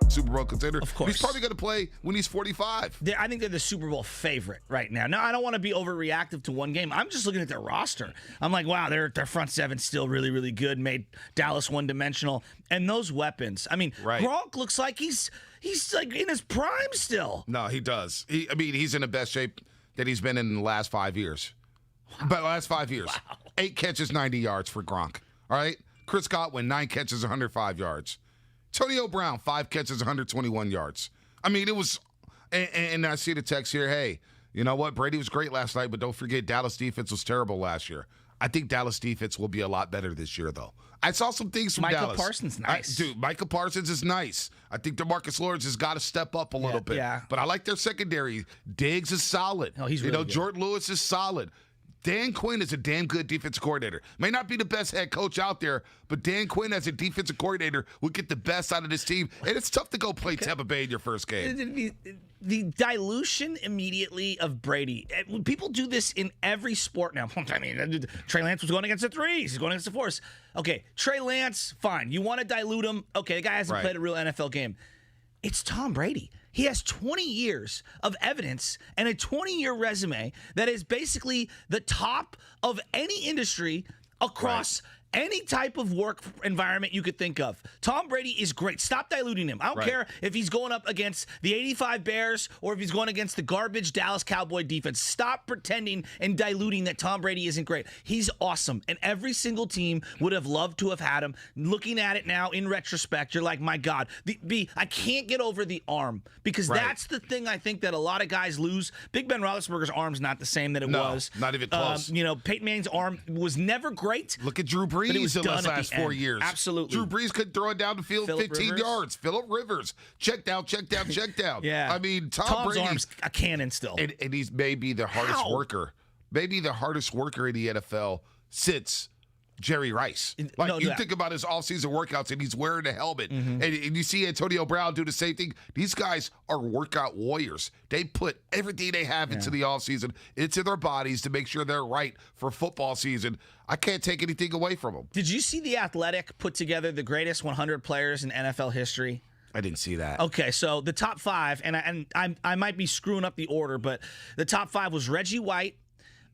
Super Bowl contender. Of course. He's probably going to play when he's 45. I think they're the Super Bowl favorite right now. Now, I don't want to be overreactive to one game. I'm just looking at their roster. I'm like, wow, their front seven's still really, really good. Made Dallas one-dimensional. And those weapons. I mean, Right. Gronk looks like he's like in his prime still. No, he does. He's in the best shape that he's been in the last 5 years. But last 5 years. Wow. 8 catches, 90 yards for Gronk. All right? Chris Godwin, 9 catches, 105 yards. Antonio Brown, 5 catches, 121 yards. I mean, it was – and I see the text here, hey, you know what? Brady was great last night, but don't forget Dallas defense was terrible last year. I think Dallas defense will be a lot better this year, though. I saw some things from Micah Dallas. Parsons, nice. Micah Parsons is nice. I think DeMarcus Lawrence has got to step up a little bit. Yeah. But I like their secondary. Diggs is solid. Oh, he's really good. Jordan Lewis is solid. Dan Quinn is a damn good defensive coordinator. May not be the best head coach out there, but Dan Quinn as a defensive coordinator will get the best out of this team. And it's tough to go play Tampa Bay in your first game. The dilution immediately of Brady. People do this in every sport now. I mean, Trey Lance was going against the threes. He's going against the fours. Okay, Trey Lance, fine. You want to dilute him? Okay, the guy hasn't played a real NFL game. It's Tom Brady. He has 20 years of evidence and a 20-year resume that is basically the top of any industry across any type of work environment you could think of. Tom Brady is great. Stop diluting him. I don't care if he's going up against the 85 Bears or if he's going against the garbage Dallas Cowboy defense. Stop pretending and diluting that Tom Brady isn't great. He's awesome, and every single team would have loved to have had him. Looking at it now in retrospect, you're like, my God. I can't get over the arm because that's the thing I think that a lot of guys lose. Big Ben Roethlisberger's arm's not the same that it was. Not even close. Peyton Manning's arm was never great. Look at Drew Brees in the last 4 years. Absolutely. Drew Brees could throw it down the field 15 yards. Phillip Rivers. Check down. Yeah. I mean, Tom's Brady, arm's a cannon still. And he's maybe the hardest worker. Maybe the hardest worker in the NFL since Jerry Rice. Think about his offseason workouts, and he's wearing a helmet. And you see Antonio Brown do the same thing. These guys are workout warriors. They put everything they have into the offseason, into their bodies to make sure they're right for football season. I can't take anything away from them. Did you see The Athletic put together the greatest 100 players in NFL history? I didn't see that. Okay, so the top 5, and I might be screwing up the order, but the top 5 was Reggie White.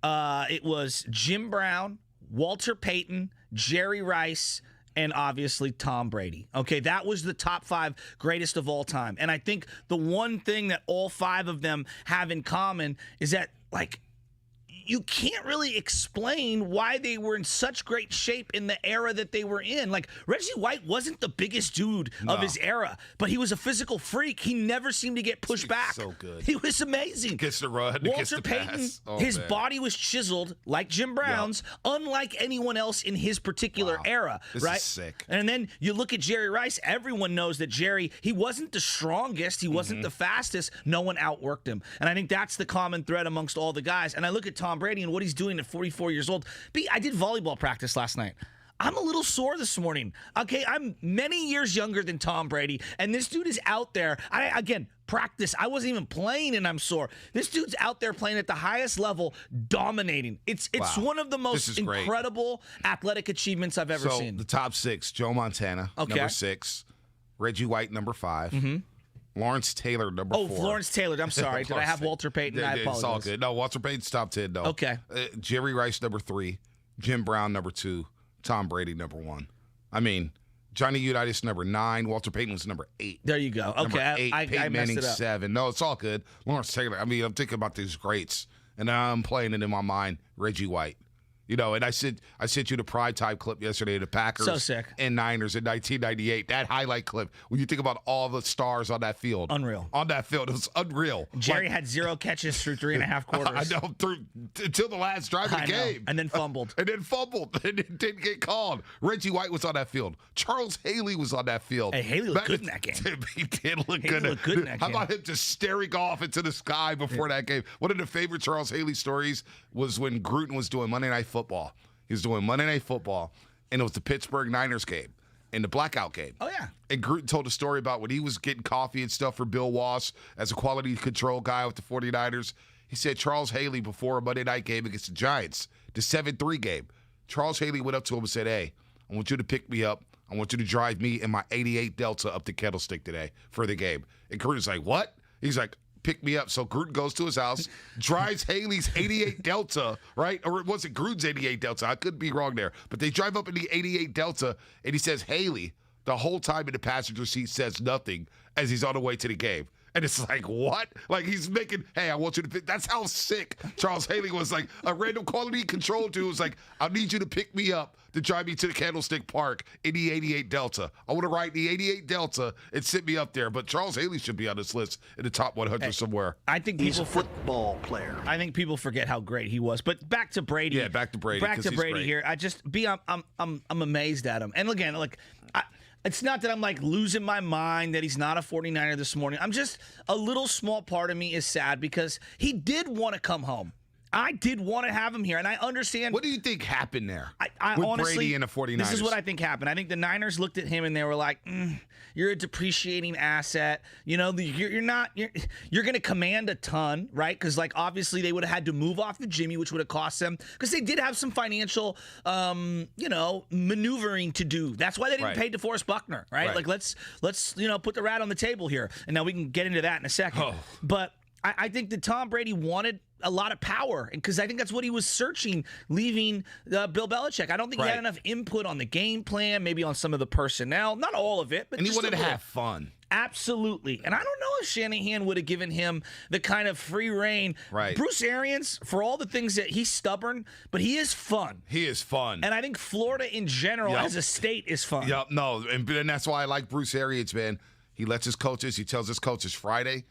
It was Jim Brown, Walter Payton, Jerry Rice, and obviously Tom Brady. Okay, that was the top 5 greatest of all time. And I think the one thing that all 5 of them have in common is that, like, you can't really explain why they were in such great shape in the era that they were in. Like, Reggie White wasn't the biggest dude of his era, but he was a physical freak. He never seemed to get pushed back. So good. He was amazing. Gets the run, gets Walter the Payton, pass. his body was chiseled like Jim Brown's, unlike anyone else in his particular era. This right? is sick. And then you look at Jerry Rice. Everyone knows that Jerry, he wasn't the strongest. He wasn't the fastest. No one outworked him. And I think that's the common thread amongst all the guys. And I look at Tom Brady and what he's doing at 44 years old. I did volleyball practice last night. I'm a little sore this morning. Okay, I'm many years younger than Tom Brady, and this dude is out there. Practice. I wasn't even playing, and I'm sore. This dude's out there playing at the highest level, dominating. It's one of the most incredible athletic achievements I've ever seen. The top 6, Joe Montana, number 6. Reggie White, number 5. Lawrence Taylor, number 4. Oh, Lawrence Taylor. I'm sorry. Did I have Walter Payton? I apologize. It's all good. No, Walter Payton's top 10, though. Okay. Jerry Rice, number 3. Jim Brown, number 2. Tom Brady, number 1. I mean, Johnny Unitas, number 9. Walter Payton was number 8. There you go. Okay, number 8. I Peyton messed Manning, it up. 7. No, it's all good. Lawrence Taylor. I mean, I'm thinking about these greats, and I'm playing it in my mind. Reggie White. You know, and I sent you the Pride Time clip yesterday, the Packers So sick. and Niners in 1998. That highlight clip, when you think about all the stars on that field. Unreal. On that field, it was unreal. Jerry had 0 catches through 3.5 quarters. I know, until the last drive of the game. And then fumbled. And it didn't get called. Reggie White was on that field. Charles Haley was on that field. Hey, Haley looked good in that game. He did look Haley good. looked good in that How game. about him just staring off into the sky before that game? One of the favorite Charles Haley stories was when Gruden was doing Monday Night Football. He was doing Monday Night Football, and it was the Pittsburgh Niners game and the blackout game. Oh, yeah. And Gruden told a story about when he was getting coffee and stuff for Bill Walsh as a quality control guy with the 49ers. He said Charles Haley, before a Monday night game against the Giants, the 7-3 game, Charles Haley went up to him and said, hey, I want you to pick me up I want you to drive me in my 88 Delta up to Kettlestick today for the game. And Gruden's like, what? He's like, pick me up. So Gruden goes to his house, drives Haley's 88 Delta, right? Or was it Gruden's 88 Delta? I could be wrong there. But they drive up in the 88 Delta, and he says, Haley, the whole time in the passenger seat says nothing as he's on the way to the game. And it's like, what? Like, he's making, hey, I want you to pick. That's how sick Charles Haley was. Like, a random quality control dude was like, I need you to pick me up to drive me to the Candlestick Park in the 88 Delta. I want to ride the 88 Delta and sit me up there. But Charles Haley should be on this list in the top 100 somewhere. I think he's a football player. I think people forget how great he was. But back to Brady. Yeah, back to Brady. Back to Brady here. I'm amazed at him. And again, it's not that I'm like losing my mind that he's not a 49er this morning. I'm just a little small part of me is sad because he did want to come home. I did want to have him here, and I understand. What do you think happened there with honestly, Brady and the 49ers? This is what I think happened. I think the Niners looked at him and they were like, you're a depreciating asset. You know, you're going to command a ton, right? Because, like, obviously they would have had to move off the Jimmy, which would have cost them. Because they did have some financial, maneuvering to do. That's why they didn't pay DeForest Buckner, right? Like, let's put the rat on the table here. And now we can get into that in a second. Oh. But I think that Tom Brady wanted a lot of power, because I think that's what he was searching leaving Bill Belichick. I don't think he had enough input on the game plan, maybe on some of the personnel, not all of it, but and he wanted to have fun. Absolutely. And I don't know if Shanahan would have given him the kind of free reign. Right. Bruce Arians, for all the things that he's stubborn, but he is fun. He is fun. And I think Florida in general as a state is fun. Yep. No, and that's why I like Bruce Arians, man. He lets his coaches, he tells his coaches Friday,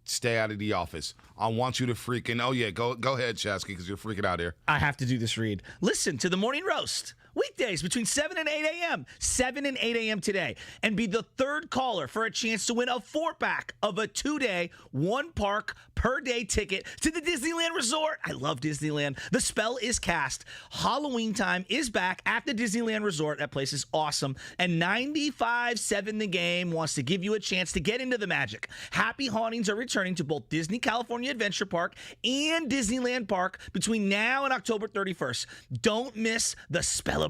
stay out of the office. I want you to freaking, go ahead, Shasky, because you're freaking out here. I have to do this read. Listen to the Morning Roast. Weekdays between 7 and 8 a.m. 7 and 8 a.m. today. And be the third caller for a chance to win a 4-pack of a 2-day, 1-park per day ticket to the Disneyland Resort. I love Disneyland. The spell is cast. Halloween time is back at the Disneyland Resort. That place is awesome. And 95.7 The Game wants to give you a chance to get into the magic. Happy hauntings are returning to both Disney California Adventure Park and Disneyland Park between now and October 31st. Don't miss the celebration.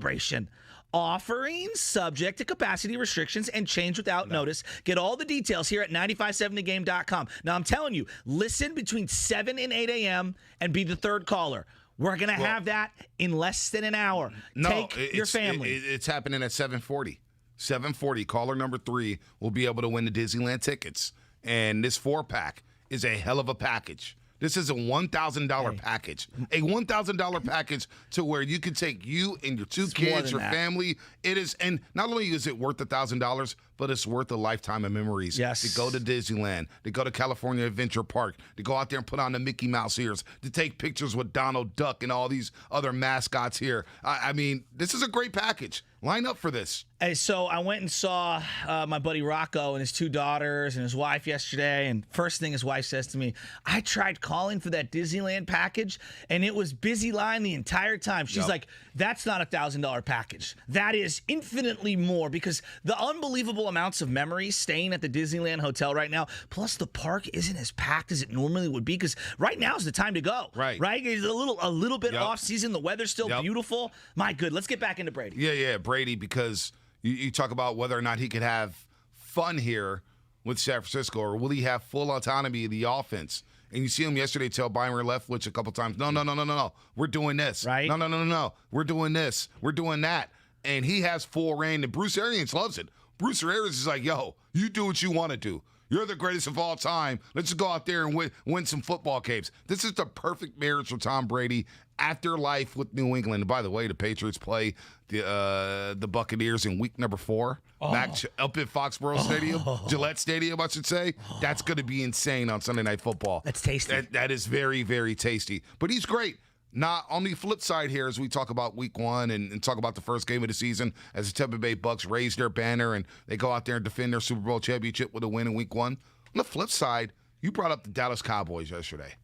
Offering subject to capacity restrictions and change without notice. Get all the details here at 957thegame.com. Now, I'm telling you, listen between 7 and 8 a.m. and be the third caller. We're going to have that in less than an hour. Take your family. It's happening at 7:40. 7:40, caller number 3 will be able to win the Disneyland tickets. And this 4-pack is a hell of a package. This is a $1,000 package. A $1,000 package to where you can take you and your 2 kids, your family. It is, and not only is it worth $1,000, but it's worth a lifetime of memories. Yes. To go to Disneyland, to go to California Adventure Park, to go out there and put on the Mickey Mouse ears, to take pictures with Donald Duck and all these other mascots here. I mean, this is a great package. Line up for this. Hey, so I went and saw my buddy Rocco and his 2 daughters and his wife yesterday, and first thing his wife says to me, I tried calling for that Disneyland package, and it was busy line the entire time. She's like, that's not a $1,000 package. That is infinitely more, because the unbelievable amounts of memories staying at the Disneyland Hotel right now, plus the park isn't as packed as it normally would be, because right now is the time to go. Right? It's a little bit off season. The weather's still beautiful. My good. Let's get back into Brady. Yeah, Brady, because you talk about whether or not he could have fun here with San Francisco, or will he have full autonomy of the offense? And you see him yesterday tell Byron Leftwich a couple times, no, we're doing this. Right? No, we're doing this. We're doing that. And he has full reign, and Bruce Arians loves it. Bruce Arians is like, yo, you do what you want to do. You're the greatest of all time. Let's just go out there and win some football games. This is the perfect marriage for Tom Brady after life with New England. And by the way, the Patriots play the Buccaneers in week number 4. Match up at Foxborough Stadium, Gillette Stadium, I should say. That's going to be insane on Sunday Night Football. That's tasty. That is very, very tasty. But he's great. Now, on the flip side here, as we talk about week 1 and talk about the first game of the season, as the Tampa Bay Bucks raise their banner and they go out there and defend their Super Bowl championship with a win in week 1. On the flip side, you brought up the Dallas Cowboys yesterday.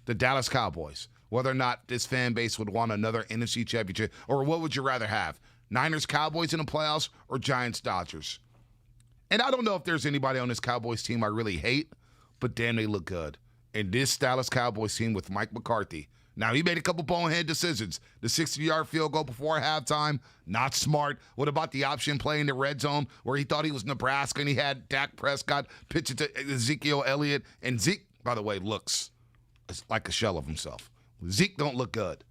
The Dallas Cowboys. Whether or not this fan base would want another NFC championship, or what would you rather have? Niners Cowboys in the playoffs or Giants Dodgers? And I don't know if there's anybody on this Cowboys team I really hate, but damn, they look good. And this Dallas Cowboys team with Mike McCarthy, Now, he made a couple bonehead decisions. The 60-yard field goal before halftime, not smart. What about the option play in the red zone where he thought he was Nebraska and he had Dak Prescott pitch it to Ezekiel Elliott? And Zeke, by the way, looks like a shell of himself. Zeke don't look good.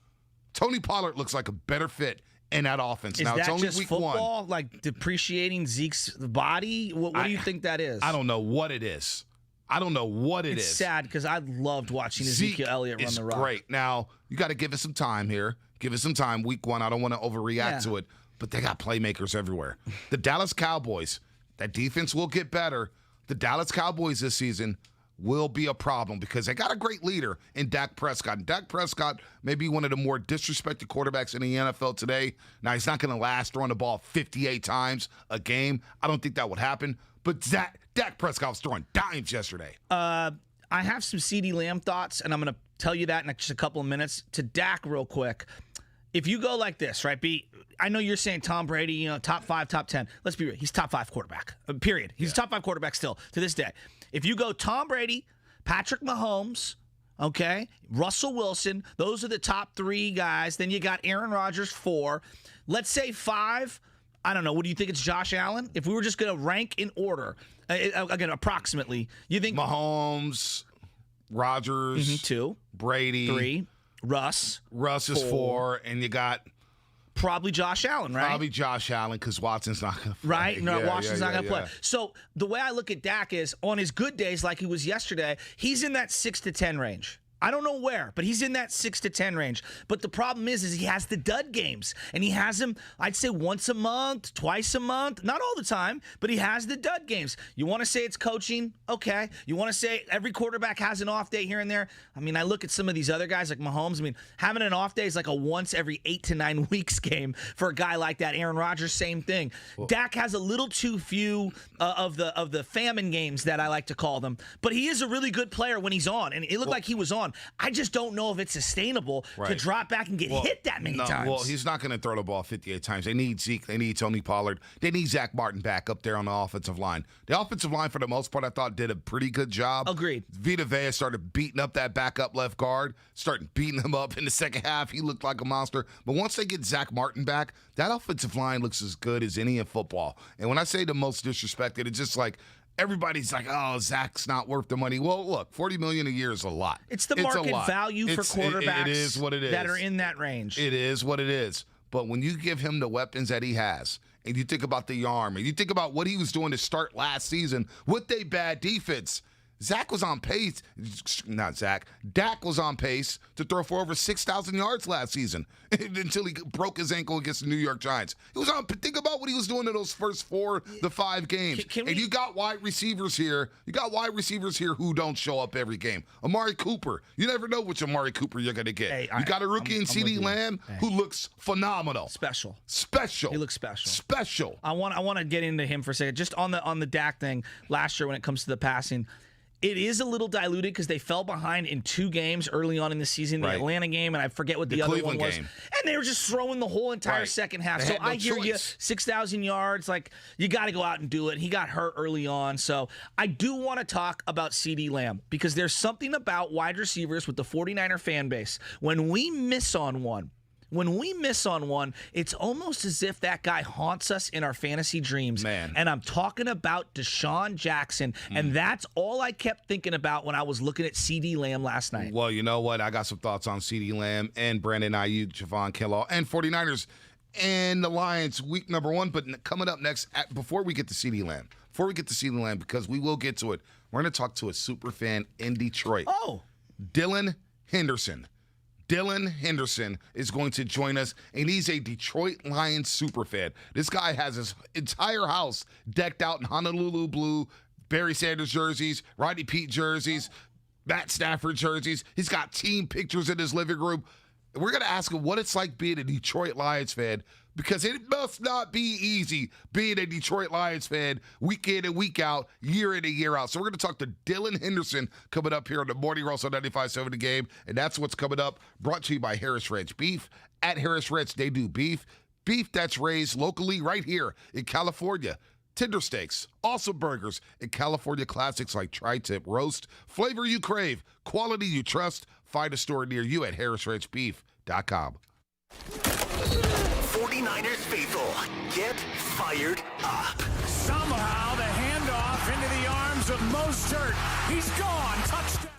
Tony Pollard looks like a better fit in that offense. Is now, that it's only just week football, one. like depreciating Zeke's body? What do you think that is? I don't know what it is. It's sad because I loved watching Ezekiel Elliott run the rock. Great. Now, you got to give it some time here. Give it some time. Week one, I don't want to overreact to it, but they got playmakers everywhere. The Dallas Cowboys, that defense will get better. The Dallas Cowboys this season will be a problem because they got a great leader in Dak Prescott. And Dak Prescott may be one of the more disrespected quarterbacks in the NFL today. Now, he's not going to last throwing the ball 58 times a game. I don't think that would happen. But Dak Prescott was throwing dimes yesterday. I have some CeeDee Lamb thoughts, and I'm going to tell you that in just a couple of minutes. To Dak real quick, if you go like this, right, I know you're saying Tom Brady, top 5, top 10. Let's be real. He's top 5 quarterback, period. He's a top 5 quarterback still to this day. If you go Tom Brady, Patrick Mahomes, okay, Russell Wilson, those are the top 3 guys. Then you got Aaron Rodgers, 4. Let's say 5. I don't know. What do you think? It's Josh Allen? If we were just going to rank in order, again, approximately, you think Mahomes, Rodgers, 2, Brady, 3, Russ is 4, and you got probably Josh Allen, right? Probably Josh Allen because Watson's not going to play. Right? No, Watson's not going to play. So the way I look at Dak is on his good days, like he was yesterday, he's in that 6 to 10 range. I don't know where, but he's in that 6 to 10 range. But the problem is he has the dud games, and he has them, I'd say, once a month, twice a month, not all the time, but he has the dud games. You want to say it's coaching? Okay. You want to say every quarterback has an off day here and there? I mean, I look at some of these other guys like Mahomes. I mean, having an off day is like a once every 8 to 9 weeks game for a guy like that. Aaron Rodgers, same thing. Well, Dak has a little too few of the famine games that I like to call them, but he is a really good player when he's on, and it looked like he was on. I just don't know if it's sustainable to drop back and get hit that many times. Well, he's not going to throw the ball 58 times. They need Zeke. They need Tony Pollard. They need Zach Martin back up there on the offensive line. The offensive line, for the most part, I thought did a pretty good job. Agreed. Vita Vea started beating up that backup left guard, started beating him up in the second half. He looked like a monster. But once they get Zach Martin back, that offensive line looks as good as any in football. And when I say the most disrespected, it's just like, everybody's like, oh, Zach's not worth the money. Well, look, $40 million a year is a lot. It's the market value for quarterbacks it is what it is. that are in that range. It is what it is. But when you give him the weapons that he has, and you think about the arm, and you think about what he was doing to start last season with a bad defense, Dak was on pace to throw for over 6,000 yards last season until he broke his ankle against the New York Giants. He was on. Think about what he was doing in those first 4 to 5 games. And you got wide receivers here. You got wide receivers here who don't show up every game. Amari Cooper. You never know which Amari Cooper you're going to get. Hey, you got a rookie in CeeDee Lamb who looks phenomenal. Special. He looks special. Special. I want to get into him for a second. Just on the Dak thing last year when it comes to the passing. It is a little diluted because they fell behind in 2 games early on in the season, the Atlanta game, and I forget what the other Cleveland one was. Game. And they were just throwing the whole entire second half. So I hear you, 6,000 yards, like you got to go out and do it. He got hurt early on. So I do want to talk about CeeDee Lamb because there's something about wide receivers with the 49er fan base. When we miss on one, it's almost as if that guy haunts us in our fantasy dreams. Man. And I'm talking about Deshaun Jackson. And that's all I kept thinking about when I was looking at CeeDee Lamb last night. Well, you know what? I got some thoughts on CeeDee Lamb and Brandon Ayuk, Javon Kinlaw, and 49ers and the Lions week number 1. But coming up next, before we get to CeeDee Lamb, because we will get to it, we're going to talk to a super fan in Detroit. Oh. Dylan Henderson. Dylan Henderson is going to join us, and he's a Detroit Lions superfan. This guy has his entire house decked out in Honolulu blue, Barry Sanders jerseys, Rodney Peete jerseys, Matt Stafford jerseys. He's got team pictures in his living room. We're going to ask him what it's like being a Detroit Lions fan, because it must not be easy being a Detroit Lions fan week in and week out, year in and year out. So we're going to talk to Dylan Henderson coming up here on the Morning Russell 95.7 The Game, and that's what's coming up, brought to you by Harris Ranch Beef. At Harris Ranch, they do beef that's raised locally right here in California. Tender steaks, awesome burgers, and California classics like tri-tip roast. Flavor you crave, quality you trust. Find a store near you at harrisranchbeef.com. 49ers faithful, get fired up. Somehow the handoff into the arms of Mostert. He's gone. Touchdown.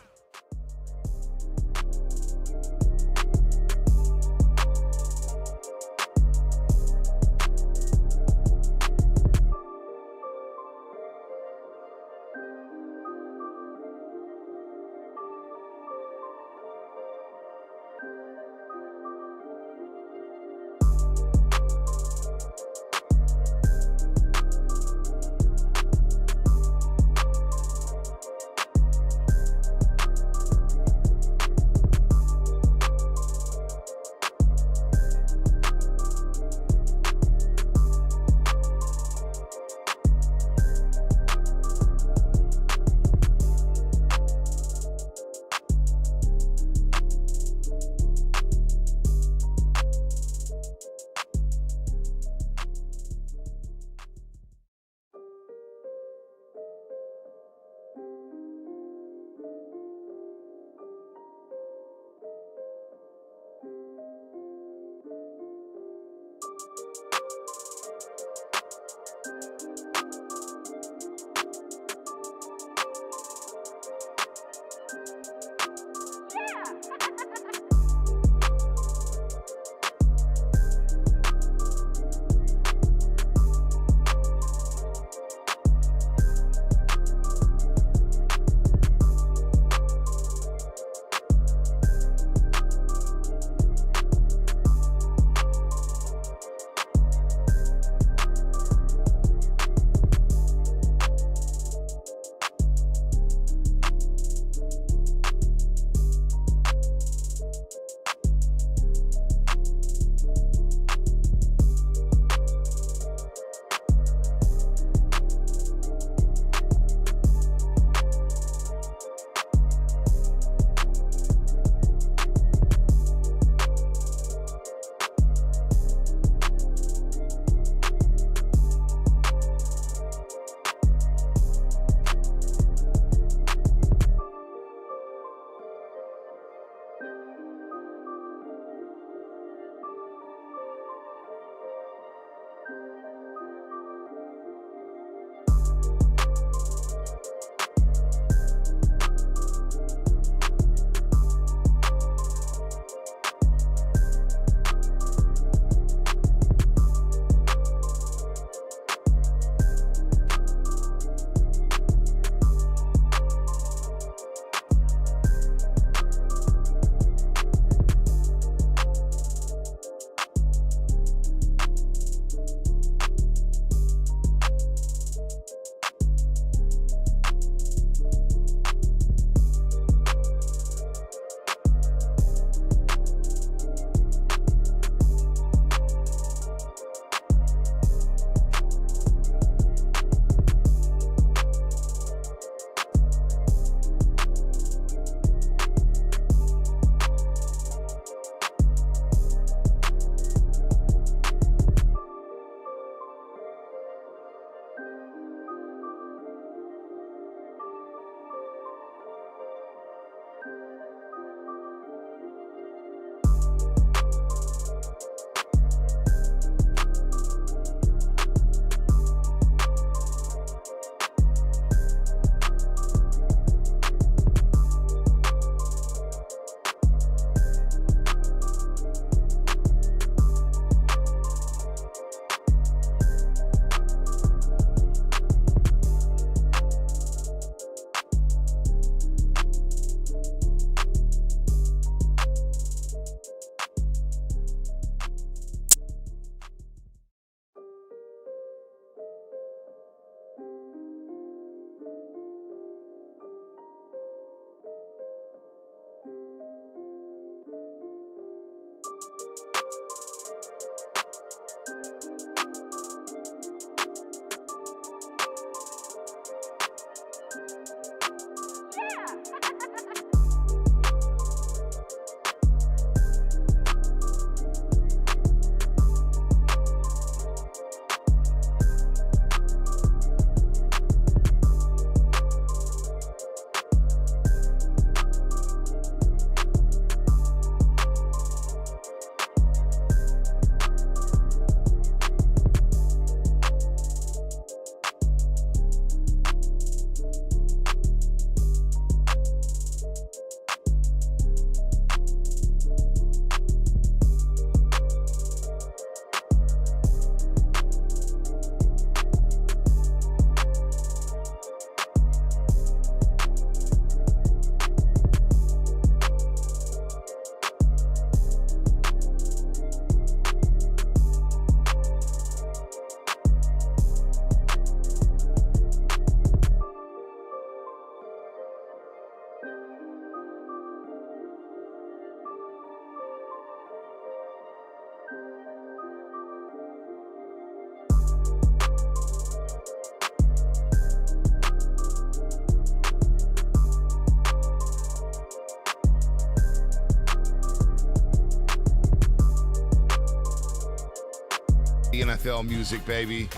NFL music, baby.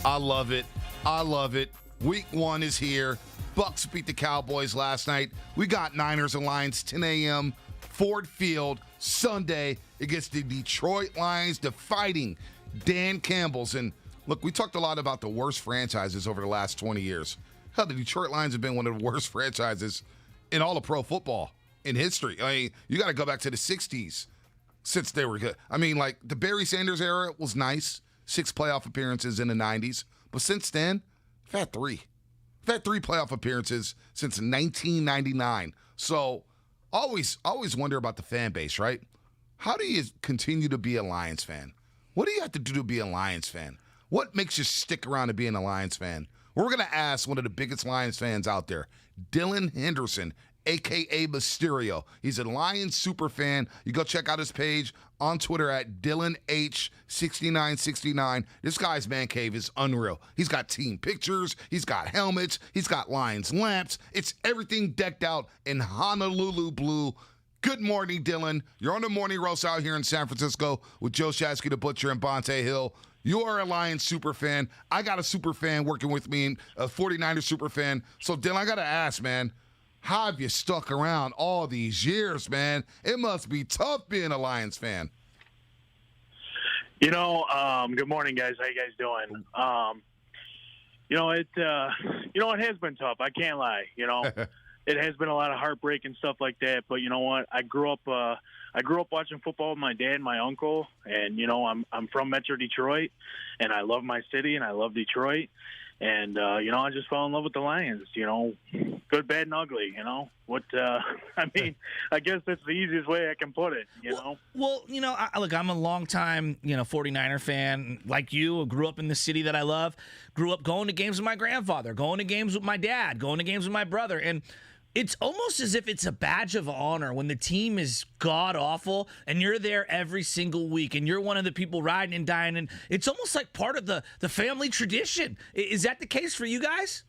I love it. I love it. Week 1 is here. Bucs beat the Cowboys last night. We got Niners and Lions 10 a.m. Ford Field Sunday against the Detroit Lions, the Fighting Dan Campbell's. And look, we talked a lot about the worst franchises over the last 20 years. Hell, the Detroit Lions have been one of the worst franchises in all of pro football in history. I mean, you got to go back to the 60s since they were good. I mean, like, the Barry Sanders era was nice. 6 playoff appearances in the 90s. But since then, we've had 3. We've had 3 playoff appearances since 1999. So always wonder about the fan base, right? How do you continue to be a Lions fan? What do you have to do to be a Lions fan? What makes you stick around to being a Lions fan? We're going to ask one of the biggest Lions fans out there, Dylan Henderson, a.k.a. Mysterio. He's a Lions super fan. You go check out his page on Twitter at DylanH6969. This guy's man cave is unreal. He's got team pictures. He's got helmets. He's got Lions lamps. It's everything decked out in Honolulu blue. Good morning, Dylan. You're on the morning roast out here in San Francisco with Joe Shasky the Butcher and Bonte Hill. You are a Lions super fan. I got a super fan working with me, a 49ers super fan. So, Dylan, I got to ask, man, how have you stuck around all these years, man? It must be tough being a Lions fan. Good morning, guys. How you guys doing? It has been tough. I can't lie. It has been a lot of heartbreak and stuff like that. But you know what? I grew up watching football with my dad and my uncle, and I'm from Metro Detroit, and I love my city and I love Detroit. And, I just fell in love with the Lions, good, bad, and ugly, I guess that's the easiest way I can put it, Well, look, I'm a longtime, 49er fan like you. Grew up in the city that I love. Grew up going to games with my grandfather, going to games with my dad, going to games with my brother. And it's almost as if it's a badge of honor when the team is god-awful and you're there every single week and you're one of the people riding and dying. And it's almost like part of the family tradition. Is that the case for you guys?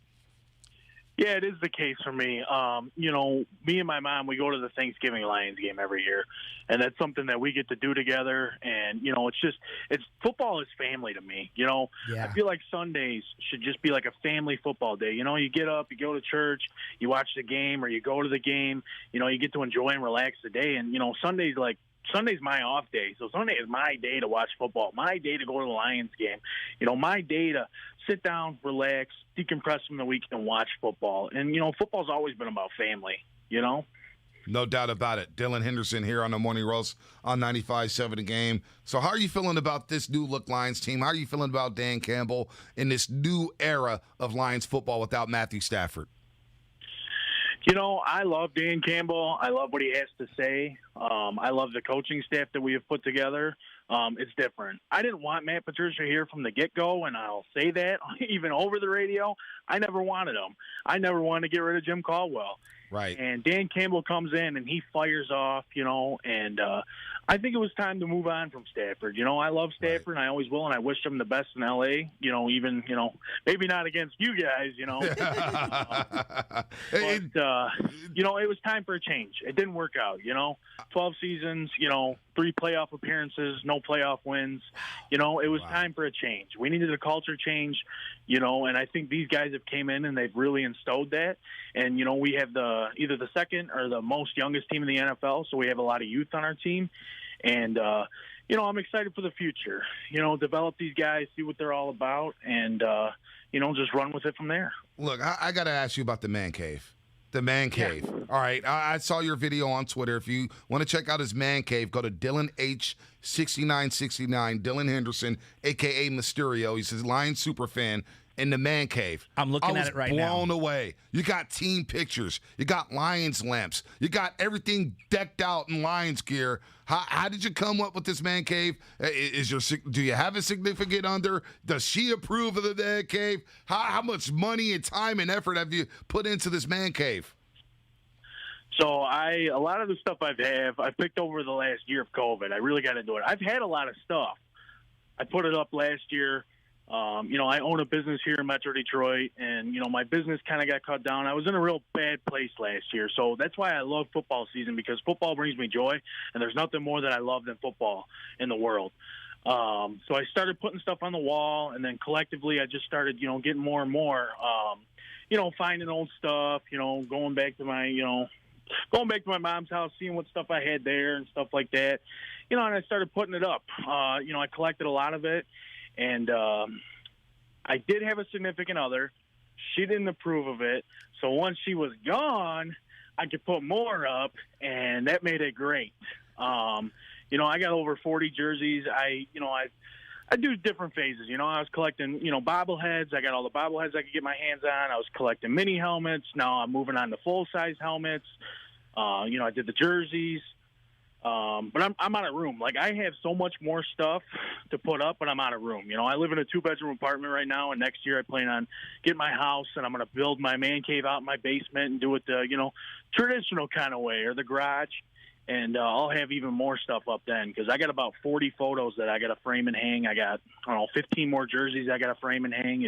Yeah, it is the case for me. Me and my mom, we go to the Thanksgiving Lions game every year, and that's something that we get to do together. And, it's football is family to me. Yeah. I feel like Sundays should just be like a family football day. You get up, you go to church, you watch the game, or you go to the game, you get to enjoy and relax the day. And, Sunday's my off day. So Sunday is my day to watch football, my day to go to the Lions game, my day to sit down, relax, decompress from the week and watch football. And, football's always been about family, No doubt about it. Dylan Henderson here on the Morning Roast on 95.7 The Game. So how are you feeling about this new look Lions team? How are you feeling about Dan Campbell in this new era of Lions football without Matthew Stafford? I love Dan Campbell. I love what he has to say. I love the coaching staff that we have put together. It's different. I didn't want Matt Patricia here from the get-go, and I'll say that even over the radio. I never wanted him. I never wanted to get rid of Jim Caldwell. Right. And Dan Campbell comes in, and he fires off, and I think it was time to move on from Stafford. I love Stafford, and I always will, and I wish him the best in L.A., even, maybe not against you guys, but, it was time for a change. It didn't work out, 12 seasons, 3 playoff appearances, no playoff wins. It was time for a change. We needed a culture change, and I think these guys have came in and they've really instilled that. And, we have either the second or the most youngest team in the NFL, so we have a lot of youth on our team. And, I'm excited for the future, develop these guys, see what they're all about, and, just run with it from there. Look, I got to ask you about the man cave. The man cave. Yeah. All right. I saw your video on Twitter. If you want to check out his man cave, go to DylanH6969. Dylan Henderson, a.k.a. Mysterio. He's his Lions super fan in the man cave. I'm looking at it right now. Blown away. You got team pictures. You got Lions lamps. You got everything decked out in Lions gear. How did you come up with this man cave? Do you have a significant other? Does she approve of the man cave? How much money and time and effort have you put into this man cave? So a lot of the stuff I picked over the last year of COVID. I really got to do it. I've had a lot of stuff. I put it up last year. I own a business here in Metro Detroit, and, my business kind of got cut down. I was in a real bad place last year. So that's why I love football season, because football brings me joy, and there's nothing more that I love than football in the world. So I started putting stuff on the wall, and then collectively I just started, getting more and more, finding old stuff, going back to my mom's house, seeing what stuff I had there and stuff like that, and I started putting it up. I collected a lot of it, and I did have a significant other. She didn't approve of it. So once she was gone, I could put more up, and that made it great. I got over 40 jerseys. I do different phases. I was collecting, bobbleheads. I got all the bobbleheads I could get my hands on. I was collecting mini helmets. Now I'm moving on to full-size helmets. I did the jerseys. But I'm out of room. Like, I have so much more stuff to put up, but I'm out of room. I live in a 2-bedroom apartment right now, and next year I plan on getting my house, and I'm going to build my man cave out in my basement and do it the, traditional kind of way, or the garage. And I'll have even more stuff up then, because I got about 40 photos that I got to frame and hang. I got, 15 more jerseys I got to frame and hang.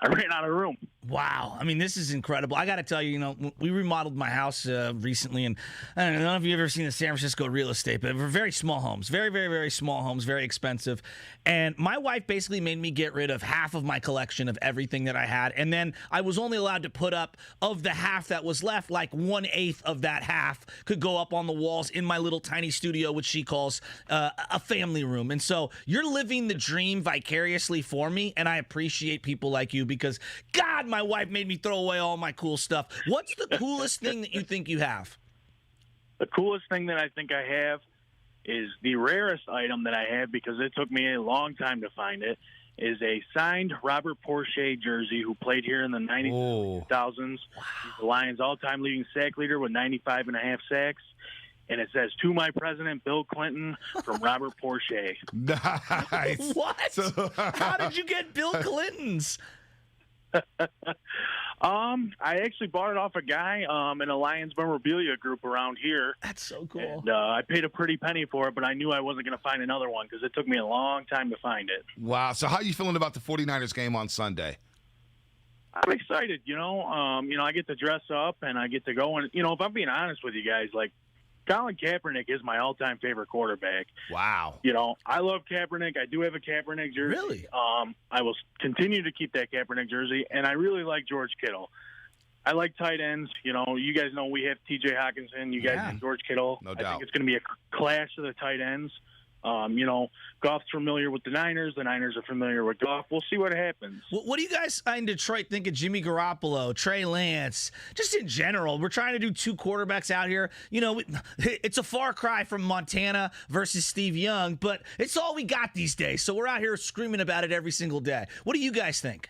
I ran out of room. Wow. I mean, this is incredible. I got to tell you, we remodeled my house recently, and I don't know if you've ever seen the San Francisco real estate, but we're very small homes, very, very, very small homes, very expensive. And my wife basically made me get rid of half of my collection of everything that I had. And then I was only allowed to put up, of the half that was left, like 1/8 of that half could go up on the walls in my little tiny studio, which she calls a family room. And so you're living the dream vicariously for me, and I appreciate people like you, because, God, my wife made me throw away all my cool stuff. What's the coolest thing that you think you have? The coolest thing that I think I have is the rarest item that I have, because it took me a long time to find it, is a signed Robert Porcher jersey, who played here in the 90s, 2000s. Wow. He's the Lions' all-time leading sack leader with 95.5 sacks. And it says, "To my president, Bill Clinton," from Robert Porcher. Nice. What? How did you get Bill Clinton's? I actually bought it off a guy in a Lions memorabilia group around here. That's so cool. And I paid a pretty penny for it, but I knew I wasn't going to find another one, because it took me a long time to find it. Wow. So how are you feeling about the 49ers game on Sunday? I'm excited. I get to dress up, and I get to go. And, if I'm being honest with you guys, like, Colin Kaepernick is my all-time favorite quarterback. Wow. I love Kaepernick. I do have a Kaepernick jersey. Really? I will continue to keep that Kaepernick jersey, and I really like George Kittle. I like tight ends. You guys know we have T.J. Hockenson. You guys have George Kittle. No doubt. I think it's going to be a clash of the tight ends. Goff's familiar with the Niners. The Niners are familiar with Goff. We'll see what happens. What do you guys in Detroit think of Jimmy Garoppolo, Trey Lance, just in general? We're trying to do 2 quarterbacks out here. It's a far cry from Montana versus Steve Young, but it's all we got these days. So we're out here screaming about it every single day. What do you guys think?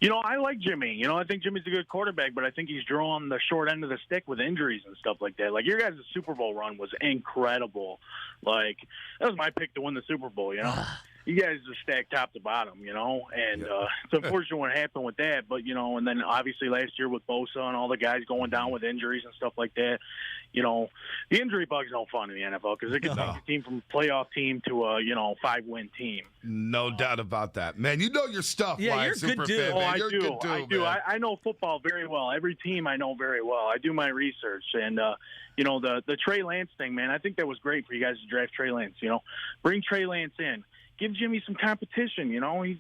I like Jimmy. I think Jimmy's a good quarterback, but I think he's drawing the short end of the stick with injuries and stuff like that. Like, your guys' Super Bowl run was incredible. Like, that was my pick to win the Super Bowl, You guys are stacked top to bottom, and it's unfortunate what happened with that. But, and then obviously last year with Bosa and all the guys going down with injuries and stuff like that, the injury bug's no fun in the NFL, because it can take a team from a playoff team to a, 5-win team. No doubt about that. Man, you know your stuff, yeah, Lion you're a super good dude. fan, man. I You're do. a good dude, I do. man. I know football very well. Every team I know very well. I do my research. And, the Trey Lance thing, man, I think that was great for you guys to draft Trey Lance. Bring Trey Lance in. Give Jimmy some competition,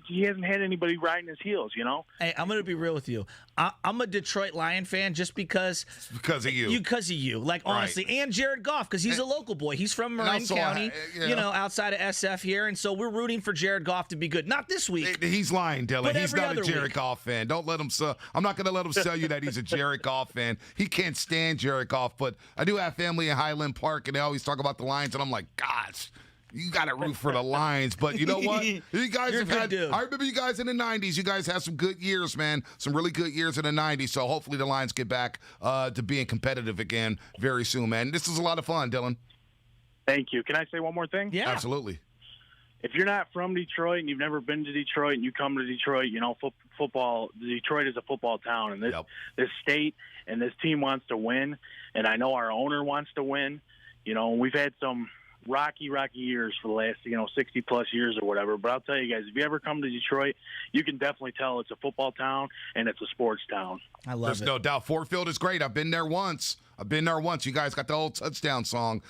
He hasn't had anybody riding his heels, Hey, I'm going to be real with you. I'm a Detroit Lion fan just because. Because of you. Because of you. Like, honestly. Right. And Jared Goff, because he's a local boy. He's from Marin County, outside of SF here. And so we're rooting for Jared Goff to be good. Not this week. He's lying, Dylan. He's not a Jared week. Goff fan. Don't let him I'm not going to let him sell you that he's a Jared Goff fan. He can't stand Jared Goff. But I do have family in Highland Park, and they always talk about the Lions. And I'm like, gosh. You got to root for the Lions, but you know what? You guys have had. I remember you guys in the '90s. You guys had some good years, man. Some really good years in the '90s. So hopefully the Lions get back to being competitive again very soon, man. This is a lot of fun, Dylan. Thank you. Can I say one more thing? Yeah, absolutely. If you're not from Detroit and you've never been to Detroit and you come to Detroit, football. Detroit is a football town, and this state and this team wants to win, and I know our owner wants to win. We've had some rocky years for the last 60 plus years or whatever. But I'll tell you guys, if you ever come to Detroit, you can definitely tell it's a football town and it's a sports town. I love There's it. no doubt. Ford Field is great. I've been there once. You guys got the old touchdown song.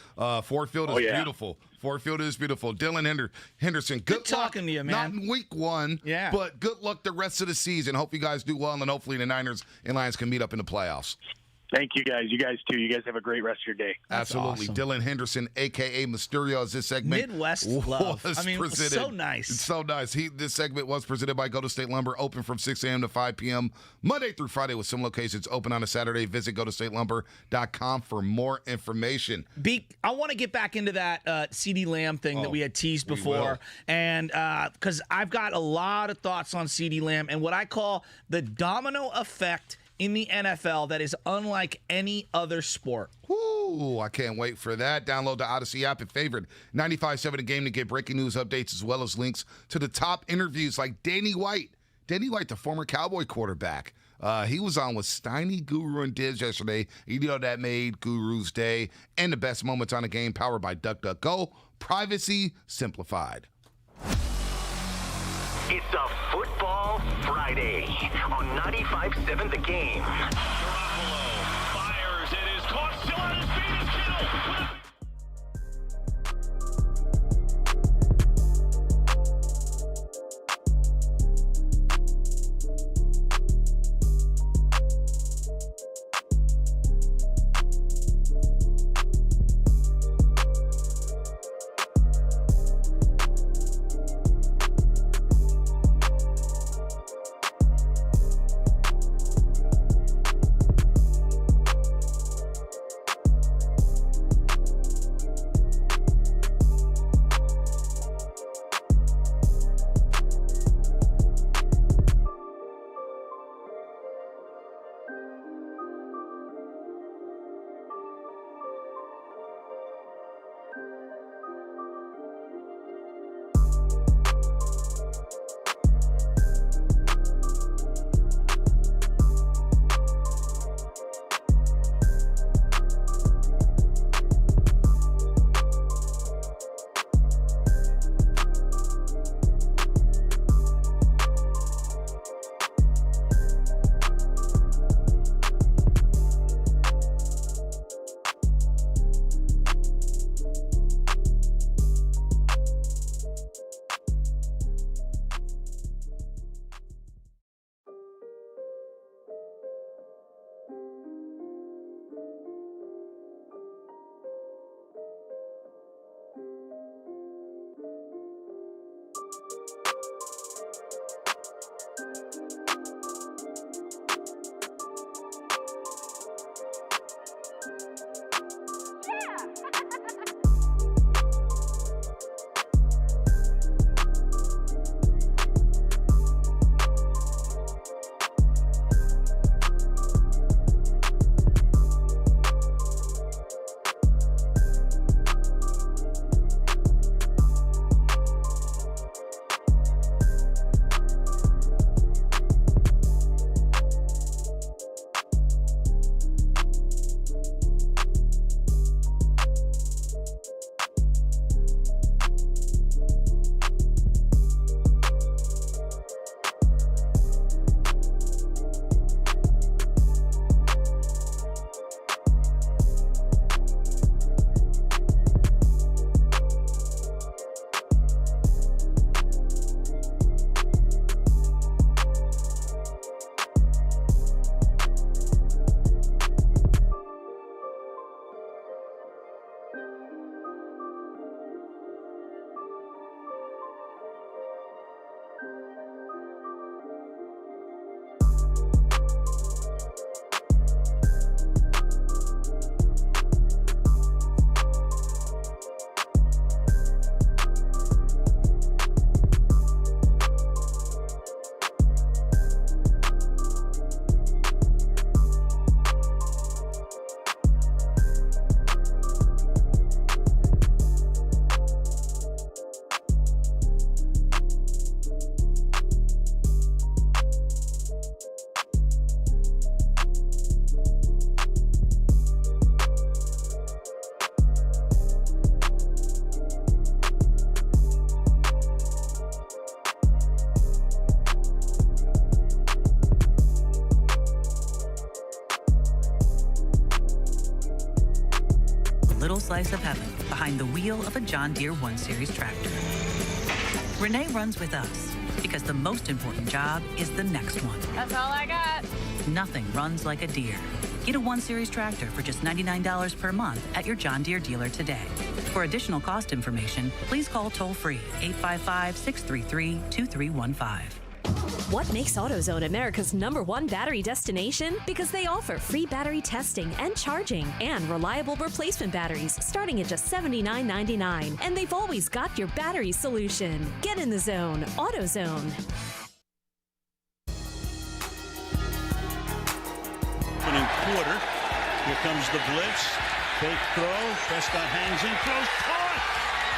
Ford Field is beautiful. Ford Field is beautiful. Dylan Henderson, good luck. Talking to you, man. Not in week 1, but good luck the rest of the season. Hope you guys do well, and hopefully the Niners and Lions can meet up in the playoffs. Thank you, guys. You guys, too. You guys have a great rest of your day. That's Absolutely. awesome. Dylan Henderson, a.k.a. Mysterio, is this segment. Midwest love. I mean, presented. so nice. It's so nice. This segment was presented by Go to State Lumber, open from 6 a.m. to 5 p.m. Monday through Friday with some locations open on a Saturday. Visit GoToStateLumber.com for more information. I want to get back into that CeeDee Lamb thing that we had teased before. And because I've got a lot of thoughts on CeeDee Lamb and what I call the domino effect in the NFL that is unlike any other sport. Ooh, I can't wait for that. Download the Odyssey app and favorite 95.7 The Game to get breaking news updates as well as links to the top interviews like Danny White. Danny White, the former Cowboy quarterback. He was on with Steiny, Guru, and Diz yesterday. You know that made Guru's day. And the best moments on the game powered by DuckDuckGo. Privacy simplified. It's a Football Friday on 95.7 The Game. Garoppolo fires. It is caught. Still on his feet. It's Kittle. little slice of heaven behind the wheel of a John Deere 1 Series tractor. Renee runs with us because the most important job is the next one. That's all I got. Nothing runs like a Deere. Get a 1 Series tractor for just $99 per month at your John Deere dealer today. For additional cost information, please call toll-free 855-633-2315. What makes AutoZone America's #1 battery destination? Because they offer free battery testing and charging and reliable replacement batteries starting at just $79.99. And they've always got your battery solution. Get in the zone. AutoZone. Opening quarter. Here comes the blitz. Fake throw. Prescott hangs in close. Caught!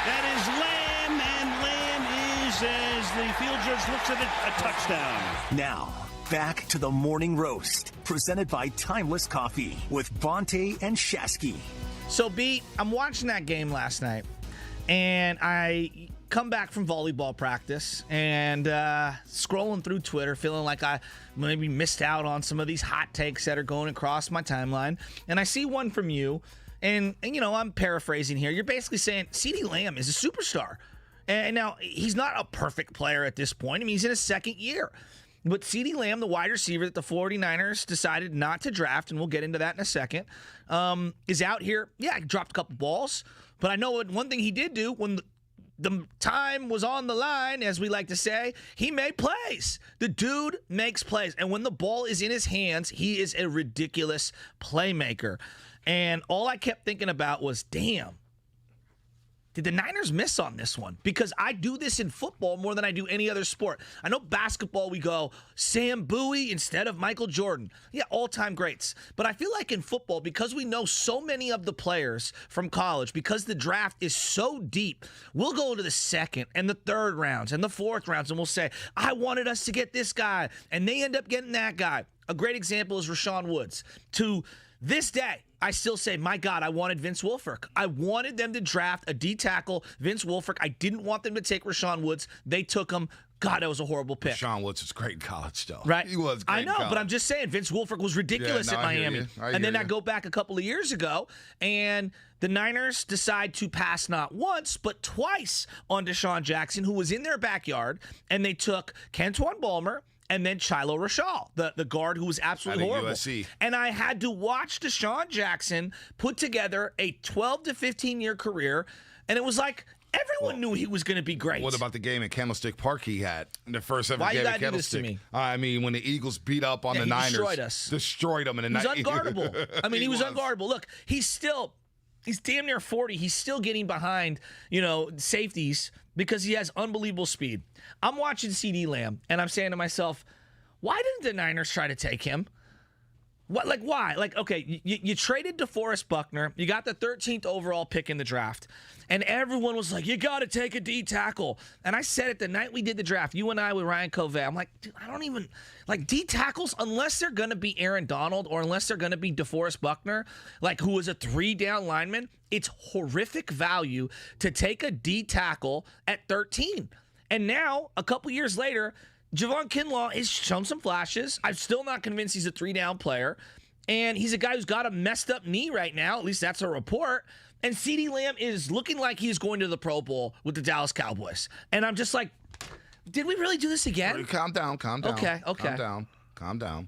That is Lamb, and Lamb is, as the field judge looks at it, a touchdown. Now, back to the Morning Roast, presented by Timeless Coffee with Bonte and Shasky. So, B, I'm watching that game last night, and I come back from volleyball practice and scrolling through Twitter, feeling like I maybe missed out on some of these hot takes that are going across my timeline. And I see one from you, and you know, I'm paraphrasing here. You're basically saying CeeDee Lamb is a superstar. And now, he's not a perfect player at this point. I mean, he's in his second year. But CeeDee Lamb, the wide receiver that the 49ers decided not to draft, and we'll get into that in a second, is out here. Yeah, he dropped a couple balls. But I know one thing he did do when the time was on the line, as we like to say, he made plays. The dude makes plays. And when the ball is in his hands, he is a ridiculous playmaker. And all I kept thinking about was, damn, did the Niners miss on this one? Because I do this in football more than I do any other sport. I know basketball, we go Sam Bowie instead of Michael Jordan. Yeah, all-time greats. But I feel like in football, because we know so many of the players from college, because the draft is so deep, we'll go to the second and the third rounds and the fourth rounds, and we'll say, I wanted us to get this guy, and they end up getting that guy. A great example is Rashawn Woods. To this day, I still say, my God, I wanted Vince Wilfork. I wanted them to draft a D tackle, Vince Wilfork. I didn't want them to take Rashawn Woods. They took him. God, that was a horrible pick. Rashawn Woods was great in college, though. Right? He was great I know, in college. but I'm just saying, Vince Wilfork was ridiculous at Miami. And then I go back a couple of years ago, and the Niners decide to pass not once, but twice on Deshaun Jackson, who was in their backyard, and they took Kentuan Balmer, and then Shiloh Rashal, the guard who was absolutely horrible. USC. And I had to watch Deshaun Jackson put together a 12 to 15-year career, and it was like everyone knew he was going to be great. What about the game at Candlestick Park he had in the first ever game at Candlestick? Do this to me? I mean, when the Eagles beat up on the Niners. Destroyed us. Destroyed them in the night. night. He was unguardable. I mean, he was unguardable. Look, he's damn near 40. He's still getting behind, safeties because he has unbelievable speed. I'm watching CeeDee Lamb, and I'm saying to myself, why didn't the Niners try to take him? Why? Okay, you traded DeForest Buckner. You got the 13th overall pick in the draft. And everyone was like, you got to take a D tackle. And I said it the night we did the draft, you and I with Ryan Covey. I'm like, dude, I don't even, D tackles, unless they're going to be Aaron Donald or unless they're going to be DeForest Buckner, who was a 3-down lineman, it's horrific value to take a D tackle at 13. And now, a couple years later, Javon Kinlaw has shown some flashes. I'm still not convinced he's a 3-down player. And he's a guy who's got a messed up knee right now. At least that's a report. And CeeDee Lamb is looking like he's going to the Pro Bowl with the Dallas Cowboys. And I'm just like, did we really do this again? Calm down. Okay. Calm down.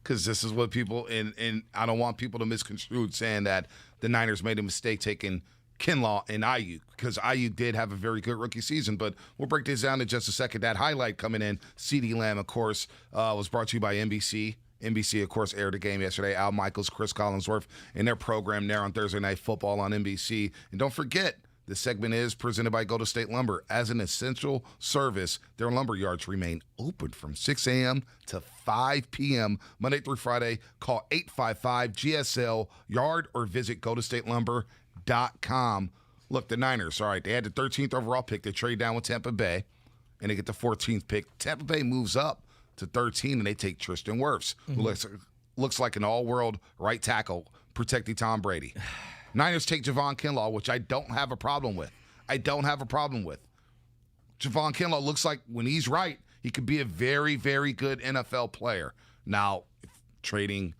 Because this is what people, and I don't want people to misconstrue saying that the Niners made a mistake taking Kinlaw and Ayuk, because Ayuk did have a very good rookie season, but we'll break this down in just a second. That highlight coming in, CeeDee Lamb, of course, was brought to you by NBC. NBC, of course, aired the game yesterday. Al Michaels, Chris Collinsworth, in their program there on Thursday Night Football on NBC. And don't forget, this segment is presented by Golden State Lumber. As an essential service, their lumber yards remain open from 6 a.m. to 5 p.m. Monday through Friday. Call 855-GSL-YARD or visit goldenstatelumber.com. Look, the Niners, all right, they had the 13th overall pick. They trade down with Tampa Bay, and they get the 14th pick. Tampa Bay moves up to 13, and they take Tristan Wirfs, who looks like an all-world right tackle protecting Tom Brady. Niners take Javon Kinlaw, which I don't have a problem with. Javon Kinlaw looks like when he's right, he could be a very, very good NFL player. Now, trading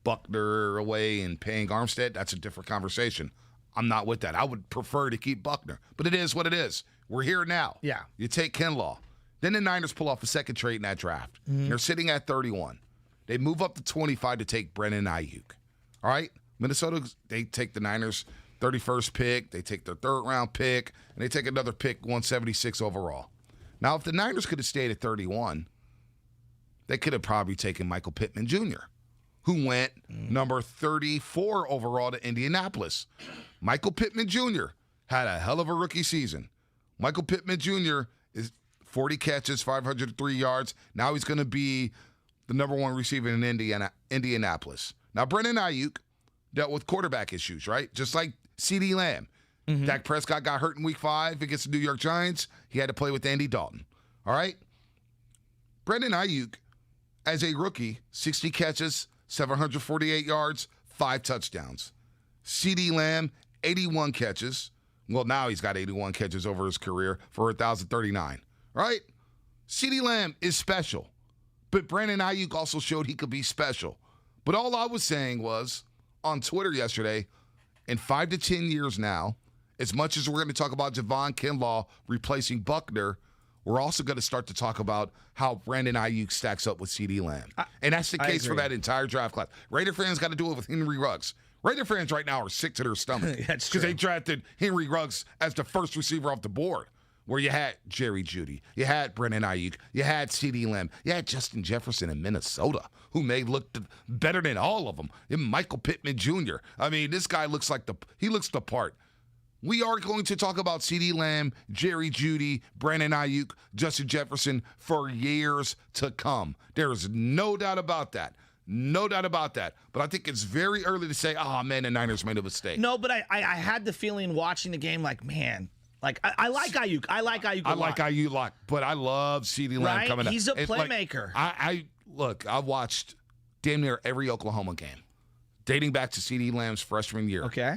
Buckner away and paying Armstead, that's a different conversation. I'm not with that. I would prefer to keep Buckner. But it is what it is. We're here now. Yeah. You take Kinlaw. Then the Niners pull off a second trade in that draft. They're sitting at 31. They move up to 25 to take Brennan Ayuk. All right? Minnesota, they take the Niners' 31st pick. They take their third-round pick. And they take another pick, 176 overall. Now, if the Niners could have stayed at 31, they could have probably taken Michael Pittman Jr., who went number 34 overall to Indianapolis. Michael Pittman Jr. had a hell of a rookie season. Michael Pittman Jr. is 40 catches, 503 yards. Now he's going to be the number one receiver in Indianapolis. Now, Brennan Ayuk dealt with quarterback issues, right? Just like CeeDee Lamb. Dak Prescott got hurt in week 5 against the New York Giants. He had to play with Andy Dalton. All right? Brennan Ayuk, as a rookie, 60 catches, 748 yards, 5 touchdowns. CeeDee Lamb, 81 catches. Well, now he's got 81 catches over his career for 1,039. Right? CeeDee Lamb is special. But Brandon Ayuk also showed he could be special. But all I was saying was, on Twitter yesterday, in 5 to 10 years now, as much as we're going to talk about Javon Kinlaw replacing Buckner, we're also going to start to talk about how Brandon Ayuk stacks up with CeeDee Lamb. And that's the case for that entire draft class. Raider fans got to do it with Henry Ruggs. Raider fans right now are sick to their stomach. That's true. Because they drafted Henry Ruggs as the first receiver off the board, where you had Jerry Jeudy, you had Brandon Ayuk, you had CeeDee Lamb, you had Justin Jefferson in Minnesota, who may look better than all of them, and Michael Pittman Jr. I mean, this guy looks the part. We are going to talk about CeeDee Lamb, Jerry Jeudy, Brandon Ayuk, Justin Jefferson for years to come. There's no doubt about that. No doubt about that. But I think it's very early to say, oh, man, the Niners made a mistake. No, but I had the feeling watching the game like, man, like I like Ayuk. I like Ayuk a lot. I like Ayuk a lot, but I love CeeDee Lamb coming up. He's a playmaker. I've watched damn near every Oklahoma game, dating back to CeeDee Lamb's freshman year. Okay.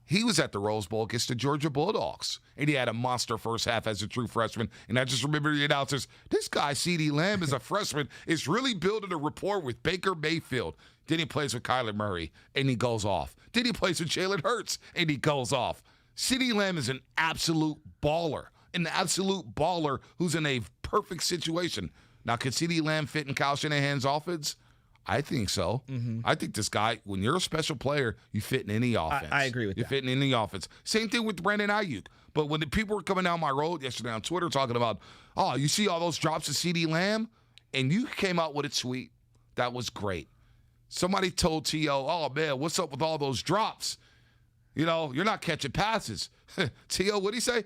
He was at the Rose Bowl against the Georgia Bulldogs, and he had a monster first half as a true freshman. And I just remember the announcers, this guy, CeeDee Lamb, as a freshman, is really building a rapport with Baker Mayfield. Then he plays with Kyler Murray, and he goes off. Then he plays with Jalen Hurts, and he goes off. CeeDee Lamb is an absolute baller who's in a perfect situation. Now, could CeeDee Lamb fit in Kyle Shanahan's offense? I think so. I think this guy, when you're a special player, you fit in any offense. I agree with that. You fit in any offense. Same thing with Brandon Ayuk. But when the people were coming down my road yesterday on Twitter talking about, oh, you see all those drops of CeeDee Lamb? And you came out with it sweet. That was great. Somebody told T.O., oh, man, what's up with all those drops? You know, you're not catching passes. T.O., what'd he say?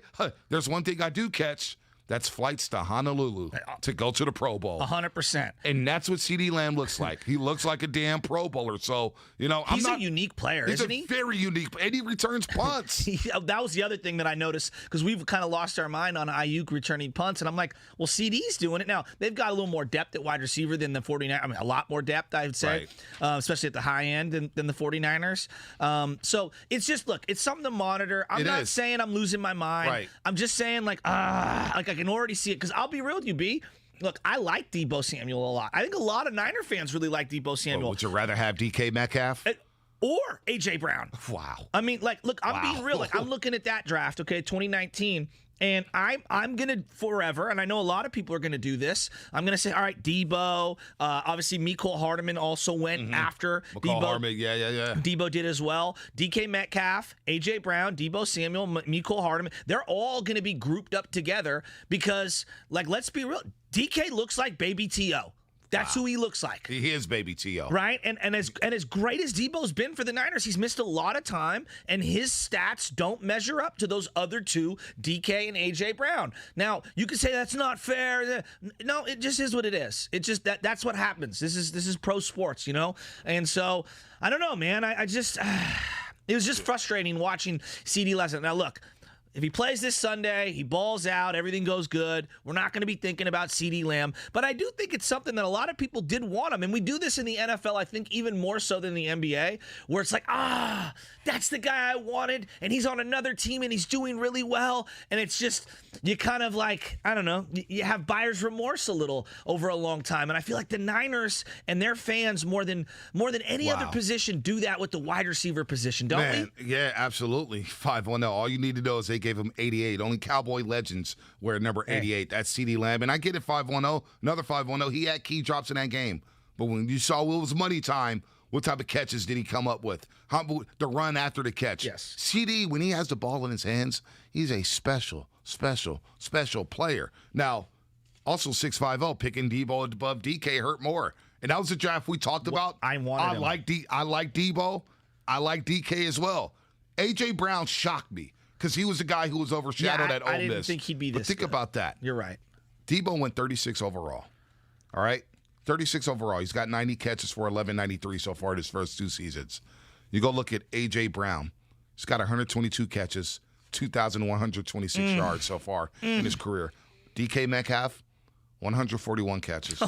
There's one thing I do catch. That's flights to Honolulu to go to the Pro Bowl. 100%. And that's what CeeDee Lamb looks like. He looks like a damn Pro Bowler. So, you know, he's a unique player, isn't he? He's a very unique, and he returns punts. That was the other thing that I noticed, because we've kind of lost our mind on Ayuk returning punts. And I'm like, well, CeeDee's doing it. Now, they've got a little more depth at wide receiver than the 49ers. I mean, a lot more depth, I would say, especially at the high end than the 49ers. So it's just, look, it's something to monitor. I'm not saying I'm losing my mind. Right. I'm just saying, like I can already see it. Because I'll be real with you, B. Look, I like Deebo Samuel a lot. I think a lot of Niner fans really like Deebo Samuel. Would you rather have DK Metcalf? Or A.J. Brown. Wow. I mean, like, look, I'm being real. Like, I'm looking at that draft, okay, 2019, and I'm going to forever, and I know a lot of people are going to do this, I'm going to say, all right, Deebo, obviously Mecole Hardman also went after Deebo. Hardman, yeah. Deebo did as well. DK Metcalf, A.J. Brown, Deebo Samuel, Mecole Hardman, they're all going to be grouped up together because, like, let's be real, DK looks like baby T.O. That's who he looks like. He is baby T.O. Right? And as great as Deebo's been for the Niners, he's missed a lot of time, and his stats don't measure up to those other two, DK and A.J. Brown. Now, you could say that's not fair. No, it just is what it is. It just that's what happens. This is pro sports, you know? And so, I don't know, man. I just it was just frustrating watching CeeDee Lamb. Now, look, If he plays this Sunday, he balls out, everything goes good, we're not going to be thinking about CeeDee Lamb. But I do think it's something that a lot of people did want him. And we do this in the NFL, I think, even more so than the NBA, where it's like, that's the guy I wanted, and he's on another team, and he's doing really well. And it's just, you kind of like, I don't know, you have buyer's remorse a little over a long time. And I feel like the Niners and their fans, more than any other position, do that with the wide receiver position, don't we? Yeah, absolutely. 5-1-0. All you need to know is they gave him 88. Only Cowboy legends wear number 88. That's CeeDee Lamb. And I get it, 5-1-0. Another 5-1-0. He had key drops in that game. But when you saw it was money time, what type of catches did he come up with? The run after the catch. Yes. CeeDee, when he has the ball in his hands, he's a special player. Now, also 6-5-0, picking Debo above DK hurt more. And that was the draft we talked about. I wanted him. I like Debo. I like DK as well. A.J. Brown shocked me because he was the guy who was overshadowed at Ole Miss. I didn't think he'd be this But think good. about that. You're right. Debo went 36 overall. All right? 36 overall. He's got 90 catches for 1193 so far in his first 2 seasons. You go look at A.J. Brown. He's got 122 catches, 2,126 yards so far in his career. DK Metcalf, 141 catches,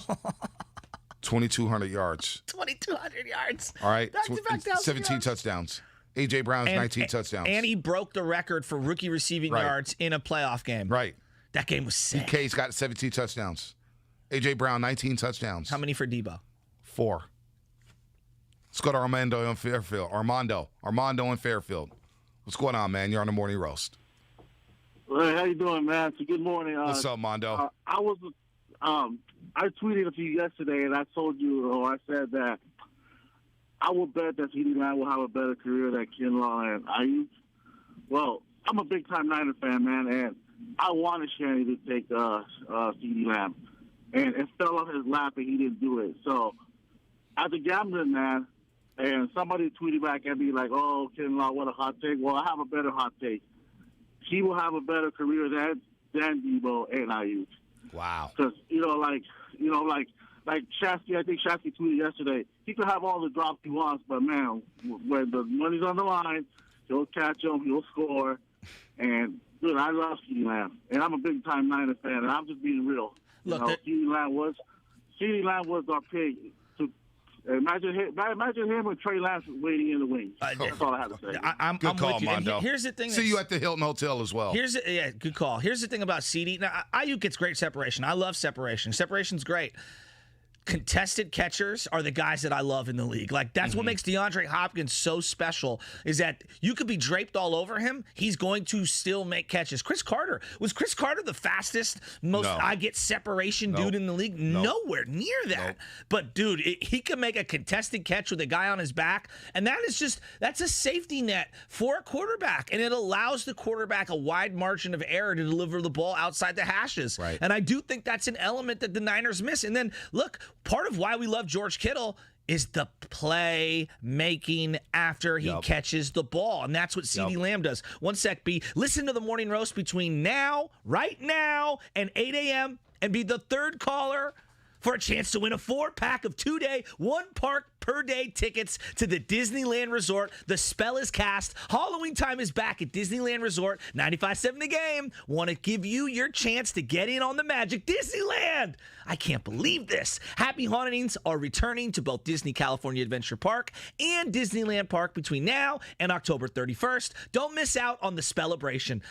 2,200 yards. 2,200 yards. All right? Back-to-back 17 touchdowns. A.J. Brown's 19 touchdowns. And he broke the record for rookie receiving yards in a playoff game. Right. That game was sick. DK's got 17 touchdowns. A.J. Brown, 19 touchdowns. How many for Debo? 4. Let's go to Armando in Fairfield. Armando in Fairfield. What's going on, man? You're on the morning roast. Hey, how you doing, man? So good morning. What's up, Mondo? I tweeted at you yesterday, and I told you, or I said that I will bet that CeeDee Lamb will have a better career than Kinlaw and Ayuk. Well, I'm a big-time Niner fan, man, and I wanted Shanny to take CeeDee Lamb. And it fell on his lap, and he didn't do it. So, as a gambling man, and somebody tweeted back at me like, oh, Kinlaw, what a hot take. Well, I have a better hot take. He will have a better career than Debo and Ayuk. Wow. Because, like Shasky, I think Shasky tweeted yesterday, he could have all the drops he wants, but, man, when the money's on the line, he'll catch them, he'll score. And, dude, I love CeeDee Lamb. And I'm a big-time Niner fan, and I'm just being real. Look, CeeDee Lamb was our pick. Imagine him and Trey Lance waiting in the wings. That's all I have to say. I'm Good call, with you. Mondo. Here's the thing. See you at the Hilton Hotel as well. Good call. Here's the thing about CeeDee. Now, Ayuk gets great separation. I love separation. Separation's great. Contested catchers are the guys that I love in the league. Like, that's what makes DeAndre Hopkins so special, is that you could be draped all over him. He's going to still make catches. Was Chris Carter the fastest, I get separation dude in the league? Nowhere near that. But, dude, he can make a contested catch with a guy on his back, and that's a safety net for a quarterback, and it allows the quarterback a wide margin of error to deliver the ball outside the hashes. Right. And I do think that's an element that the Niners miss. And then, look, part of why we love George Kittle is the play making after he catches the ball. And that's what CeeDee Lamb does. One sec, B. Listen to the morning roast between right now, and 8 a.m. and be the third caller for a chance to win a 4-pack of 2-day, 1-park-per-day tickets to the Disneyland Resort. The spell is cast. Halloween time is back at Disneyland Resort. 95.7 The Game. Want to give you your chance to get in on the magic. Disneyland! I can't believe this. Happy Hauntings are returning to both Disney California Adventure Park and Disneyland Park between now and October 31st. Don't miss out on the Spellebration.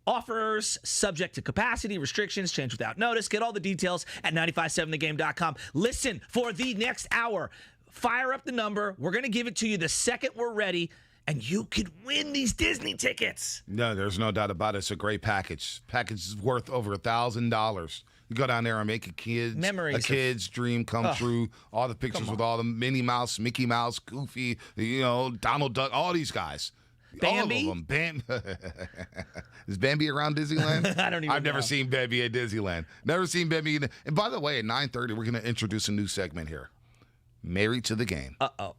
Offers subject to capacity, restrictions, change without notice. Get all the details at 957thegame.com. Listen for the next hour. Fire up the number. We're going to give it to you the second we're ready, and you could win these Disney tickets. No, there's no doubt about it. It's a great package. Package is worth over $1,000. You go down there and make a kid's dream come true. All the pictures with all the Minnie Mouse, Mickey Mouse, Goofy, Donald Duck, all these guys. Bambi? All of them. Is Bambi around Disneyland? I don't even know. I've never seen Bambi at Disneyland. Never seen Bambi. And by the way, at 9:30, we're going to introduce a new segment here. Married to the Game. Uh-oh.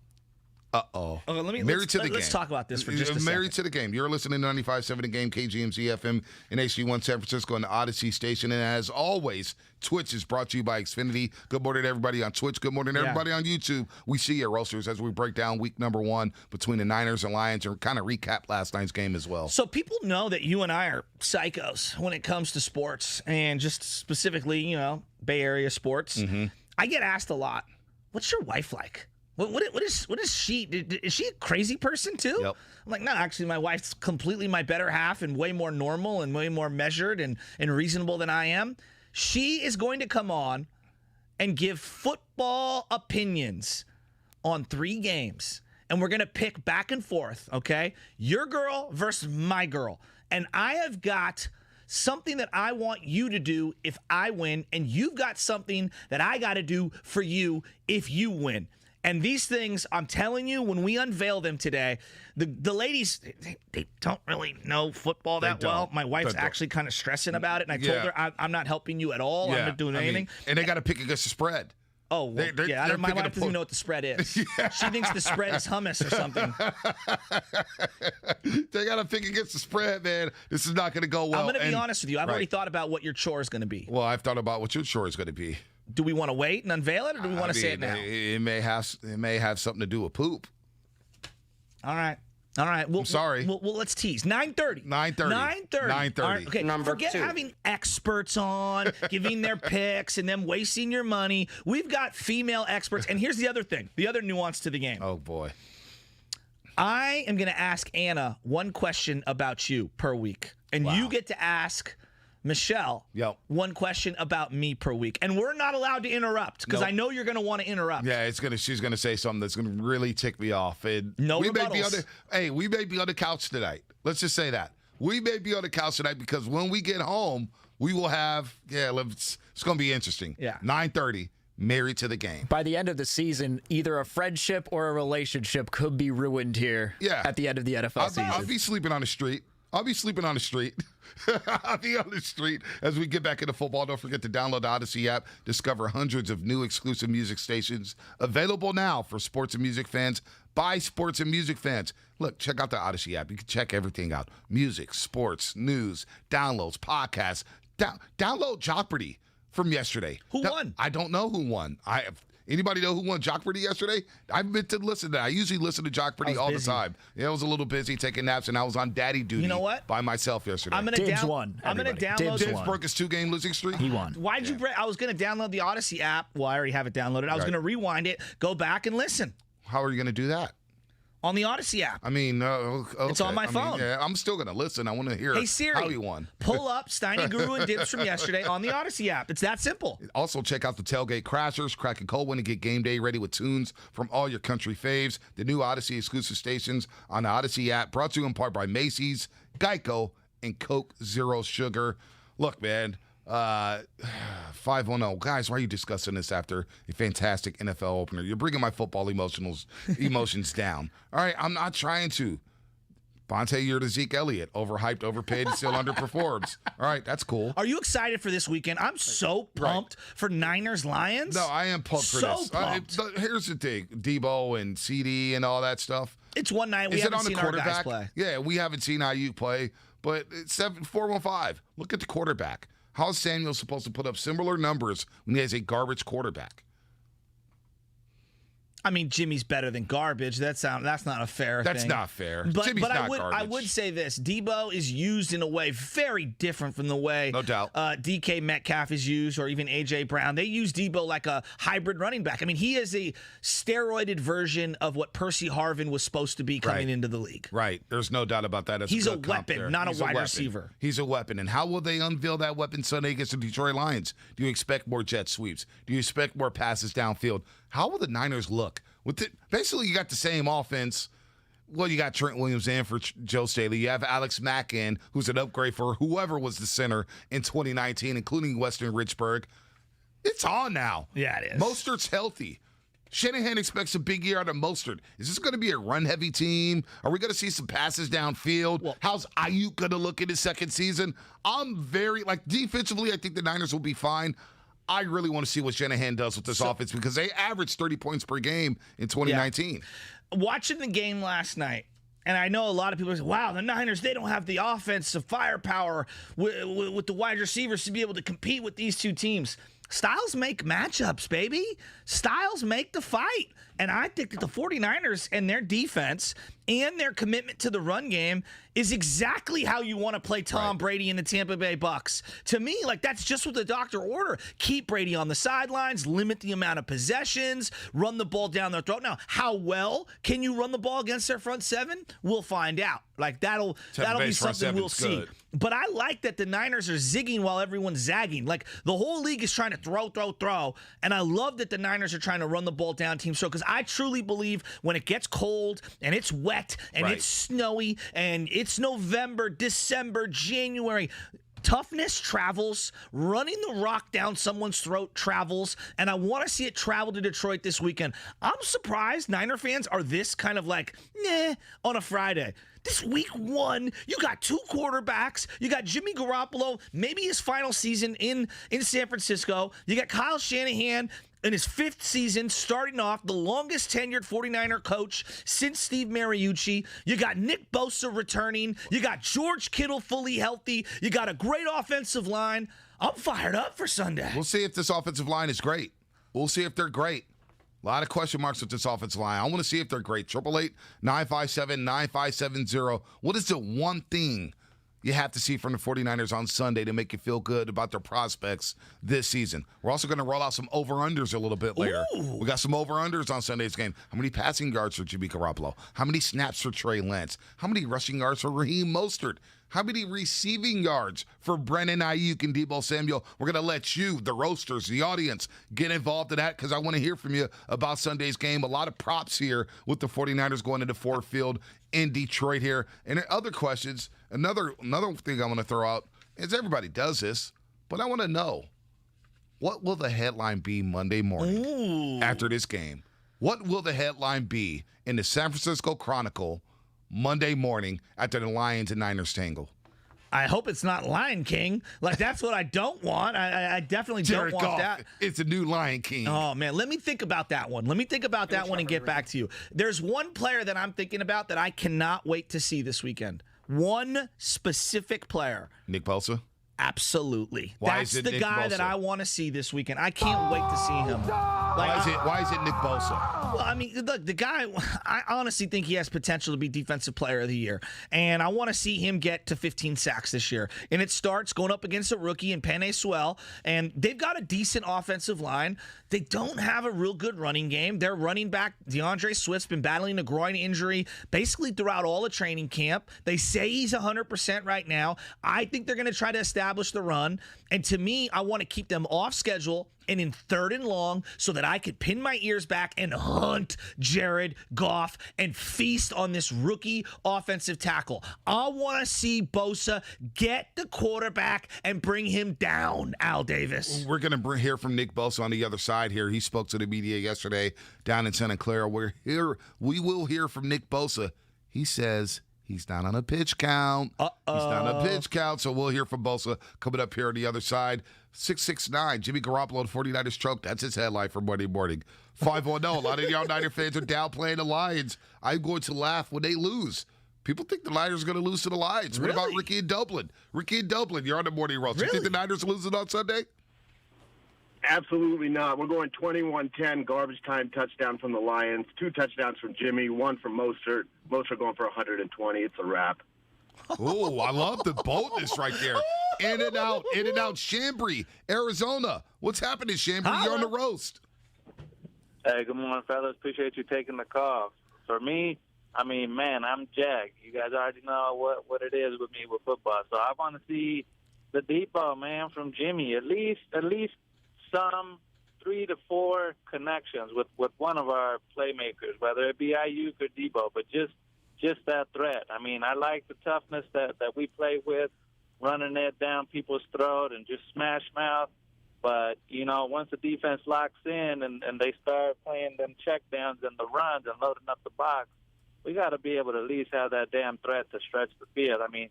Uh-oh. Okay, let's talk about this for just a second. Married to the game. You're listening to 95.7 The Game, KGMZ FM and HD1 San Francisco on the Odyssey station. And as always, Twitch is brought to you by Xfinity. Good morning to everybody on Twitch. Good morning to everybody on YouTube. We see you, Roasters, as we break down week number 1 between the Niners and Lions and kind of recap last night's game as well. So people know that you and I are psychos when it comes to sports and just specifically, Bay Area sports. Mm-hmm. I get asked a lot, what's your wife like? What is she? Is she a crazy person too? Yep. I'm like, no, actually, my wife's completely my better half and way more normal and way more measured and reasonable than I am. She is going to come on and give football opinions on 3 games. And we're going to pick back and forth, okay? Your girl versus my girl. And I have got something that I want you to do if I win, and you've got something that I got to do for you if you win. And these things, I'm telling you, when we unveil them today, the ladies, they don't really know football that well. My wife's actually kind of stressing about it, and I told her I'm not helping you at all. I'm not doing anything. And they got to pick against the spread. Oh, well, my wife doesn't even know what the spread is. Yeah. She thinks the spread is hummus or something. They got to pick against the spread, man. This is not going to go well. I'm going to be honest with you. I've already thought about what your chore is going to be. Well, I've thought about what your chore is going to be. Do we want to wait and unveil it, or do we want to say it now? It may have something to do with poop. All right. I'm sorry. Well, let's tease. 9:30. 9:30. Right, okay. Forget having experts on, giving their picks, and them wasting your money. We've got female experts. And here's the other thing, the other nuance to the game. Oh, boy. I am going to ask Anna one question about you per week. And you get to ask Michelle one question about me per week. And we're not allowed to interrupt because I know you're going to want to interrupt. Yeah, she's going to say something that's going to really tick me off. And no we rebuttals. we may be on the couch tonight. Let's just say that. We may be on the couch tonight because when we get home, we will have, it's going to be interesting. Yeah. 9:30, married to the game. By the end of the season, either a friendship or a relationship could be ruined here at the end of the NFL season. I'll be sleeping on the street. I'll be on the street as we get back into football. Don't forget to download the Odyssey app. Discover hundreds of new exclusive music stations available now for sports and music fans by sports and music fans. Look, check out the Odyssey app. You can check everything out. Music, sports, news, downloads, podcasts. Download Jeopardy from yesterday. Who won? I don't know who won. Anybody know who won Jeopardy yesterday? I meant to listen to that. I usually listen to Jeopardy all the time. Yeah, I was a little busy taking naps, and I was on daddy duty. You know what? By myself yesterday. Dibs won. I'm going to download. Dibs broke his 2-game losing streak. He won. Why'd you break? I was going to download the Odyssey app. Well, I already have it downloaded. I was going to rewind it, go back, and listen. How are you going to do that? On the Odyssey app. I mean, okay. It's on my phone. I'm still going to listen. I want to hear Hey, Siri, how he won. Pull up Steiny Guru and Dibs from yesterday on the Odyssey app. It's that simple. Also, check out the Tailgate Crashers, cracking cold when to get game day ready with tunes from all your country faves. The new Odyssey exclusive stations on the Odyssey app, brought to you in part by Macy's, Geico, and Coke Zero Sugar. Look, man. 5-1-0. Guys, why are you discussing this after a fantastic NFL opener? You're bringing my football emotions down. All right, I'm not trying to. Bonte, you're the Zeke Elliott. Overhyped, overpaid, and still underperforms. All right, that's cool. Are you excited for this weekend? I'm so pumped for Niners-Lions. No, I am pumped for this. Pumped. Here's the thing. Debo and CD and all that stuff. It's one night. We haven't seen our guys play. Yeah, we haven't seen IU play, but it's 4-1-5. Look at the quarterback. How is Samuel supposed to put up similar numbers when he has a garbage quarterback? I mean, Jimmy's better than garbage. That's not a fair thing. That's not fair. But Jimmy's not garbage. I would say this. Debo is used in a way very different from the way no doubt. DK Metcalf is used, or even A.J. Brown. They use Debo like a hybrid running back. I mean, he is a steroided version of what Percy Harvin was supposed to be coming into the league. Right. There's no doubt about that. He's a weapon, not a wide receiver. He's a weapon. And how will they unveil that weapon Sunday against the Detroit Lions? Do you expect more jet sweeps? Do you expect more passes downfield? How will the Niners look? Basically, you got the same offense. Well, you got Trent Williams in for Joe Staley. You have Alex Mack in, who's an upgrade for whoever was the center in 2019, including Weston Richburg. It's on now. Yeah, it is. Mostert's healthy. Shanahan expects a big year out of Mostert. Is this going to be a run-heavy team? Are we going to see some passes downfield? Well, how's Ayuk going to look in his second season? Defensively, I think the Niners will be fine. I really want to see what Shanahan does with this offense because they averaged 30 points per game in 2019. watching the game last night, and I know a lot of people say, wow, the Niners, they don't have the offensive firepower with the wide receivers to be able to compete with these two teams. Styles make matchups, baby. Styles make the fight. And I think that the 49ers and their defense and their commitment to the run game is exactly how you want to play Tom Brady and the Tampa Bay Bucks. To me, like, that's just what the doctor ordered. Keep Brady on the sidelines, limit the amount of possessions, run the ball down their throat. Now, how well can you run the ball against their front seven? We'll find out. Like, that'll be something we'll see. But I like that the Niners are zigging while everyone's zagging. Like, the whole league is trying to throw. And I love that the Niners are trying to run the ball down team show, because I truly believe when it gets cold and it's wet and it's snowy and it's November, December, January, toughness travels. Running the rock down someone's throat travels, and I want to see it travel to Detroit this weekend. I'm surprised Niner fans are this kind of like, on a Friday. This week 1, you got 2 quarterbacks. You got Jimmy Garoppolo, maybe his final season in San Francisco. You got Kyle Shanahan in his 5th season, starting off, the longest tenured 49er coach since Steve Mariucci. You got Nick Bosa returning. You got George Kittle fully healthy. You got a great offensive line. I'm fired up for Sunday. We'll see if this offensive line is great. We'll see if they're great. A lot of question marks with this offensive line. I want to see if they're great. 888-957-9570. What is the one thing you have to see from the 49ers on Sunday to make you feel good about their prospects this season? We're also going to roll out some over-unders a little bit later. Ooh. We got some over-unders on Sunday's game. How many passing yards for Jimmy Garoppolo? How many snaps for Trey Lance? How many rushing yards for Raheem Mostert? How many receiving yards for Brennan Ayuk and Deebo Samuel? We're going to let you, the roasters, the audience, get involved in that, because I want to hear from you about Sunday's game. A lot of props here with the 49ers going into Ford Field in Detroit here. And other questions, another thing I want to throw out is, everybody does this, but I want to know, what will the headline be Monday morning after this game? What will the headline be in the San Francisco Chronicle Monday morning after the Lions and Niners tangle? I hope it's not Lion King. Like, that's what I don't want. I definitely Jared don't want Goff, that. It's a new Lion King. Oh, man. Let me think about that one. And get back to you. There's one player that I'm thinking about that I cannot wait to see this weekend. One specific player. Nick Bosa? Absolutely. That's the Nick guy Bosa? that I want to see this weekend. I can't wait to see him. Why is it Nick Bosa? Well, I mean, look, the guy, I honestly think he has potential to be Defensive Player of the Year. And I want to see him get to 15 sacks this year. And it starts going up against a rookie in Penei Sewell. And they've got a decent offensive line. They don't have a real good running game. Their running back, DeAndre Swift's been battling a groin injury basically throughout all of training camp. They say he's 100% right now. I think they're going to try to establish the run. And to me, I want to keep them off schedule and in 3rd and long so that I could pin my ears back and hunt Jared Goff and feast on this rookie offensive tackle. I want to see Bosa get the quarterback and bring him down, Al Davis. We're going to hear from Nick Bosa on the other side here. He spoke to the media yesterday down in Santa Clara. We will hear from Nick Bosa. He says he's not on a pitch count. He's not on a pitch count, so we'll hear from Bosa coming up here on the other side. 669, Jimmy Garoppolo and 49ers choke. That's his headline for Monday morning. 510, a lot of y'all Niner fans are downplaying the Lions. I'm going to laugh when they lose. People think the Niners are going to lose to the Lions. Really? What about Ricky in Dublin? Ricky in Dublin, you're on the morning roast. Really? You think the Niners are losing on Sunday? Absolutely not. We're going 21-10, garbage time touchdown from the Lions, 2 touchdowns from Jimmy, 1 from Mostert. Mostert going for 120. It's a wrap. Oh, I love the boldness right there. In and out. Chambry, Arizona. What's happening, Chambry? You're on the roast. Hey, good morning, fellas. Appreciate you taking the call. For me, I mean, man, I'm jacked. You guys already know what it is with me with football. So I want to see the deep ball, man, from Jimmy. At least some 3 to 4 connections with one of our playmakers, whether it be Ayuk or Deebo, but just that threat. I mean, I like the toughness that we play with, running it down people's throat and just smash mouth. But, you know, once the defense locks in and they start playing them check downs and the runs and loading up the box, we got to be able to at least have that damn threat to stretch the field. I mean,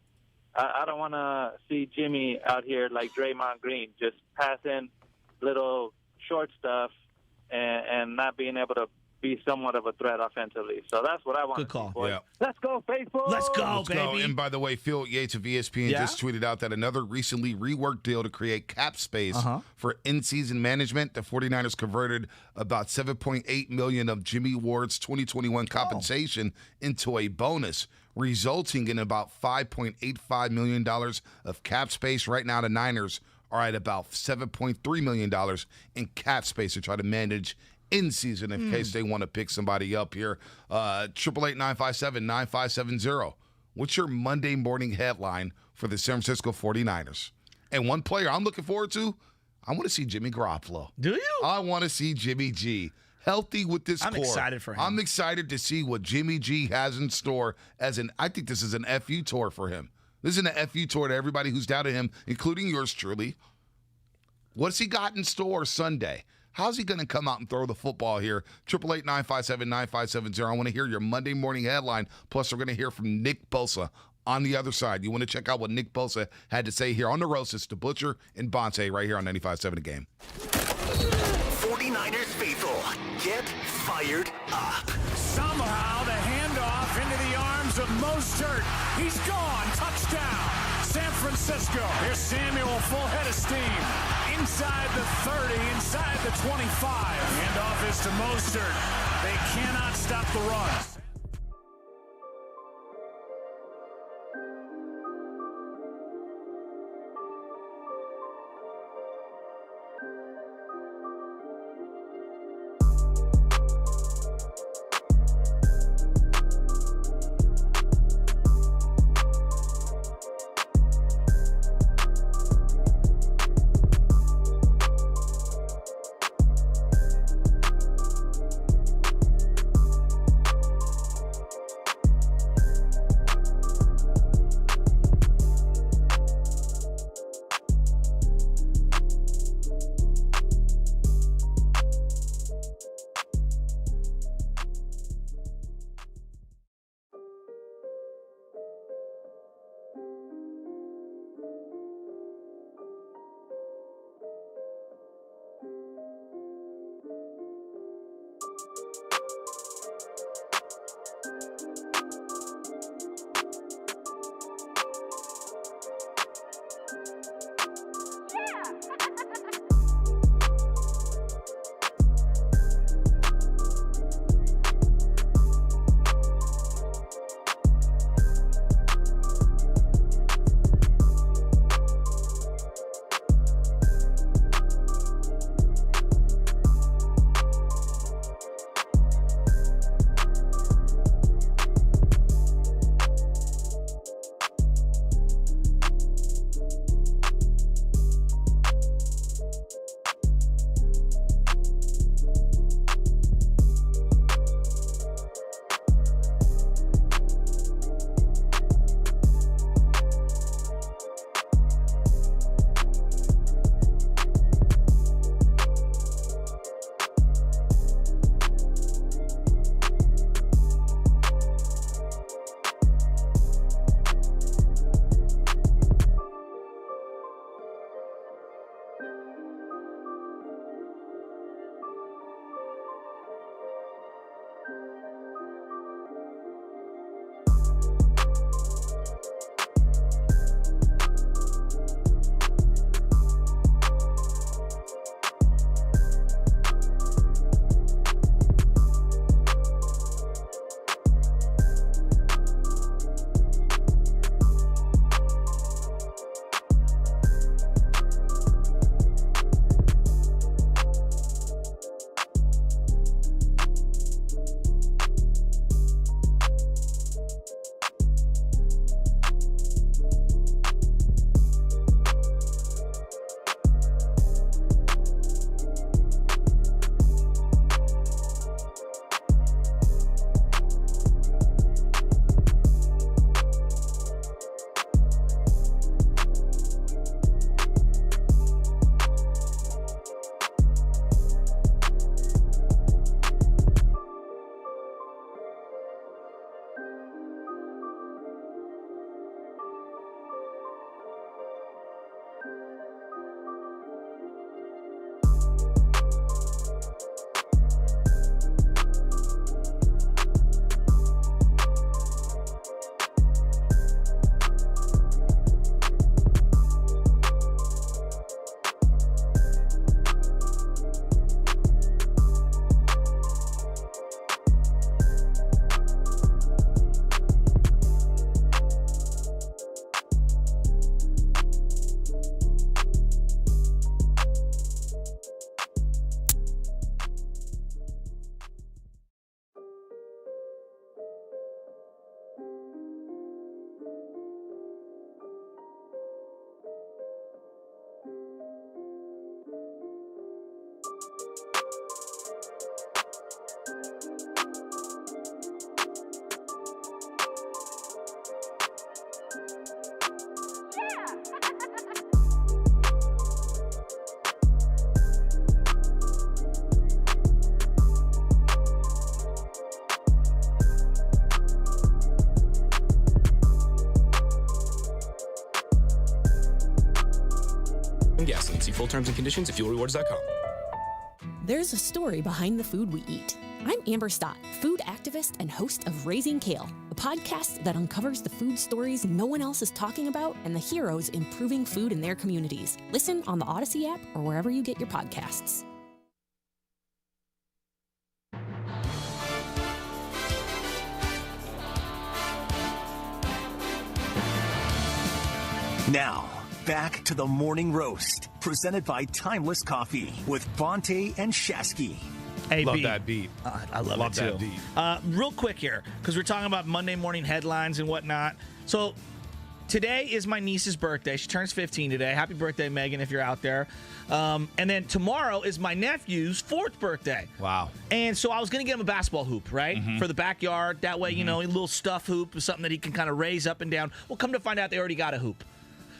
I don't want to see Jimmy out here like Draymond Green, just passing little short stuff and not being able to be somewhat of a threat offensively. So that's what I want. Good call. Yeah. Let's go, faithful. Let's go, Let's baby. go. And by the way, Phil Yates of ESPN just tweeted out that another recently reworked deal to create cap space for in-season management. The 49ers converted about $7.8 million of Jimmy Ward's 2021 compensation into a bonus, resulting in about $5.85 million of cap space. Right now, the Niners are at about $7.3 million in cap space to try to manage in season in case they want to pick somebody up here. 888-957-9570. What's your Monday morning headline for the San Francisco 49ers? And one player I'm looking forward to, I want to see Jimmy Garoppolo. Do you? I want to see Jimmy G healthy with this core. I'm excited for him. I'm excited to see what Jimmy G has in store I think this is an FU tour for him. This is an FU tour to everybody who's doubted him, including yours truly. What's he got in store Sunday? How's he going to come out and throw the football here? 888-957-9570. I want to hear your Monday morning headline. Plus, we're going to hear from Nick Bosa on the other side. You want to check out what Nick Bosa had to say here on the roast. It's the Butcher and Bonte right here on 95.7 The Game. 49ers faithful, get fired up. Somehow the handoff into the arms of Mostert. He's gone. Touchdown. San Francisco. Here's Samuel, full head of steam. Inside the 30, inside the 25. Handoff is to Mostert. They cannot stop the run. Full terms and conditions at fuelrewards.com. There's a story behind the food we eat. I'm Amber Stott, food activist and host of Raising Kale, a podcast that uncovers the food stories no one else is talking about and the heroes improving food in their communities. Listen on the Odyssey app or wherever you get your podcasts. Now, back to the Morning Roast, presented by Timeless Coffee with Bonte and Shasky. Hey, love that beat. I love it too. That beat. Real quick here, because we're talking about Monday morning headlines and whatnot. So today is my niece's birthday. She turns 15 today. Happy birthday, Megan, if you're out there. And then tomorrow is my nephew's 4th birthday. Wow. And so I was going to get him a basketball hoop, right, for the backyard. That way, you know, a little stuff hoop, something that he can kind of raise up and down. Well, come to find out they already got a hoop.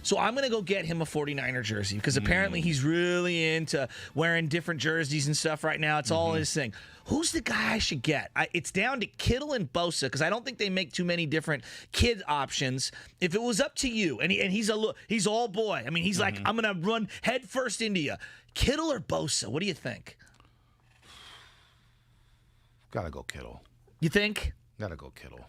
So I'm going to go get him a 49er jersey because apparently he's really into wearing different jerseys and stuff right now. It's all his thing. Who's the guy I should get? It's down to Kittle and Bosa because I don't think they make too many different kid options. If it was up to you, and he's all boy. I mean, he's like, I'm going to run head first into you. Kittle or Bosa? What do you think? Gotta go Kittle. You think? Gotta go Kittle.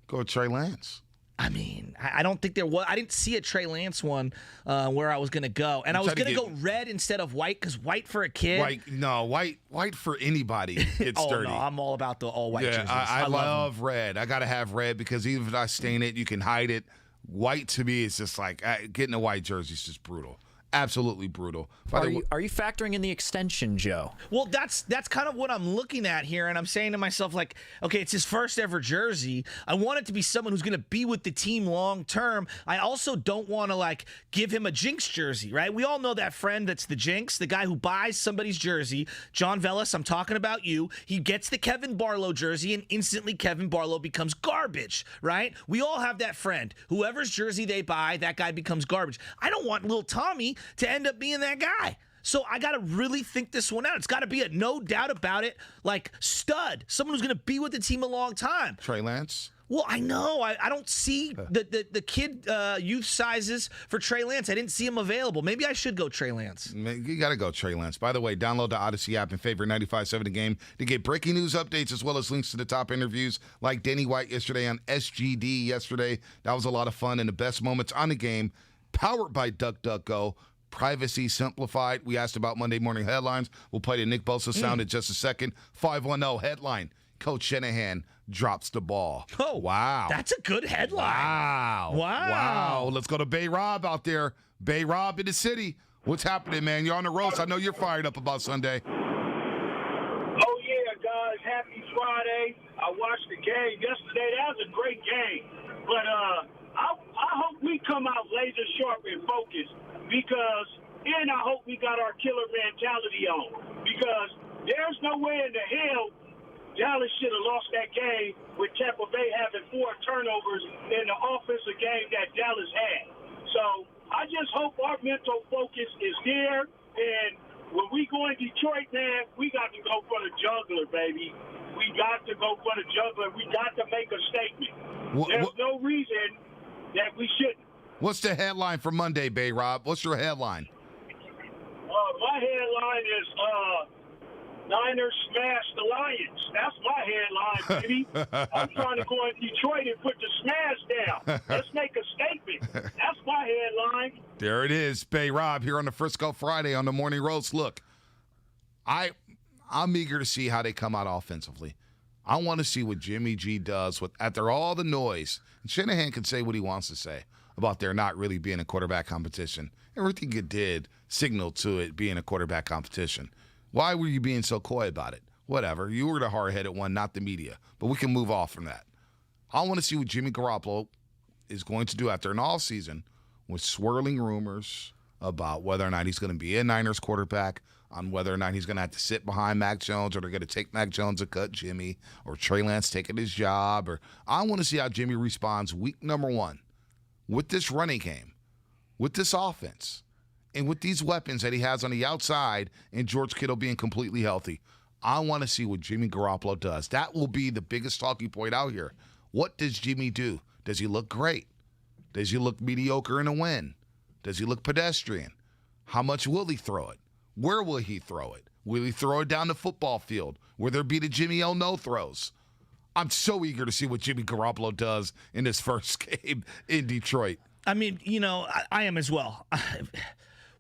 Go with Trey Lance. I mean, I don't think there was. I didn't see a Trey Lance one where I was going to go. And I was going to go red instead of white because white for a kid. White for anybody. It's dirty. No, I'm all about the all-white jerseys. I love red. I got to have red because even if I stain it, you can hide it. White to me is just like getting a white jersey is just brutal. Absolutely brutal. Are you factoring in the extension, Joe? Well, that's kind of what I'm looking at here, and I'm saying to myself, like, okay, it's his first ever jersey. I want it to be someone who's going to be with the team long term. I also don't want to, like, give him a jinx jersey, right? We all know that friend that's the jinx, the guy who buys somebody's jersey. John Vellis, I'm talking about you. He gets the Kevin Barlow jersey, and instantly Kevin Barlow becomes garbage, right? We all have that friend. Whoever's jersey they buy, that guy becomes garbage. I don't want little Tommy to end up being that guy. So I got to really think this one out. It's got to be a no doubt about it, like stud, someone who's going to be with the team a long time. Trey Lance? Well, I know. I don't see the kid youth sizes for Trey Lance. I didn't see him available. Maybe I should go Trey Lance. You got to go Trey Lance. By the way, download the Odyssey app and favorite 95.7 The Game to get breaking news updates as well as links to the top interviews like Danny White yesterday on SGD yesterday. That was a lot of fun and the best moments on the game. Powered by DuckDuckGo. Privacy simplified. We asked about Monday morning headlines. We'll play the Nick Bosa sound in just a second. 510 headline. Coach Shanahan drops the ball. Oh, wow. That's a good headline. Wow. Let's go to Bay Rob out there. Bay Rob in the city. What's happening, man? You're on the roast. I know you're fired up about Sunday. Oh, yeah, guys. Happy Friday. I watched the game yesterday. That was a great game. But I hope we come out laser sharp and focused and I hope we got our killer mentality on because there's no way in the hell Dallas should have lost that game with Tampa Bay having 4 turnovers in the offensive game that Dallas had. So I just hope our mental focus is there. And when we go in Detroit, man, we got to go for the juggler, baby. We got to go for the juggler. We got to make a statement. There's no reason that we shouldn't. What's the headline for Monday, Bay Rob? What's your headline? My headline is Niners smash the Lions. That's my headline, baby. I'm trying to go in Detroit and put the smash down. Let's make a statement. That's my headline. There it is, Bay Rob here on the Frisco Friday on the Morning Roast. Look, I'm eager to see how they come out offensively. I want to see what Jimmy G does after all the noise. And Shanahan can say what he wants to say about there not really being a quarterback competition. Everything you did signaled to it being a quarterback competition. Why were you being so coy about it? Whatever. You were the hard-headed one, not the media. But we can move off from that. I want to see what Jimmy Garoppolo is going to do after an all-season with swirling rumors about whether or not he's going to be a Niners quarterback, on whether or not he's going to have to sit behind Mac Jones, or they're going to take Mac Jones and cut Jimmy, or Trey Lance taking his job. Or I want to see how Jimmy responds week number 1 with this running game, with this offense, and with these weapons that he has on the outside and George Kittle being completely healthy. I want to see what Jimmy Garoppolo does. That will be the biggest talking point out here. What does Jimmy do? Does he look great? Does he look mediocre in a win? Does he look pedestrian? How much will he throw it? Where will he throw it? Will he throw it down the football field? Will there be the Jimmy L no throws? I'm so eager to see what Jimmy Garoppolo does in his first game in Detroit. I mean, I am as well.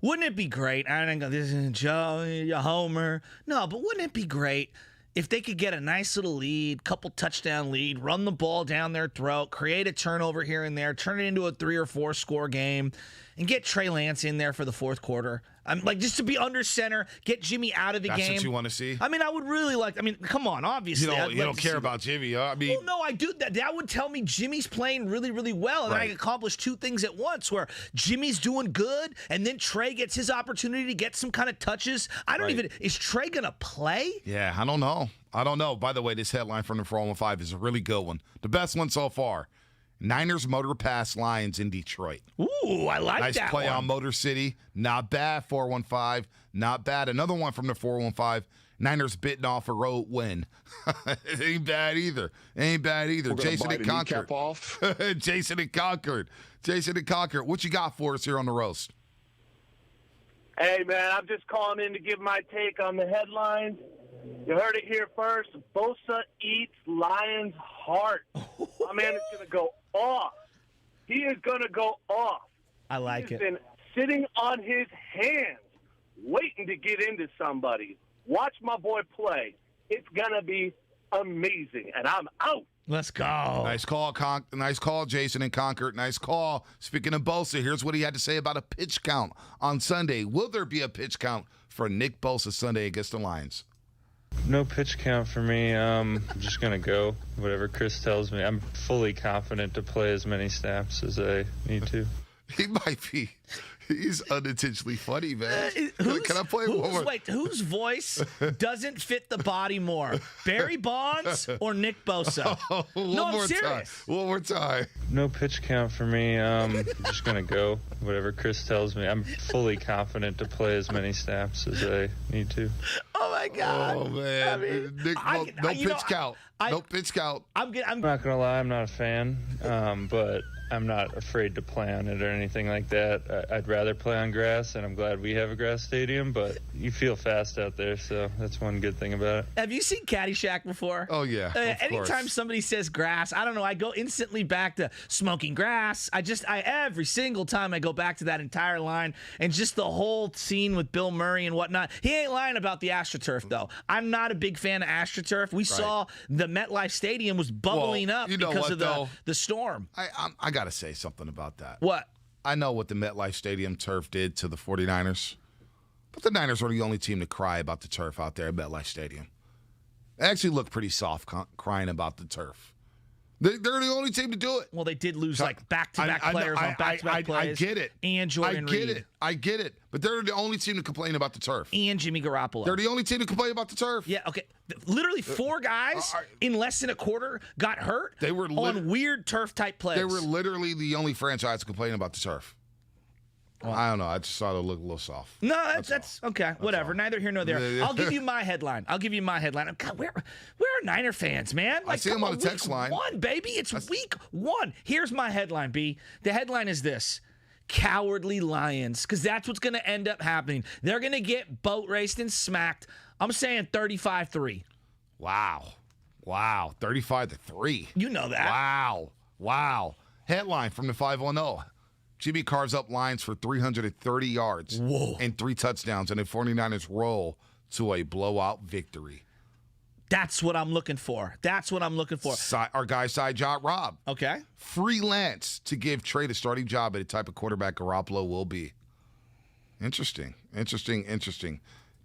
Wouldn't it be great? I don't go, this is Joe, you homer. No, but wouldn't it be great if they could get a nice little lead, couple touchdown lead, run the ball down their throat, create a turnover here and there, turn it into a 3 or 4 score game, and get Trey Lance in there for the fourth quarter? I'm like, just to be under center, get Jimmy out of the game. That's what you want to see? I mean, I would really like. I mean, come on, obviously. You don't care about Jimmy, huh? I mean, well, no, I do. That would tell me Jimmy's playing really, really well, and I can accomplish 2 things at once. Where Jimmy's doing good, and then Trey gets his opportunity to get some kind of touches. I don't even. Is Trey gonna play? Yeah, I don't know. By the way, this headline from the 415 is a really good one. The best one so far. Niners motor past Lions in Detroit. Ooh, I like that Nice play on Motor City. Not bad, 415. Not bad. Another one from the 415. Niners bitten off a road win. It ain't bad either. Jason and Concord. Jason and Concord. What you got for us here on the roast? Hey, man, I'm just calling in to give my take on the headlines. You heard it here first. Bosa eats Lions' heart. My man is going to go off. He is going to go off. I like it. He's been sitting on his hands, waiting to get into somebody. Watch my boy play. It's going to be amazing, and I'm out. Let's go. Nice call, Jason and Concord. Nice call. Speaking of Bosa, here's what he had to say about a pitch count on Sunday. Will there be a pitch count for Nick Bosa Sunday against the Lions? No pitch count for me. I'm just going to go whatever Chris tells me. I'm fully confident to play as many snaps as I need to. He might be. He's unintentionally funny, man. Can I play one more? Wait, whose voice doesn't fit the body more? Barry Bonds or Nick Bosa? I'm serious. One more time. No pitch count for me. I'm just going to go whatever Chris tells me. I'm fully confident to play as many snaps as I need to. Oh, my God. Oh, man. I mean, Nick, no pitch count. No pitch count. I'm not going to lie. I'm not a fan, but I'm not afraid to play on it or anything like that. I'd rather play on grass, and I'm glad we have a grass stadium, but you feel fast out there, so that's one good thing about it. Have you seen Caddyshack before? Oh, yeah. Anytime somebody says grass, I don't know, I go instantly back to smoking grass. Every single time I go back to that entire line, and just the whole scene with Bill Murray and whatnot. He ain't lying about the AstroTurf, though. I'm not a big fan of AstroTurf. We saw the MetLife Stadium was bubbling up because of the storm. I got to say something about that. What? I know what the MetLife Stadium turf did to the 49ers, but the Niners were the only team to cry about the turf out there at MetLife Stadium. They actually looked pretty soft crying about the turf. They're the only team to do it. Well, they did lose back-to-back players on back-to-back plays. I get it. And Jordan Reed. I get it. But they're the only team to complain about the turf. And Jimmy Garoppolo. They're the only team to complain about the turf. Yeah, okay. Literally 4 guys in less than a quarter got hurt on weird turf-type plays. They were literally the only franchise complaining about the turf. Well, I don't know. I just thought it looked a little soft. No, that's okay. Whatever. Neither here nor there. I'll give you my headline. God, where are Niner fans, man? I see them on the text line. Week 1, baby. It's week 1. Here's my headline, B. The headline is this. Cowardly Lions. Because that's what's going to end up happening. They're going to get boat raced and smacked. I'm saying 35-3. Wow. 35-3. You know that. Wow. Headline from the 510. Jimmy carves up Lions for 330 yards and 3 touchdowns, and the 49ers roll to a blowout victory. That's what I'm looking for. Our guy, Side Job Rob. Okay. Freelance to give Trey the starting job at the type of quarterback Garoppolo will be. Interesting.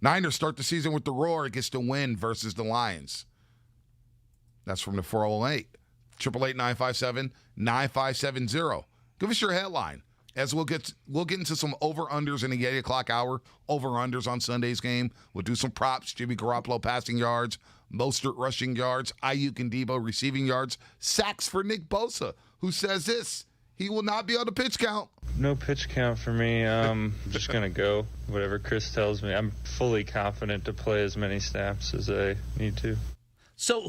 Niners start the season with the roar against the win versus the Lions. That's from the 408. 888-957-9570. Give us your headline. As we'll get into some over-unders in the 8 o'clock hour, over-unders on Sunday's game. We'll do some props, Jimmy Garoppolo passing yards, Mostert rushing yards, Ayuk and Debo receiving yards, sacks for Nick Bosa, who says this, he will not be on the pitch count. No pitch count for me. I'm just going to go whatever Chris tells me. I'm fully confident to play as many snaps as I need to. So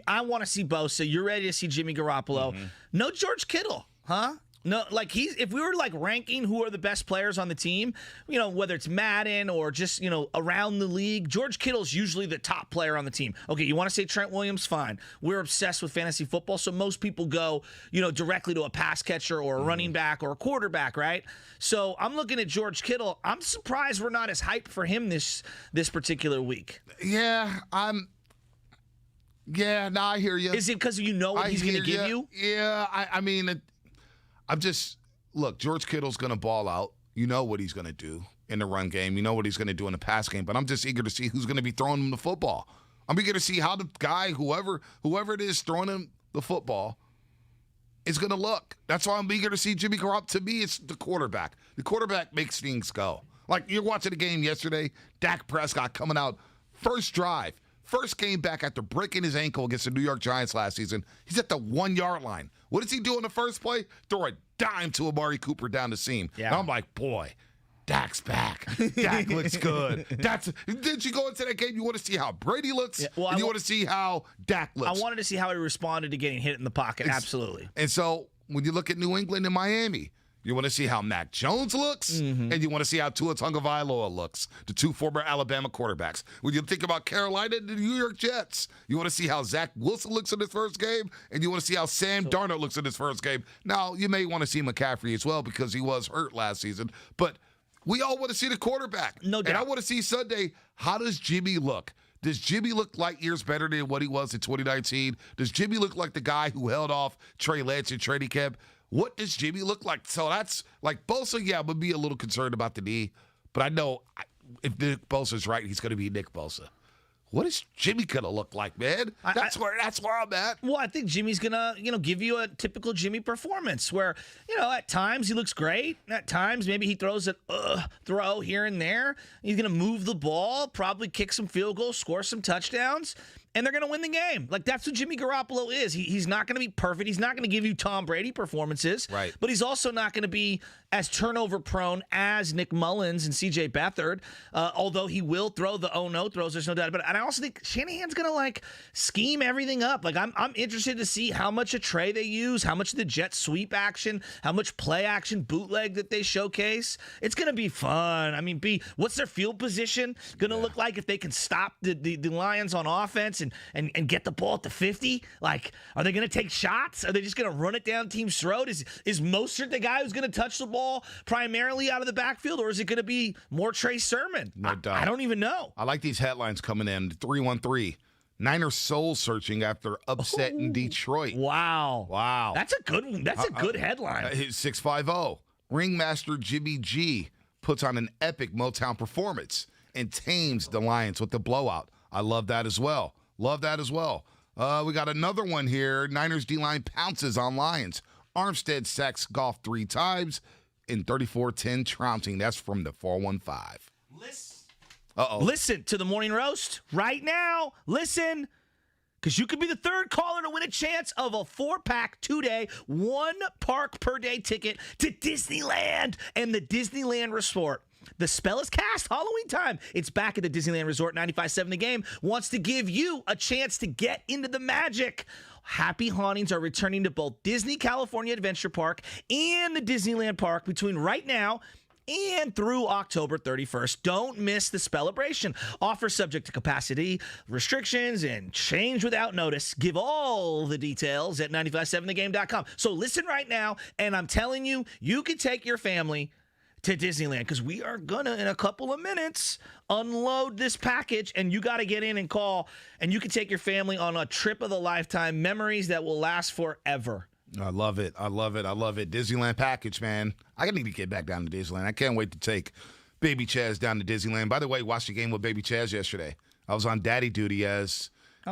I want to see Bosa. You're ready to see Jimmy Garoppolo. No George Kittle. Huh? No, like if we were like ranking who are the best players on the team, whether it's Madden or just, around the league, George Kittle's usually the top player on the team. Okay, you want to say Trent Williams? Fine. We're obsessed with fantasy football, so most people go, directly to a pass catcher or a running back or a quarterback, right? So I'm looking at George Kittle. I'm surprised we're not as hyped for him this particular week. Yeah, Yeah, no, I hear you. Is it because you know what he's going to give you? Yeah, I mean, I'm just, look, George Kittle's going to ball out. You know what he's going to do in the run game. You know what he's going to do in the pass game. But I'm just eager to see who's going to be throwing him the football. I'm eager to see how the guy, whoever it is throwing him the football, is going to look. That's why I'm eager to see Jimmy Garoppolo. To me, it's the quarterback. The quarterback makes things go. Like, you're watching the game yesterday, Dak Prescott coming out, first drive. First game back after breaking his ankle against the New York Giants last season. He's at the 1-yard line. What does he do in the first play? Throw a dime to Amari Cooper down the seam. Yeah. And I'm like, boy, Dak's back. Dak looks good. Did you go into that game? You want to see how Brady looks? Yeah, well, and you want to see how Dak looks. I wanted to see how he responded to getting hit in the pocket. Absolutely. And so when you look at New England and Miami, you want to see how Mac Jones looks, and you want to see how Tua Tagovailoa looks, the two former Alabama quarterbacks. When you think about Carolina and the New York Jets, you want to see how Zach Wilson looks in his first game, and you want to see how Sam Darnold looks in his first game. Now, you may want to see McCaffrey as well because he was hurt last season, but we all want to see the quarterback. No doubt. And I want to see Sunday, how does Jimmy look? Does Jimmy look light years better than what he was in 2019? Does Jimmy look like the guy who held off Trey Lance in training camp? What does Jimmy look like? So that's like Bosa, yeah, I'm going to be a little concerned about the knee. But I know if Nick Bosa's right, he's going to be Nick Bosa. What is Jimmy going to look like, man? That's where I'm at. Well, I think Jimmy's going to, give you a typical Jimmy performance where, at times he looks great. At times maybe he throws an throw here and there. He's going to move the ball, probably kick some field goals, score some touchdowns. And they're going to win the game. Like, that's what Jimmy Garoppolo is. He's not going to be perfect. He's not going to give you Tom Brady performances. Right. But he's also not going to be as turnover-prone as Nick Mullins and C.J. Beathard, although he will throw the oh-no throws. There's no doubt about it. And I also think Shanahan's going to, scheme everything up. Like, I'm interested to see how much a tray they use, how much of the jet sweep action, how much play action bootleg that they showcase. It's going to be fun. I mean, what's their field position going to look like if they can stop the Lions on offense and get the ball at the 50? Like, are they going to take shots? Are they just going to run it down team's throat? Is Mostert the guy who's going to touch the ball primarily out of the backfield, or is it going to be more Trey Sermon? No doubt. I don't even know. I like these headlines coming in. 313. Niners soul searching after upset in Detroit. Wow. That's a good one. That's a good headline. 650. Ringmaster Jimmy G puts on an epic Motown performance and tames the Lions with the blowout. I love that as well. We got another one here. Niners D-line pounces on Lions. Armstead sacks Goff 3 times in 34-10 trouncing. That's from the 415. Listen to the Morning Roast right now. Listen, because you could be the third caller to win a chance of a 4-pack 2-day, 1 park per day ticket to Disneyland and the Disneyland Resort. The spell is cast. Halloween time. It's back at the Disneyland Resort. 95.7 The Game wants to give you a chance to get into the magic. Happy Hauntings are returning to both Disney California Adventure Park and the Disneyland Park between right now and through October 31st. Don't miss the celebration. Offer subject to capacity restrictions and change without notice. Give all the details at 957thegame.com. So listen right now, and I'm telling you, you can take your family to Disneyland because we are gonna in a couple of minutes unload this package, and you got to get in and call, and you can take your family on a trip of the lifetime, memories that will last forever. I love it. Disneyland package, man. I need to get back down to Disneyland. I can't wait to take baby Chaz down to Disneyland. By the way, watched the game with baby Chaz yesterday. I was on daddy duty and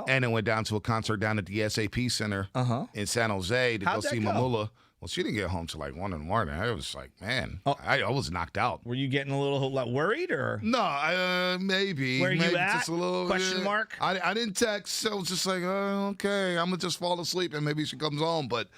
then went down to a concert down at the SAP Center in San Jose to go see Mamula. Well, she didn't get home till 1 in the morning. I was like, man, I was knocked out. Were you getting a little worried or? No, maybe. Where maybe you at? Just a little, Question mark? I didn't text. I was just like, okay, I'm going to just fall asleep and maybe she comes home. But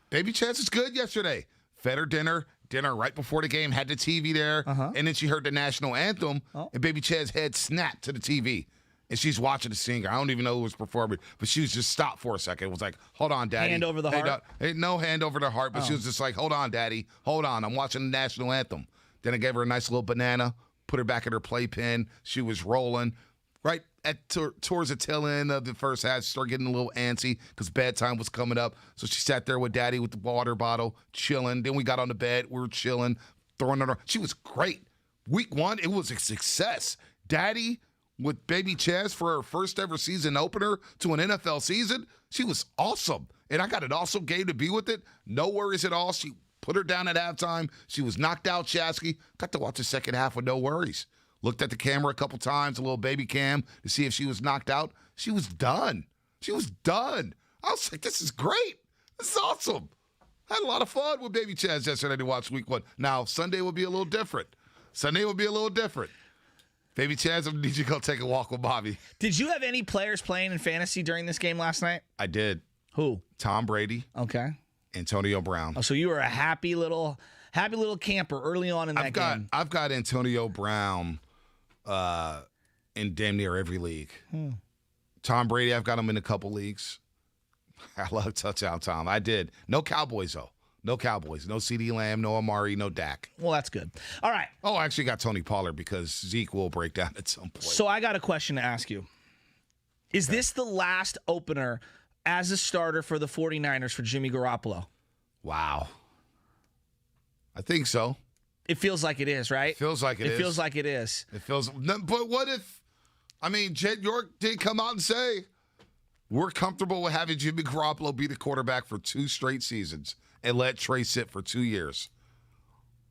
baby Chance is good yesterday. Fed her dinner right before the game, had the TV there. And then she heard the national anthem and baby Chaz's head snapped to the TV. and she's watching the singer. I don't even know who was performing, but she was just stopped for a second. It was like, hold on, Daddy. Hand over the heart? No hand over the heart, but she was just like, hold on, Daddy. Hold on. I'm watching the national anthem. Then I gave her a nice little banana, put her back in her playpen. She was rolling. Right towards the tail end of the first half, she started getting a little antsy because bedtime was coming up. So she sat there with Daddy with the water bottle, chilling. Then we got on the bed. We were chilling, throwing it on. She was great. Week 1, it was a success. Daddy with baby Chaz for her first ever season opener to an NFL season. She was awesome. And I got an awesome game to be with it. No worries at all. She put her down at halftime. She was knocked out, Shasky. Got to watch the second half with no worries. Looked at the camera a couple times, a little baby cam, to see if she was knocked out. She was done. She was done. I was like, this is great. This is awesome. I had a lot of fun with baby Chaz yesterday to watch week 1. Now, Sunday will be a little different. Baby Chaz, I need you to go take a walk with Bobby. Did you have any players playing in fantasy during this game last night? I did. Who? Tom Brady. Okay. Antonio Brown. Oh, so you were a happy little camper early on in that game. I've got Antonio Brown in damn near every league. Tom Brady, I've got him in a couple leagues. I love touchdown Tom. I did. No Cowboys, though. No Cowboys. No CeeDee Lamb, no Amari, no Dak. Well, that's good. All right. Oh, I actually got Tony Pollard because Zeke will break down at some point. So I got a question to ask you. Is this the last opener as a starter for the 49ers for Jimmy Garoppolo? Wow. I think so. It feels like it is, right? Feels like it is. It feels like it is. But what if, Jed York did come out and say, we're comfortable with having Jimmy Garoppolo be the quarterback for 2 straight seasons and let Trey sit for 2 years.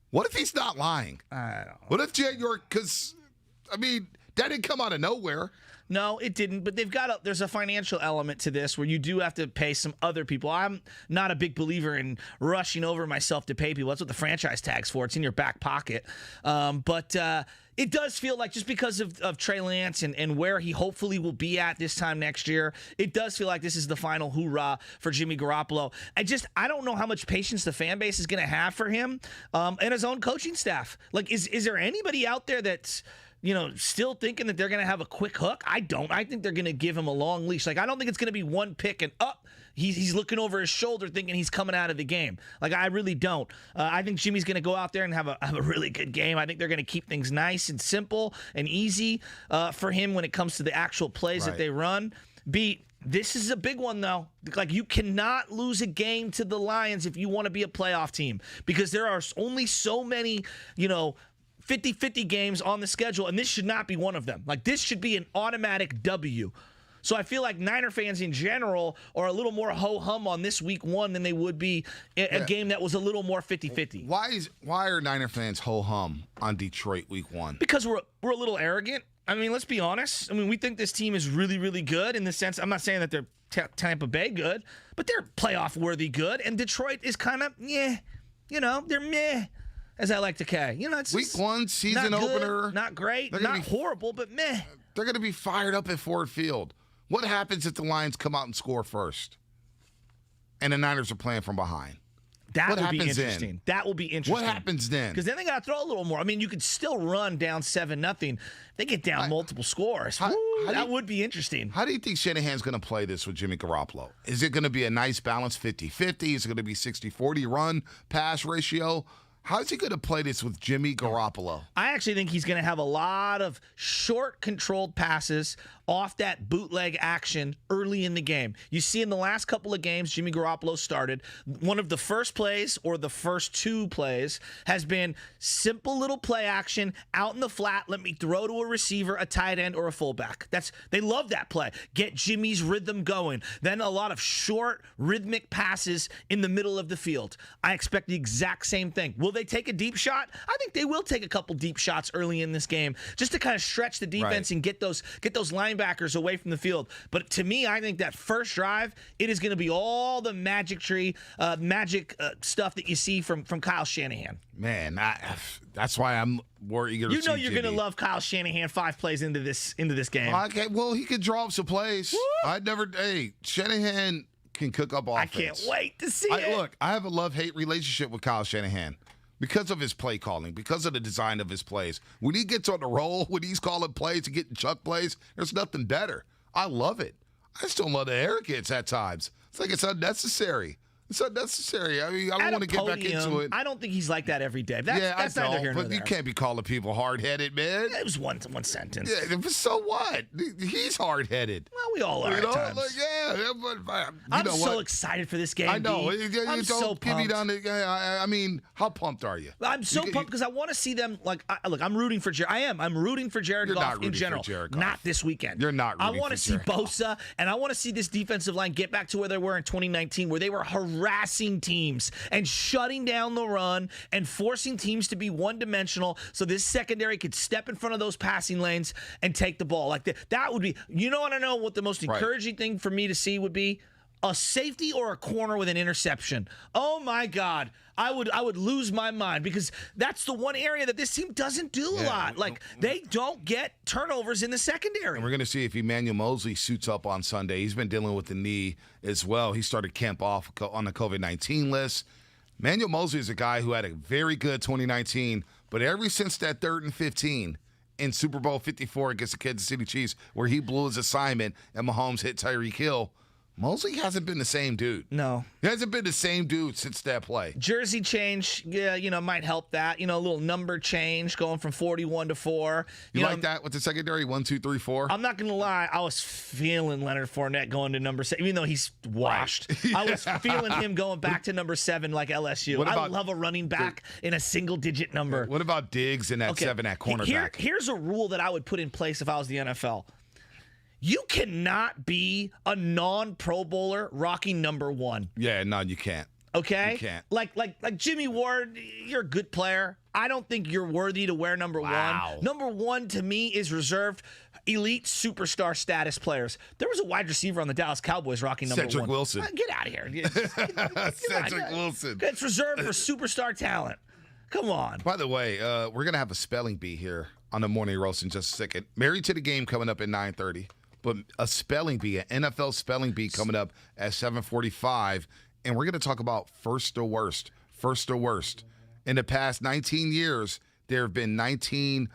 What if he's not lying? I don't know. What if Jed York, that didn't come out of nowhere. No, it didn't, but there's a financial element to this where you do have to pay some other people. I'm not a big believer in rushing over myself to pay people. That's what the franchise tag's for. It's in your back pocket. But it does feel like just because of Trey Lance and where he hopefully will be at this time next year, it does feel like this is the final hoorah for Jimmy Garoppolo. I don't know how much patience the fan base is going to have for him and his own coaching staff. Like, is there anybody out there that's still thinking that they're going to have a quick hook? I don't. I think they're going to give him a long leash. Like, I don't think it's going to be one pick and he's looking over his shoulder thinking he's coming out of the game. Like, I really don't. I think Jimmy's going to go out there and have a really good game. I think they're going to keep things nice and simple and easy for him when it comes to the actual plays that they run. This is a big one, though. Like, you cannot lose a game to the Lions if you want to be a playoff team because there are only so many, 50-50 games on the schedule, and this should not be one of them. Like, this should be an automatic W. So I feel like Niner fans in general are a little more ho-hum on this week 1 than they would be a game that was a little more 50-50. Why are Niner fans ho-hum on Detroit week 1? Because we're a little arrogant. Let's be honest. We think this team is really, really good in the sense, I'm not saying that they're Tampa Bay good, but they're playoff-worthy good, and Detroit is kind of, they're meh. As I like to say. It's week 1 season opener. Not great. Not horrible, but meh. They're going to be fired up at Ford Field. What happens if the Lions come out and score first? And the Niners are playing from behind? That will be interesting. That will be interesting. What happens then? Because then they got to throw a little more. You could still run down 7-0. They get down multiple scores. That would be interesting. How do you think Shanahan's going to play this with Jimmy Garoppolo? Is it going to be a nice balance 50-50? Is it going to be 60-40 run-pass ratio? How's he going to play this with Jimmy Garoppolo? I actually think he's going to have a lot of short, controlled passes off that bootleg action early in the game. You see in the last couple of games Jimmy Garoppolo started, one of the first plays or the first 2 plays has been simple little play action out in the flat. Let me throw to a receiver, a tight end, or a fullback. They love that play. Get Jimmy's rhythm going. Then a lot of short, rhythmic passes in the middle of the field. I expect the exact same thing. Will they take a deep shot? I think they will take a couple deep shots early in this game just to kind of stretch the defense and get those linebackers away from the field. But to me, I think that first drive, it is going to be all the magic stuff that you see from Kyle Shanahan. Man, that's why I'm more eager to see you're going to love Kyle Shanahan 5 plays into this game. Okay, well, he could draw up some plays. Shanahan can cook up offense. I can't wait to see it. Look, I have a love-hate relationship with Kyle Shanahan because of his play calling, because of the design of his plays. When he gets on the roll, when he's calling plays and getting chuck plays, there's nothing better. I love it. I still love the arrogance at times. It's like it's unnecessary. It's unnecessary. I mean, I don't want to get back into it. I don't think he's like that every day. That's neither here nor there. But you can't be calling people hard-headed, man. It was one sentence. Yeah, but so what? He's hard-headed. Well, we all are at times. I'm so excited for this game. I know. I'm so pumped. I mean, how pumped are you? I'm so pumped because I want to see them. Look, I'm rooting for Jared. I'm rooting for Jared Goff in general. Not this weekend. You're not rooting for Jared Goff. I want to see Bosa, and I want to see this defensive line get back to where they were in 2019, where they were harassing teams and shutting down the run and forcing teams to be one-dimensional so this secondary could step in front of those passing lanes and take the ball. Like that would be, I know what the most encouraging thing for me to see would be? A safety or a corner with an interception. Oh my God. I would lose my mind because that's the one area that this team doesn't do a lot. Like, they don't get turnovers in the secondary. And we're going to see if Emmanuel Mosley suits up on Sunday. He's been dealing with the knee as well. He started camp off on the COVID-19 list. Emmanuel Mosley is a guy who had a very good 2019, but ever since that 3rd and 15 in Super Bowl 54 against the Kansas City Chiefs, where he blew his assignment and Mahomes hit Tyreek Hill, Mosley hasn't been the same dude. No. He hasn't been the same dude since that play. Jersey change, might help that. A little number change going from 41 to 4. You like that with the secondary? 1, 2, 3, 4? I'm not going to lie. I was feeling Leonard Fournette going to number 7, even though he's washed. Right. I was feeling him going back to number 7 like LSU. I love a running back in a single-digit number. What about Diggs in that 7 at cornerback? Here's a rule that I would put in place if I was the NFL. You cannot be a non-Pro Bowler rocking number 1. Yeah, no, you can't. Okay? You can't. Like Jimmy Ward, you're a good player. I don't think you're worthy to wear number 1. Number 1 to me is reserved elite superstar status players. There was a wide receiver on the Dallas Cowboys rocking number 1. Cedric Wilson. Get out of here. Cedric Wilson. It's reserved for superstar talent. Come on. By the way, we're going to have a spelling bee here on the Morning Roast in just a second. Married to the Game coming up at 9:30. But a spelling bee, an NFL spelling bee coming up at 7:45. And we're going to talk about first to worst. First to worst. In the past 19 years, there have been 19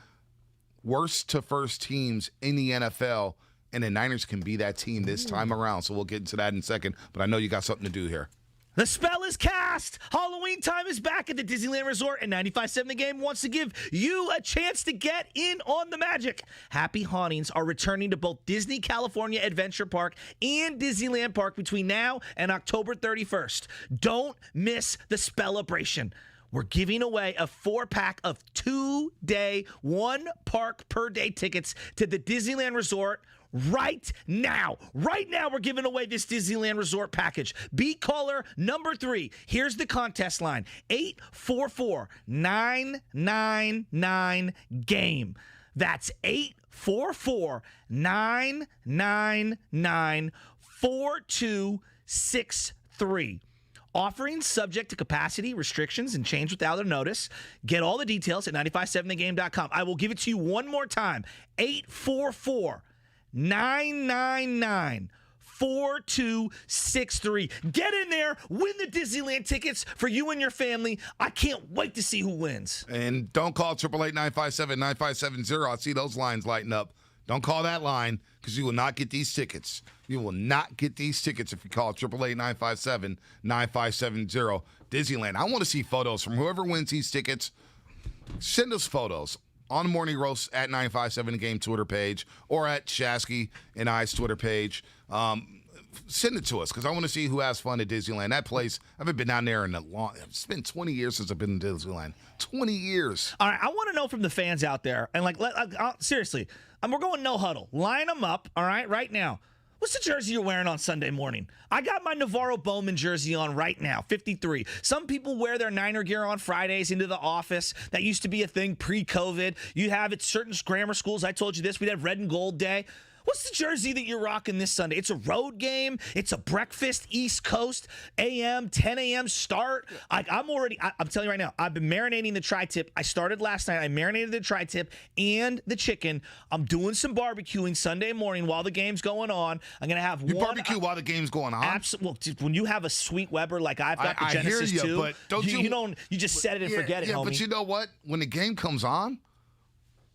worst to first teams in the NFL. And the Niners can be that team this time around. So we'll get into that in a second. But I know you got something to do here. The spell is cast. Halloween time is back at the Disneyland Resort, and 95.7 The Game wants to give you a chance to get in on the magic. Happy Hauntings are returning to both Disney California Adventure Park and Disneyland Park between now and October 31st. Don't miss the Spellabration. We're giving away a 4-pack of 2-day, 1 park per day tickets to the Disneyland Resort right now. Right now, we're giving away this Disneyland Resort package. Be caller number 3. Here's the contest line. 844-999-GAME. That's 844-999-4263. Offering subject to capacity restrictions and change without a notice. Get all the details at 957thegame.com. I will give it to you one more time. 844-999-4263. Get in there. Win the Disneyland tickets for you and your family. I can't wait to see who wins. And don't call 888-957-9570. I see those lines lighting up. Don't call that line because you will not get these tickets. You will not get these tickets if you call 888-957-9570. Disneyland. I want to see photos from whoever wins these tickets. Send us photos on Morning Roast at 957 The Game Twitter page or at Shasky and I's Twitter page. Send it to us because I want to see who has fun at Disneyland. That place, I haven't been down there in a long. It's been 20 years since I've been to Disneyland. 20 years. All right, I want to know from the fans out there, and seriously, we're going no huddle. Line them up, all right now. What's the jersey you're wearing on Sunday morning? I got my Navarro Bowman jersey on right now, 53. Some people wear their Niner gear on Fridays into the office. That used to be a thing pre-COVID. You have at certain grammar schools, I told you this, we'd have red and gold day. What's the jersey that you're rocking this Sunday? It's a road game. It's a breakfast, East Coast, a.m., 10 a.m. start. I'm telling you right now, I've been marinating the tri-tip. I started last night. I marinated the tri-tip and the chicken. I'm doing some barbecuing Sunday morning while the game's going on. I'm going to have You barbecue while the game's going on? Absolutely. When you have a sweet Weber like I've got the Genesis hear you, 2, but you just set it and forget it, homie. But you know what? When the game comes on,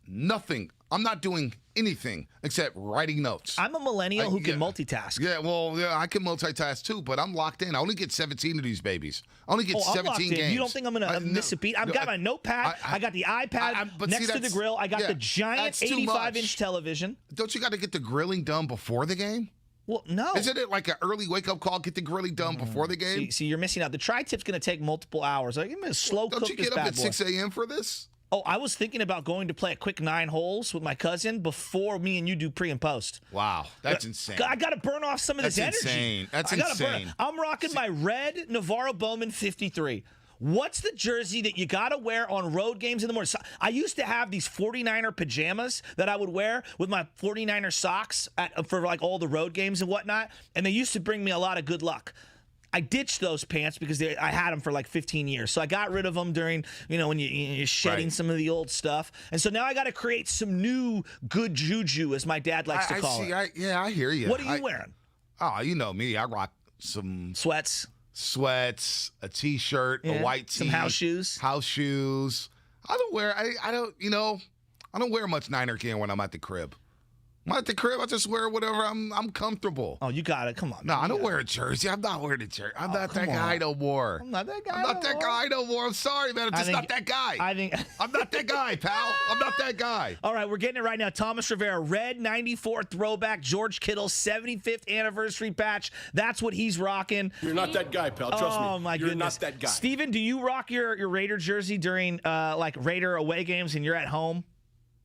nothing. I'm not doing anything except writing notes. I'm a millennial who can multitask. Yeah, I can multitask too, but I'm locked in. I only get 17 of these babies. I only get 17 games. You don't think I'm going to miss a beat? I've got my notepad. I got the iPad next to the grill. I got the giant 85-inch television. Don't you got to get the grilling done before the game? Well, no. Isn't it like an early wake-up call? Get the grilling done before the game? See, you're missing out. The tri-tip's going to take multiple hours. I'm going to slow cook this bad boy. Don't you get up at 6 a.m. for this? Oh, I was thinking about going to play a quick 9 holes with my cousin before me and you do pre and post. Wow, that's insane. I got to burn off some of this energy. Insane. That's insane. I'm rocking my red Navarro Bowman 53. What's the jersey that you got to wear on road games in the morning? So I used to have these 49er pajamas that I would wear with my 49er socks for like all the road games and whatnot, and they used to bring me a lot of good luck. I ditched those pants because I had them for like 15 years. So I got rid of them during, when you're shedding some of the old stuff. And so now I got to create some new good juju, as my dad likes to call it. I hear you. What are you wearing? Oh, you know me. I rock some sweats, a T-shirt, a white tee. Some house shoes. I don't wear much Niner gear when I'm at the crib. I'm at the crib, I just wear whatever I'm comfortable. Oh, you got it. Come on. No, I don't wear a jersey. I'm not wearing a jersey. I'm not that guy no more. I'm not that guy. No more. I'm sorry, man. I'm just not that guy. I'm not that guy, pal. I'm not that guy. All right, we're getting it right now. Thomas Rivera, red 94 throwback, George Kittle 75th anniversary patch. That's what he's rocking. You're not that guy, pal. Trust me. Oh my You're goodness. not that guy. Steven, do you rock your Raider jersey during like Raider away games and you're at home?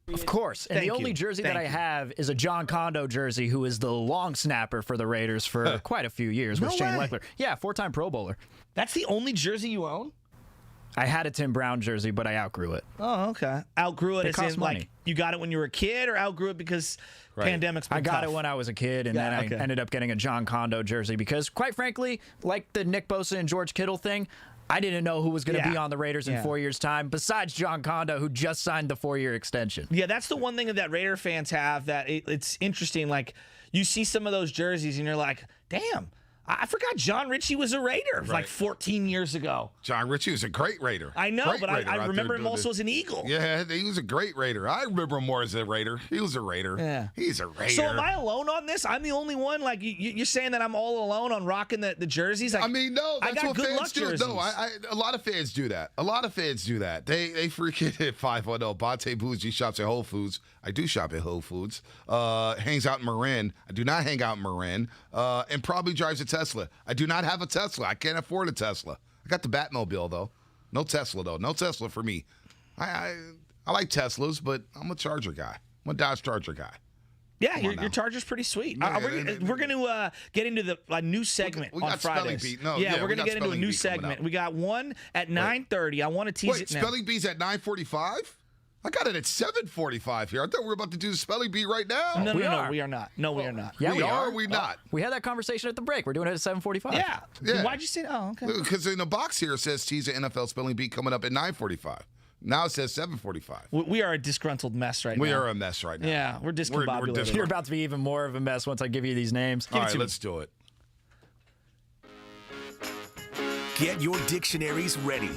Of course. And the only jersey that I have is a John Kondo jersey, who is the long snapper for the Raiders for quite a few years with Shane Leckler. Yeah, 4-time Pro Bowler. That's the only jersey you own? I had a Tim Brown jersey, but I outgrew it. Oh, okay. Outgrew it as in money. Like you got it when you were a kid, or outgrew it because pandemic's been I got tough? it when I was a kid, and then I ended up getting a John Kondo jersey because, quite frankly, like the Nick Bosa and George Kittle thing, I didn't know who was going to be on the Raiders in 4 years' time, besides John Kondo, who just signed the 4-year extension. Yeah, that's the one thing that Raider fans have that it's interesting. Like, you see some of those jerseys, and you're like, damn, I forgot John Ritchie was a Raider like 14 years ago. John Ritchie was a great Raider. I know, but I remember him also as an Eagle. Yeah, he was a great Raider. I remember him more as a Raider. He was a Raider. Yeah. He's a Raider. So am I alone on this? I'm the only one? Like, you're saying that I'm all alone on rocking the jerseys? Like, I mean, no, that's I got what good fans luck do. jerseys. No, a lot of fans do that. They freaking hit 510. Bonte Bougie shops at Whole Foods. I do shop at Whole Foods. Hangs out in Marin. I do not hang out in Marin. And probably drives a Tesla. I do not have a Tesla. I can't afford a Tesla. I got the Batmobile, though. No Tesla, though. No Tesla for me. I like Teslas, but I'm a Charger guy. I'm a Dodge Charger guy. Yeah, your Charger's pretty sweet. We're going to get into a new segment we on got Fridays. Spelling Bee. No, we're going to get into a new segment. We got one at 9:30. I want to tease it now. Spelling Bee's at 9:45? I got it at 7:45 here. I thought we were about to do the Spelling Bee right now. No, we are not. No, we are not. Yeah, we are. We not. We had that conversation at the break. We're doing it at 7:45. Yeah. Why'd you say that? Oh, okay. Because in the box here it says tease the NFL Spelling Bee coming up at 9:45. Now it says 7:45. We are a disgruntled mess right now. We are a mess right now. Yeah, we're discombobulated. You're about to be even more of a mess once I give you these names. All right, let's do it. Get your dictionaries ready.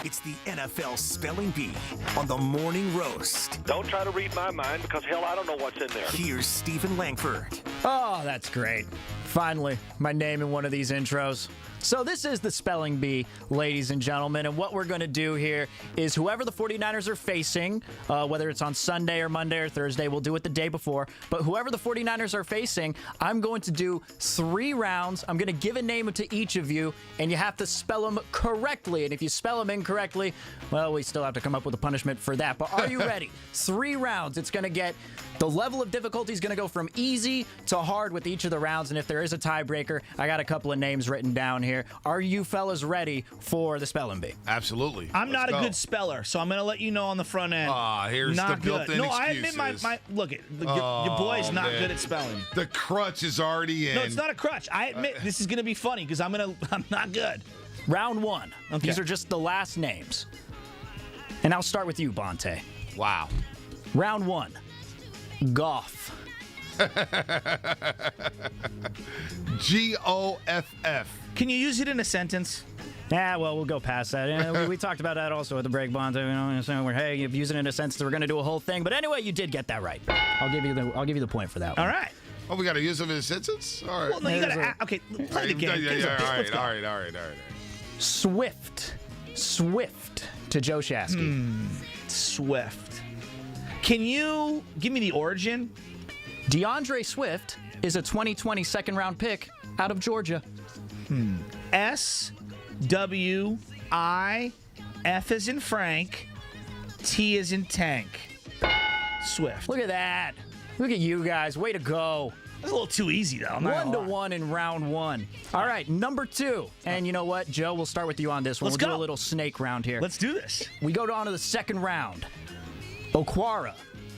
It's the NFL Spelling Bee on the Morning Roast. Don't try to read my mind because, hell, I don't know what's in there. Here's Stephen Langford. Oh, that's great. Finally, my name in one of these intros. So this is the Spelling Bee, ladies and gentlemen, and what we're going to do here is whoever the 49ers are facing, whether it's on Sunday or Monday or Thursday, we'll do it the day before, but whoever the 49ers are facing, I'm going to do 3 rounds. I'm going to give a name to each of you, and you have to spell them correctly, and if you spell them incorrectly, well, we still have to come up with a punishment for that, but are you ready? 3 rounds. It's going to get, the level of difficulty is going to go from easy to hard with each of the rounds, and if there is a tiebreaker, I got a couple of names written down here. here. Are you fellas ready for the spelling bee? Absolutely. I'm not a good speller, so I'm going to let you know on the front end. Here's not the built-in good. No, excuses. I admit look, your boy's not good at spelling. The crutch is already in. No, it's not a crutch. I admit this is going to be funny because I'm not good. Round 1. Okay. These are just the last names. And I'll start with you, Bonte. Wow. Round 1. Goff. Goff. Can you use it in a sentence? Yeah, well, we'll go past that. We talked about that also at the break, Bonte. Hey, you've used it in a sentence. We're going to do a whole thing. But anyway, you did get that right. I'll give you the point for that one. All right. Oh, we got to use them in a sentence? All right. Well, no, you got to. Okay, play the game. All right. Swift to Joe Shasky. Swift. Can you give me the origin? DeAndre Swift is a 2020 second-round pick out of Georgia. S-W-I-F as in Frank, T as in Tank. Swift. Look at that. Look at you guys. Way to go. That's a little too easy, though. 1-1 in round 1. All right, number 2. And you know what, Joe? We'll start with you on this one. Let's do go. a little snake round here. Let's do this. We go on to the second round. Okwara.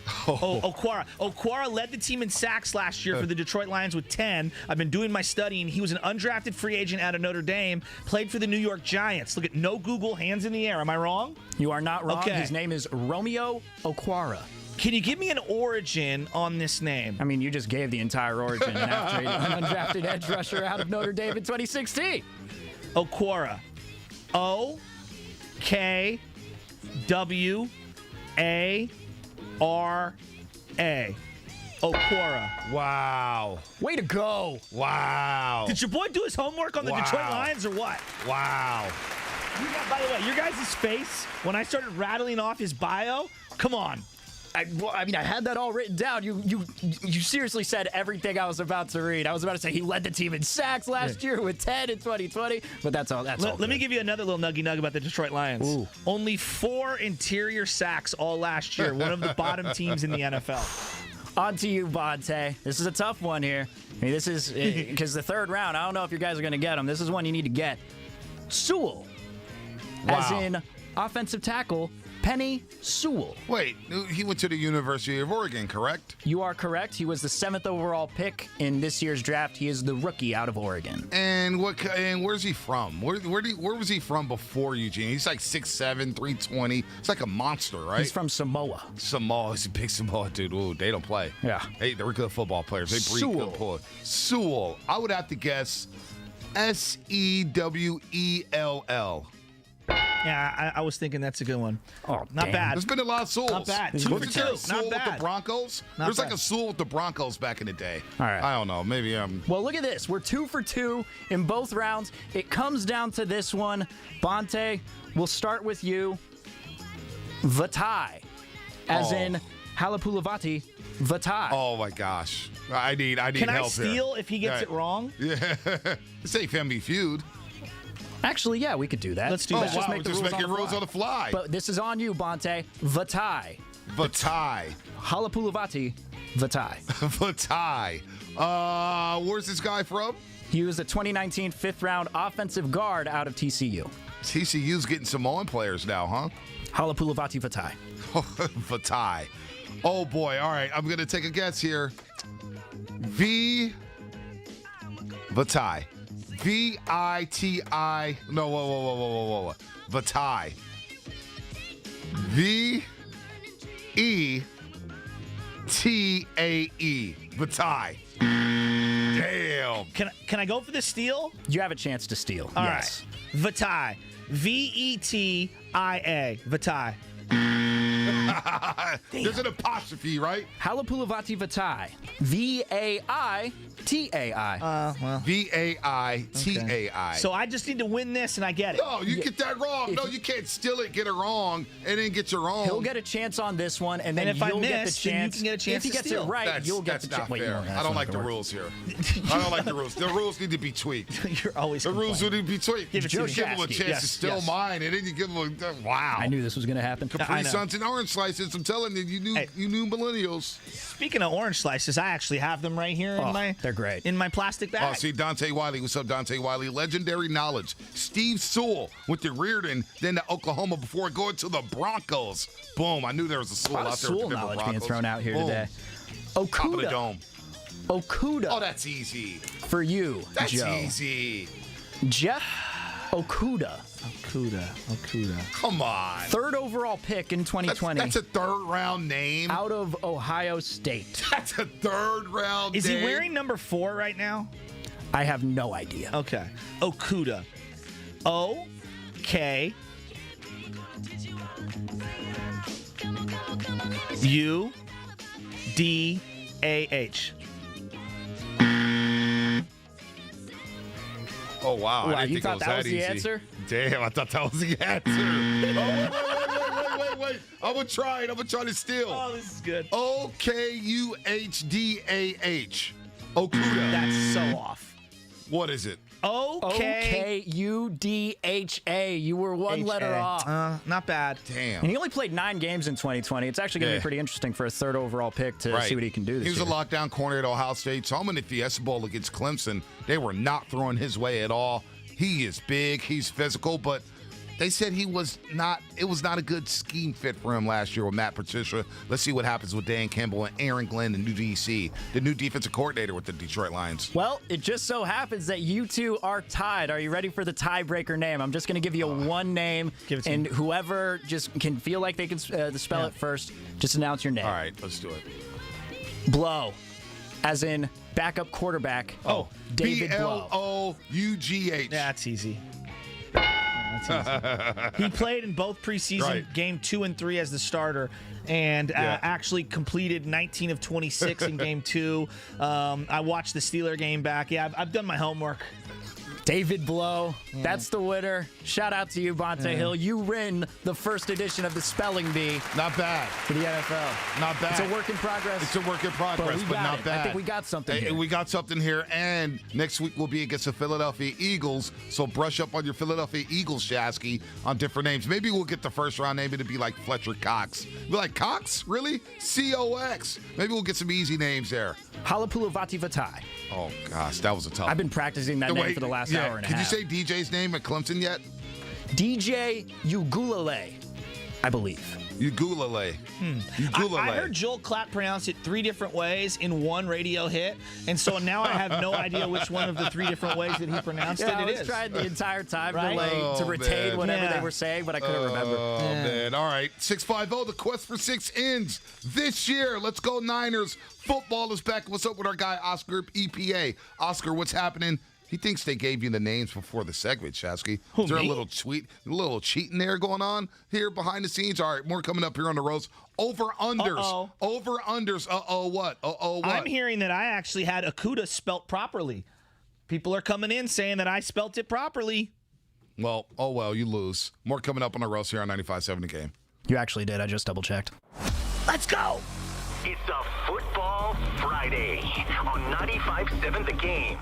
Okwara. Okwara led the team in sacks last year for the Detroit Lions with 10. I've been doing my studying. He was an undrafted free agent out of Notre Dame, played for the New York Giants. Look at no Google, hands in the air. Am I wrong? You are not wrong. Okay. His name is Romeo Okwara. Can you give me an origin on this name? I mean, you just gave the entire origin after an undrafted edge rusher out of Notre Dame in 2016. Okwara. O-K-W-A-R-A. Okwara. Wow. Way to go. Wow. Did your boy do his homework on the Detroit Lions or what? Wow. By the way, your guys' face, when I started rattling off his bio, come on. I had that all written down. You seriously said everything I was about to read. I was about to say he led the team in sacks last year with 10 in 2020, but that's all. Let me give you another little nuggy nug about the Detroit Lions. Ooh. Only 4 interior sacks all last year. One of the bottom teams in the NFL. On to you, Bonte. This is a tough one here. I mean, this is because the third round. I don't know if you guys are going to get them. This is one you need to get. Sewell, as in offensive tackle. Penny Sewell. Wait, he went to the University of Oregon, correct? You are correct. He was the 7th overall pick in this year's draft. He is the rookie out of Oregon. And where's he from? Where was he from before Eugene? He's like 6'7", 320. It's like a monster, right? He's from Samoa. Samoa. He's a big Samoa dude. Ooh, they don't play. Yeah. Hey, they're good football players. They breed good players. Sewell. I would have to guess Sewell. Yeah, I was thinking that's a good one. Oh, not bad. There's been a lot of Sewells. Not bad. 2 for 2. Not bad. With the Broncos. There's like a Sewell with the Broncos back in the day. All right. I don't know. Maybe Well, look at this. We're 2 for 2 in both rounds. It comes down to this one. Bonte, we'll start with you. Vatai, as in Halapulavati Vatai. Oh my gosh. I need help here. Can I steal if he gets it wrong? Yeah. This ain't Family Feud. Actually, yeah, we could do that. Let's do that. Just make the rules on the fly. But this is on you, Bonte. Vatai. Halapulavati Vatai. Vatai. Where's this guy from? He was a 2019 fifth-round offensive guard out of TCU. TCU's getting Samoan players now, huh? Halapulavati Vatai. Vatai. Oh, boy. All right, I'm going to take a guess here. Vatai. V-I-T-I. No, whoa. Vatai. V-E-T-A-E. Vatai. Damn. Can I go for the steal? You have a chance to steal. All yes. right. Vatai. V-E-T-I-A. Vatai. There's an apostrophe, right? Halapulavati Vatai. V-A-I-T-A-I. Well. V-A-I-T-A-I. Okay. So I just need to win this and I get it. No, you get that wrong. No, you can't steal it, get it wrong, and then get your own. He'll get a chance on this one, and then if you'll I miss, get the chance. then you can get a chance if he to gets steal. it right, you'll get the chance. That's not fair. I don't like the rules here. I don't like the rules. The rules need to be tweaked. You're always The rules need to be tweaked. Give it to give him a chance to steal mine, and then you give him a... Wow. I knew this was going to happen. Capri Suns and Orange Slice. slices. I'm telling you, you knew millennials. Speaking of orange slices, I actually have them right here they're great. in my plastic bag. Oh, see, Dante Wiley. What's up, Dante Wiley? Legendary knowledge. Steve Sewell went to Reardon, then to Oklahoma before going to the Broncos. Boom. I knew there was a Sewell out there. Sewell with the knowledge Broncos. being thrown out here Boom. today. Top of the Okudah. dome. Okudah. Oh, that's easy. For you, That's Joe. easy. Jeff Okudah. Okudah. Come on. 3rd overall pick in 2020. That's a 3rd round name. Out of Ohio State. That's a 3rd round Is name. he wearing number 4 right now? I have no idea. Okay. Okudah. O-K. U-D-A-H. Oh, wow. Wow, I didn't you think thought it was that was the easy. answer? Damn, I thought that was the answer. Wait. I'm going to try it. I'm going to try to steal. Oh, this is good. O-K-U-H-D-A-H. Okudah. That's so off. What is it? O-K-U-D-H-A. You were one letter off. Not bad. Damn. And he only played 9 games in 2020. It's actually going to be pretty interesting for a 3rd overall pick to see what he can do this year. He was year. a lockdown corner at Ohio State. So I'm in the Fiesta Bowl against Clemson. They were not throwing his way at all. He is big. He's physical, but they said it was not a good scheme fit for him last year with Matt Patricia. Let's see what happens with Dan Campbell and Aaron Glenn, the new DC, the new defensive coordinator with the Detroit Lions. Well, it just so happens that you two are tied. Are you ready for the tiebreaker name? I'm just going to give you one name, and whoever just can feel like they can spell it first, just announce your name. All right, let's do it. Blow, as in backup quarterback. Oh, David Blow. B-L-O-U-G-H. That's easy. He played in both preseason game 2 and 3 as the starter, and actually completed 19 of 26 in game 2. I watched the Steeler game back. Yeah, I've done my homework. David Blow, that's the winner. Shout out to you, Bonte Hill. You win the first edition of the Spelling Bee. Not bad. For the NFL. Not bad. It's a work in progress. It's a work in progress, but not it. bad. I think we got something here. We got something here, and next week we'll be against the Philadelphia Eagles, so brush up on your Philadelphia Eagles, Shasky, on different names. Maybe we'll get the first round name to be like Fletcher Cox. Be like, Cox? Really? C-O-X. Maybe we'll get some easy names there. Halapulu Vati Vatai. Oh, gosh, that was a tough one. I've been practicing that name for the last hour and a half. Could you say DJ's name at Clemson yet? DJ Ugulele, I believe. Ugulele. I heard Joel Klatt pronounce it 3 different ways in one radio hit, and so now I have no idea which one of the 3 different ways that he pronounced it I was is. trying the entire time Right? to retain whatever they were saying, but I couldn't remember. Oh, man. All right. 650, the quest for 6 ends this year. Let's go Niners. Football is back. What's up with our guy, Oscar EPA? Oscar, what's happening? He thinks they gave you the names before the segment, Shasky. Is there a little cheating there going on here behind the scenes? All right, more coming up here on the roast. Over-unders. Over-unders. What? What? I'm hearing that I actually had Okudah spelt properly. People are coming in saying that I spelt it properly. Well, you lose. More coming up on the roast here on 95.7 The Game. You actually did. I just double-checked. Let's go. It's a Football Friday on 95.7 The Game.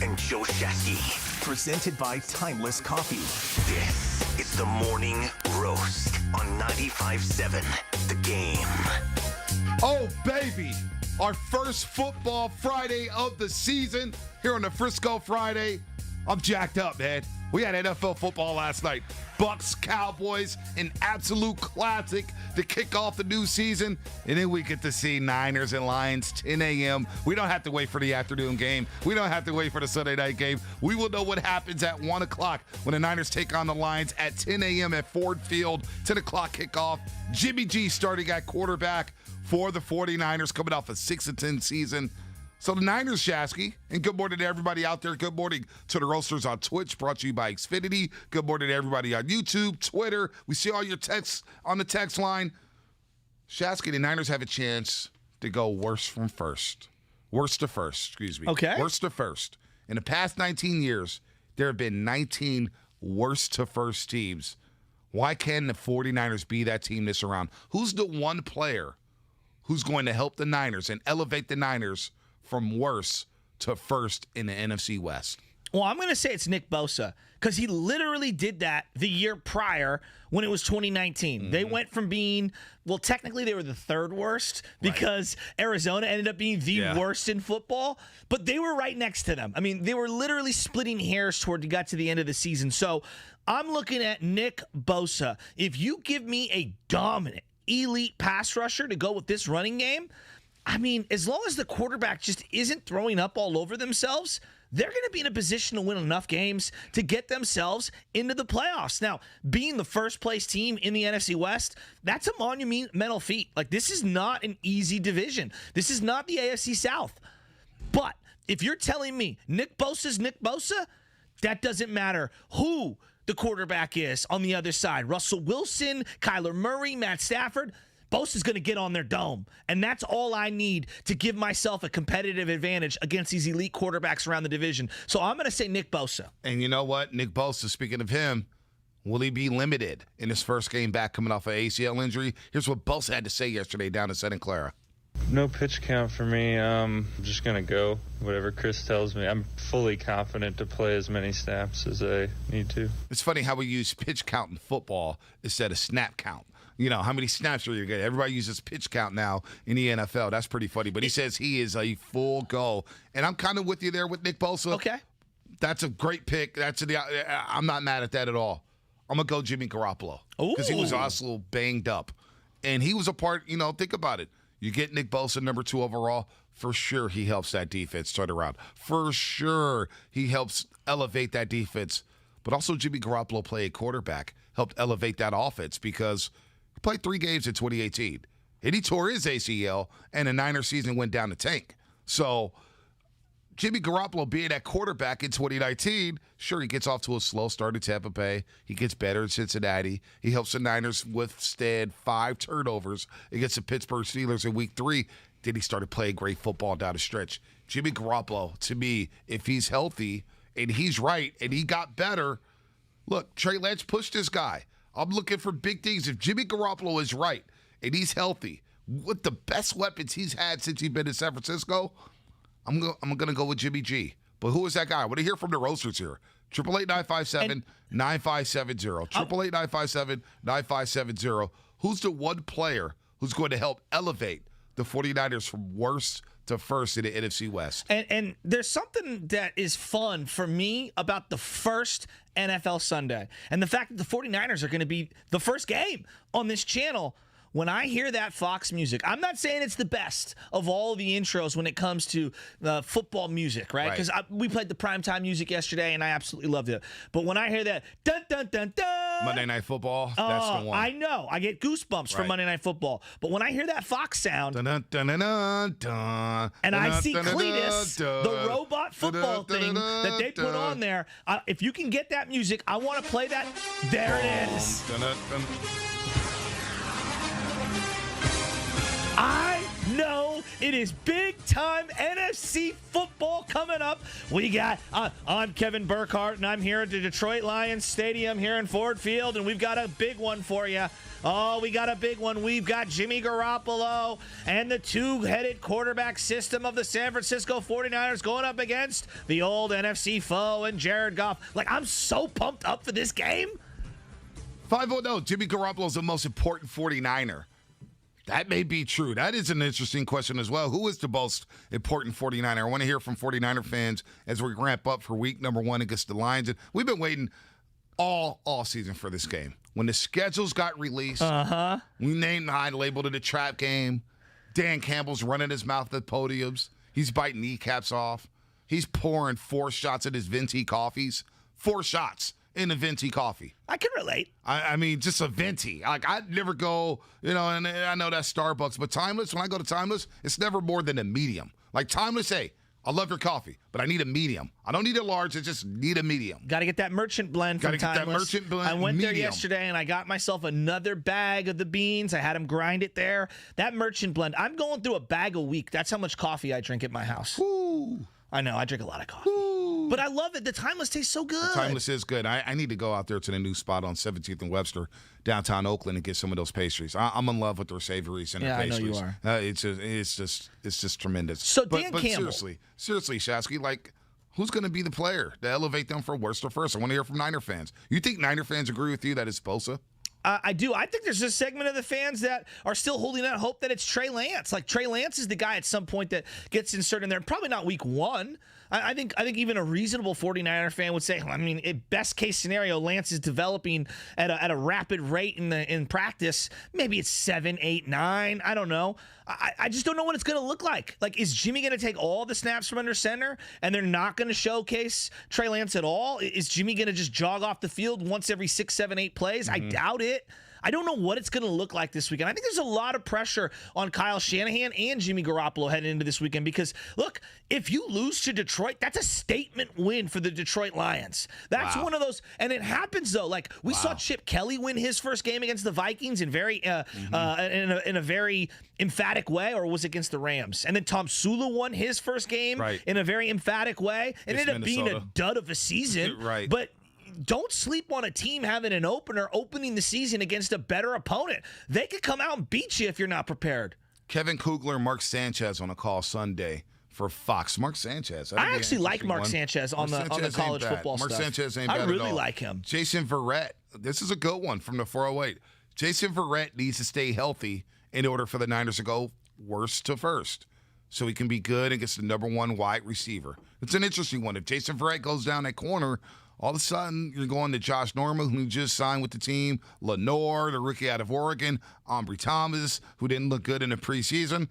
And Joe Shasky, presented by Timeless Coffee. This is the Morning Roast on 95.7 The Game. Oh, baby. Our first football Friday of the season here on the Frisco Friday. I'm jacked up, man. We had NFL football last night. Bucks, Cowboys, an absolute classic to kick off the new season. And then we get to see Niners and Lions, 10 a.m. We don't have to wait for the afternoon game. We don't have to wait for the Sunday night game. We will know what happens at 1 o'clock when the Niners take on the Lions at 10 a.m. at Ford Field. 10 o'clock kickoff. Jimmy G starting at quarterback for the 49ers, coming off a 6-10 season. So the Niners, Shasky, and good morning to everybody out there. Good morning to the Roasters on Twitch, brought to you by Xfinity. Good morning to everybody on YouTube, Twitter. We see all your texts on the text line. Shasky, the Niners have a chance to go worst to first. Okay. Worst to first. In the past 19 years, there have been 19 worst to first teams. Why can't the 49ers be that team this round? Who's the one player who's going to help the Niners and elevate the Niners from worst to first in the NFC West? Well, I'm going to say it's Nick Bosa because he literally did that the year prior when it was 2019. Mm-hmm. They went from being, well, technically they were the third worst because Arizona ended up being the worst in football, but they were right next to them. I mean, they were literally splitting hairs toward you got to the end of the season. So I'm looking at Nick Bosa. If you give me a dominant, elite pass rusher to go with this running game, I mean, as long as the quarterback just isn't throwing up all over themselves, they're going to be in a position to win enough games to get themselves into the playoffs. Now, being the first place team in the NFC West, that's a monumental feat. Like, this is not an easy division. This is not the AFC South. But if you're telling me Nick Bosa's Nick Bosa, that doesn't matter who the quarterback is on the other side. Russell Wilson, Kyler Murray, Matt Stafford. Bosa's going to get on their dome, and that's all I need to give myself a competitive advantage against these elite quarterbacks around the division. So I'm going to say Nick Bosa. And you know what? Nick Bosa, speaking of him, will he be limited in his first game back coming off an ACL injury? Here's what Bosa had to say yesterday down in Santa Clara. No pitch count for me. I'm just going to go whatever Chris tells me. I'm fully confident to play as many snaps as I need to. It's funny how we use pitch count in football instead of snap count. You know, how many snaps are you getting? Everybody uses pitch count now in the NFL. That's pretty funny. But he says he is a full go. And I'm kind of with you there with Nick Bosa. Okay. That's a great pick. I'm not mad at that at all. I'm going to go Jimmy Garoppolo. Because he was also banged up. And he was a part, think about it. You get Nick Bosa, number 2 overall. For sure, he helps that defense turn around. For sure, he helps elevate that defense. But also Jimmy Garoppolo play a quarterback, helped elevate that offense because played 3 games in 2018. And he tore his ACL, and the Niners season went down the tank. So Jimmy Garoppolo being that quarterback in 2019, sure, he gets off to a slow start in Tampa Bay. He gets better in Cincinnati. He helps the Niners withstand 5 turnovers against the Pittsburgh Steelers in Week 3. Then he started playing great football down the stretch. Jimmy Garoppolo, to me, if he's healthy and he's right and he got better, look, Trey Lance pushed this guy. I'm looking for big things. If Jimmy Garoppolo is right and he's healthy, with the best weapons he's had since he's been in San Francisco, I'm going to go with Jimmy G. But who is that guy? I want to hear from the roasters here. 888-957-9570. 888-957-9570. Who's the one player who's going to help elevate the 49ers from worst to first in the NFC West? And there's something that is fun for me about the first NFL Sunday and the fact that the 49ers are going to be the first game on this channel. When I hear that Fox music, I'm not saying it's the best of all the intros when it comes to football music, right? Because we played the primetime music yesterday, and I absolutely loved it. But when I hear that, dun, dun, dun, dun. Monday Night Football, that's the one. I know. I get goosebumps from Monday Night Football. But when I hear that Fox sound, dun, dun, dun, dun, dun, and I see dun, dun, Cletus, dun, the robot football dun, thing dun, that they put on there, if you can get that music, I want to play that. There it is. Dun, dun, dun. I know it is big-time NFC football coming up. We got, I'm Kevin Burkhardt, and I'm here at the Detroit Lions Stadium here in Ford Field, and we've got a big one for you. Oh, we got a big one. We've got Jimmy Garoppolo and the two-headed quarterback system of the San Francisco 49ers going up against the old NFC foe and Jared Goff. Like, I'm so pumped up for this game. 5-0, Jimmy Garoppolo is the most important 49er. That may be true. That is an interesting question as well. Who is the most important 49er? I want to hear from 49er fans as we ramp up for week number 1 against the Lions. And we've been waiting all season for this game. When the schedules got released, we named labeled it a trap game. Dan Campbell's running his mouth at podiums. He's biting kneecaps off. He's pouring 4 shots at his venti coffees. 4 shots in a venti coffee. I can relate. I mean, just a venti. Like, I'd never go, and I know that's Starbucks, but Timeless, when I go to Timeless, it's never more than a medium. Like, Timeless, hey, I love your coffee, but I need a medium. I don't need a large, I just need a medium. Got to get that merchant blend from Timeless. Got to get that merchant blend. I went there yesterday, and I got myself another bag of the beans. I had them grind it there. That merchant blend, I'm going through a bag a week. That's how much coffee I drink at my house. Ooh. I know, I drink a lot of coffee. Ooh. But I love it. The Timeless tastes so good. The Timeless is good. I need to go out there to the new spot on 17th and Webster, downtown Oakland, and get some of those pastries. I'm in love with their savories and their pastries. I know you are. It's just tremendous. So Dan but Campbell. seriously, Shasky, like, who's going to be the player to elevate them from worst to first? I want to hear from Niner fans. You think Niner fans agree with you that it's Bosa? I do. I think there's a segment of the fans that are still holding out hope that it's Trey Lance. Like, Trey Lance is the guy at some point that gets inserted in there. Probably not week 1. I think even a reasonable 49er fan would say, I mean, best case scenario, Lance is developing at a rapid rate in practice. Maybe it's 7, 8, 9. I don't know. I just don't know what it's going to look like. Like, is Jimmy going to take all the snaps from under center and they're not going to showcase Trey Lance at all? Is Jimmy going to just jog off the field once every 6, 7, 8 plays? I doubt it. I don't know what it's going to look like this weekend. I think there's a lot of pressure on Kyle Shanahan and Jimmy Garoppolo heading into this weekend because, look, if you lose to Detroit, that's a statement win for the Detroit Lions. That's one of those, and it happens, though. Like, we saw Chip Kelly win his first game against the Vikings in a very emphatic way, or was it against the Rams? And then Tom Sula won his first game in a very emphatic way. It ended up being a dud of a season. But don't sleep on a team having an opener opening the season against a better opponent. They could come out and beat you if you're not prepared. Kevin Kugler, Mark Sanchez on a call Sunday for Fox. Mark Sanchez. I actually like Mark Sanchez on the college football stuff. Mark Sanchez ain't bad I at all. really like him. Jason Verrett. This is a good one from the 408. Jason Verrett needs to stay healthy in order for the Niners to go worst to first, so he can be good against the number 1 wide receiver. It's an interesting one. If Jason Verrett goes down that corner, all of a sudden, you're going to Josh Norman, who just signed with the team, Lenore, the rookie out of Oregon, Ambry Thomas, who didn't look good in the preseason.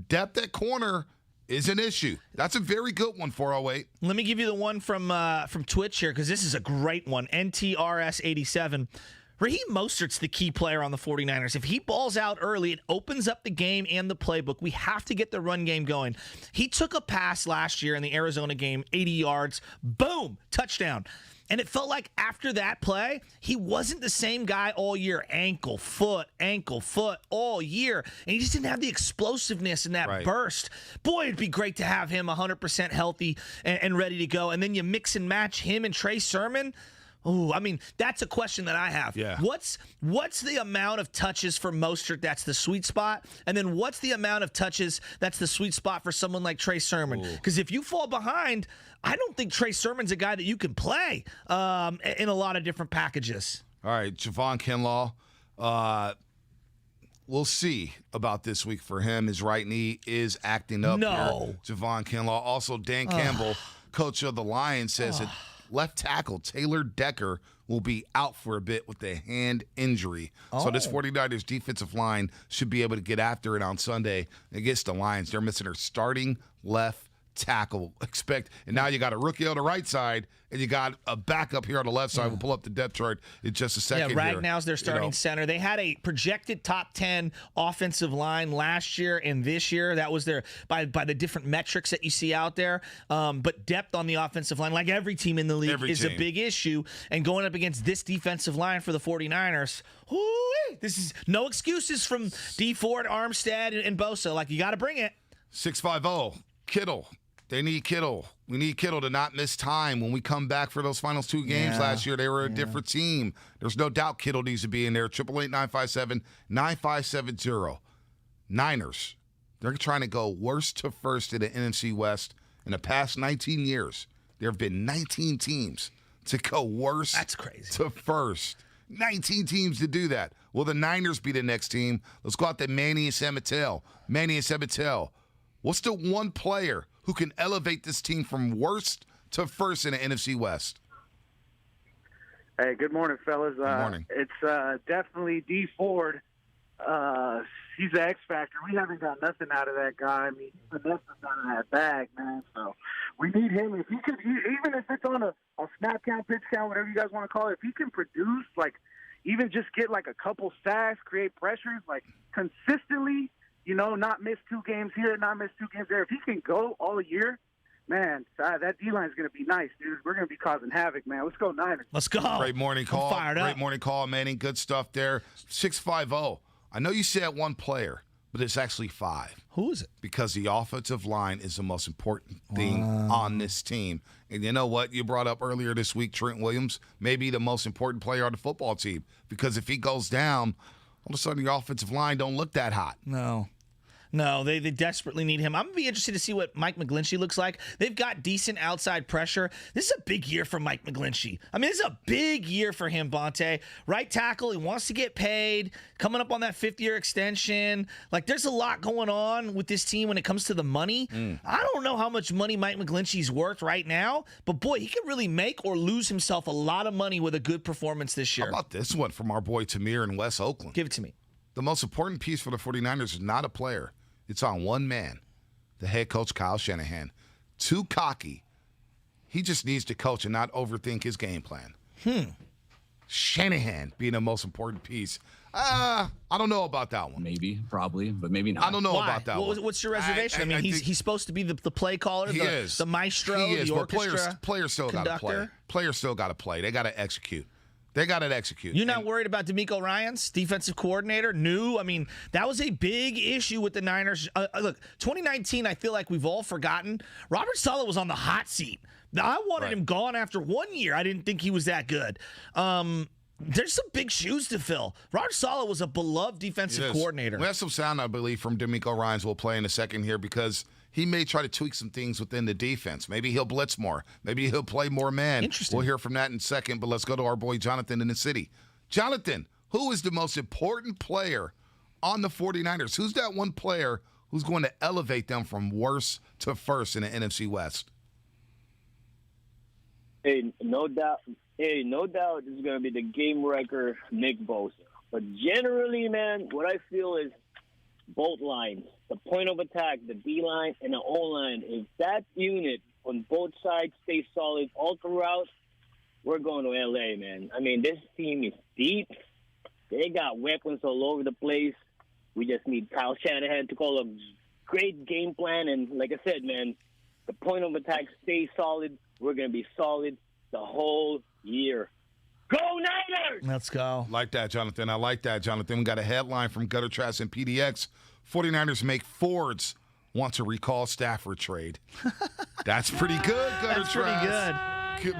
Depth at corner is an issue. That's a very good one, 408. Let me give you the one from Twitch here, because this is a great one. NTRS87. Raheem Mostert's the key player on the 49ers. If he balls out early, it opens up the game and the playbook. We have to get the run game going. He took a pass last year in the Arizona game, 80 yards, boom, touchdown. And it felt like after that play, he wasn't the same guy all year. Ankle, foot, all year. And he just didn't have the explosiveness in that burst. Boy, it'd be great to have him 100% healthy and ready to go. And then you mix and match him and Trey Sermon. Oh, I mean, that's a question that I have. Yeah. What's the amount of touches for Mostert that's the sweet spot? And then what's the amount of touches that's the sweet spot for someone like Trey Sermon? Because if you fall behind, I don't think Trey Sermon's a guy that you can play in a lot of different packages. All right, Javon Kinlaw. We'll see about this week for him. His right knee is acting up here. Javon Kinlaw. Also, Dan Campbell, coach of the Lions, says that left tackle Taylor Decker will be out for a bit with a hand injury. So this 49ers defensive line should be able to get after it on Sunday against the Lions. They're missing their starting left tackle. And now you got a rookie on the right side, and you got a backup here on the left side. We'll pull up the depth chart in just a second. Yeah, Ragnow's their starting center. They had a projected top 10 offensive line last year and this year. That was their by the different metrics that you see out there. But depth on the offensive line, like every team in the league, is a big issue. And going up against this defensive line for the 49ers, this is no excuses from D Ford, Armstead, and Bosa. Like, you got to bring it. 650 Kittle. They need Kittle. We need Kittle to not miss time when we come back for those final two games last year. They were a different team. There's no doubt Kittle needs to be in there. 888-957-9570. Niners, they're trying to go worst to first in the NFC West. In the past 19 years, there have been 19 teams to go worst to first. 19 teams to do that. Will the Niners be the next team? Let's go out to Manny and Sabatel. Manny and Sabatel. What's the one player who can elevate this team from worst to first in the NFC West? Hey, good morning, fellas. Good morning. It's definitely D Ford. He's the X factor. We haven't got nothing out of that guy. I mean, he's the best out of that bag, man. So we need him. If he could, even if it's on a snap count, pitch count, whatever you guys want to call it, if he can produce, like, even just get like a couple sacks, create pressures, like consistently. You know, not miss 2 games here, not miss 2 games there. If he can go all year, man, that D-line is going to be nice, dude. We're going to be causing havoc, man. Let's go Niners. Let's go. Great morning call. Great morning call, Manning. Good stuff there. 650. I know you said one player, but it's actually 5. Who is it? Because the offensive line is the most important thing on this team. And you know what? You brought up earlier this week, Trent Williams, maybe the most important player on the football team. Because if he goes down, all of a sudden your offensive line don't look that hot. No, they desperately need him. I'm going to be interested to see what Mike McGlinchey looks like. They've got decent outside pressure. This is a big year for Mike McGlinchey. I mean, this is a big year for him, Bonte. Right tackle, he wants to get paid, coming up on that 5th-year extension. Like, there's a lot going on with this team when it comes to the money. I don't know how much money Mike McGlinchey's worth right now, but, boy, he could really make or lose himself a lot of money with a good performance this year. How about this one from our boy Tamir in West Oakland? Give it to me. The most important piece for the 49ers is not a player. It's on one man, the head coach, Kyle Shanahan. Too cocky. He just needs to coach and not overthink his game plan. Shanahan being the most important piece. I don't know about that one. Maybe, probably, but maybe not. I don't know about that one. What's your reservation? I mean, he's supposed to be the play caller, the maestro, he is, the orchestra, but players still got to play. Players still got to play. They got to execute. They got to execute. You're not worried about D'Amico Ryans, defensive coordinator, new? I mean, that was a big issue with the Niners. Look, 2019, I feel like we've all forgotten. Robert Saleh was on the hot seat. I wanted him gone after 1 year. I didn't think he was that good. There's some big shoes to fill. Robert Saleh was a beloved defensive coordinator. We have some sound, I believe, from D'Amico Ryans we'll play in a second here because he may try to tweak some things within the defense. Maybe he'll blitz more. Maybe he'll play more man. Interesting. We'll hear from that in a second, but let's go to our boy Jonathan in the city. Jonathan, who is the most important player on the 49ers? Who's that one player who's going to elevate them from worst to first in the NFC West? Hey, no doubt this is going to be the game wrecker, Nick Bosa. But generally, man, what I feel is both lines, the point of attack, the D-line, and the O-line. If that unit on both sides stays solid all throughout, we're going to L.A., man. I mean, this team is deep. They got weapons all over the place. We just need Kyle Shanahan to call a great game plan. And like I said, man, the point of attack stays solid. We're going to be solid the whole year. Go Niners! Let's go. Like that, Jonathan. I like that, Jonathan. We got a headline from Gutter Trash and PDX. 49ers make Fords want to recall Stafford trade. That's pretty good, Gutter That's Trash. pretty good.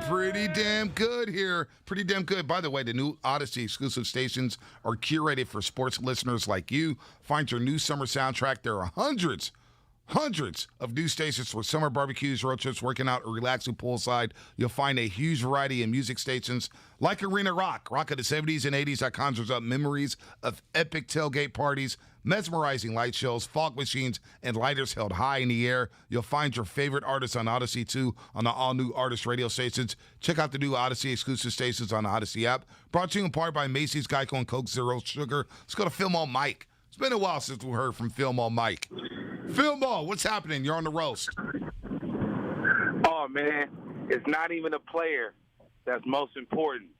Pretty damn good here. Pretty damn good. By the way, the new Odyssey exclusive stations are curated for sports listeners like you. Find your new summer soundtrack. There are hundreds of new stations for summer barbecues, road trips, working out, or relaxing poolside. You'll find a huge variety of music stations like Arena Rock of the 70s and 80s that conjures up memories of epic tailgate parties, mesmerizing light shows, fog machines, and lighters held high in the air. You'll find your favorite artists on Odyssey, too, on the all-new Artist radio stations. Check out the new Odyssey exclusive stations on the Odyssey app. Brought to you in part by Macy's, Geico, and Coke Zero Sugar. Let's go to Film on Mike. It's been a while since we heard from Film on Mike. Philmo, what's happening? You're on the roast. Oh, man, it's not even a player that's most important.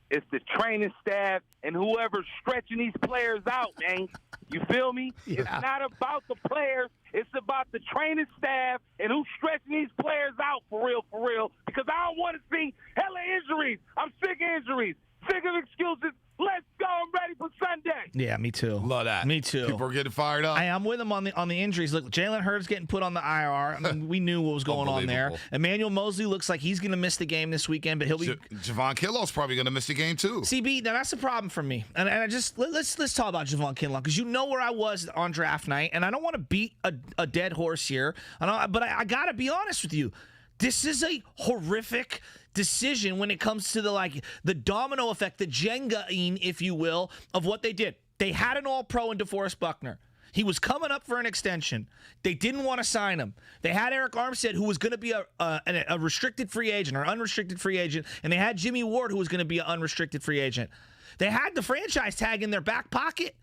It's the training staff and whoever's stretching these players out, man. You feel me? Yeah. It's not about the players. It's about the training staff and who's stretching these players out for real, because I don't want to see hella injuries. I'm sick of injuries, sick of excuses. Let's go. I'm ready for Sunday. Yeah, me too. Love that. Me too. People are getting fired up. I'm with him on the injuries. Look, Jalen Hurts getting put on the IR. I mean, we knew what was going on there. Emmanuel Mosley looks like he's going to miss the game this weekend, but he'll be. Javon Kinlaw's probably going to miss the game too. CB, now that's the problem for me. And I just let's talk about Javon Kinlaw, because you know where I was on draft night, and I don't want to beat a dead horse here. But I got to be honest with you. This is a horrific decision when it comes to the domino effect, the Jenga-ing, if you will, of what they did. They had an all-pro in DeForest Buckner. He was coming up for an extension. They didn't want to sign him. They had Eric Armstead, who was going to be a restricted free agent or unrestricted free agent, and they had Jimmy Ward, who was going to be an unrestricted free agent. They had the franchise tag in their back pocket.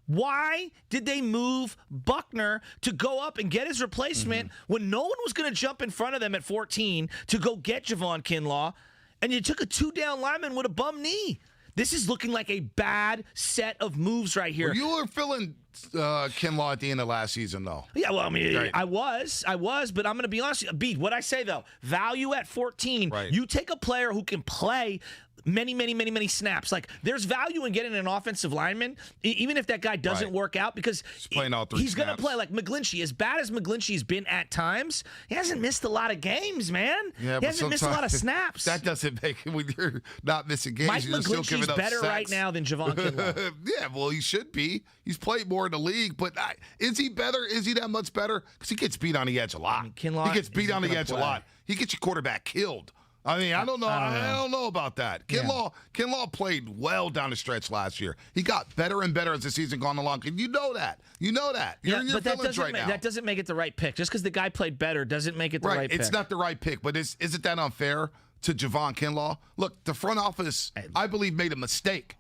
Why did they move Buckner to go up and get his replacement when no one was going to jump in front of them at 14 to go get Javon Kinlaw, and you took a 2-down lineman with a bum knee? This is looking like a bad set of moves right here. Well, you were feeling Kinlaw at the end of last season, though. Yeah, well, I mean, right. I was, but I'm going to be honest. Beat what I say, though. Value at 14. Right. You take a player who can play many snaps. Like, there's value in getting an offensive lineman, even if that guy doesn't work out, because he's going to play like McGlinchey. As bad as McGlinchey's been at times, he hasn't missed a lot of games, man. Yeah, he hasn't missed a lot of snaps. That doesn't make it when you're not missing games. Mike McGlinchey's better right now than Javon Kinlaw. Yeah, well, he should be. He's played more in the league, but is he better? Is he that much better? Because he gets beat on the edge a lot. He gets beat on the edge a lot. He gets your quarterback killed. I mean, I don't know. I don't know about that. Kinlaw played well down the stretch last year. He got better and better as the season gone along, and you know that. You're in your feelings right now. That doesn't make it the right pick. Just because the guy played better doesn't make it the right pick. It's not the right pick, but is it that unfair to Javon Kinlaw? Look, the front office, I believe, made a mistake.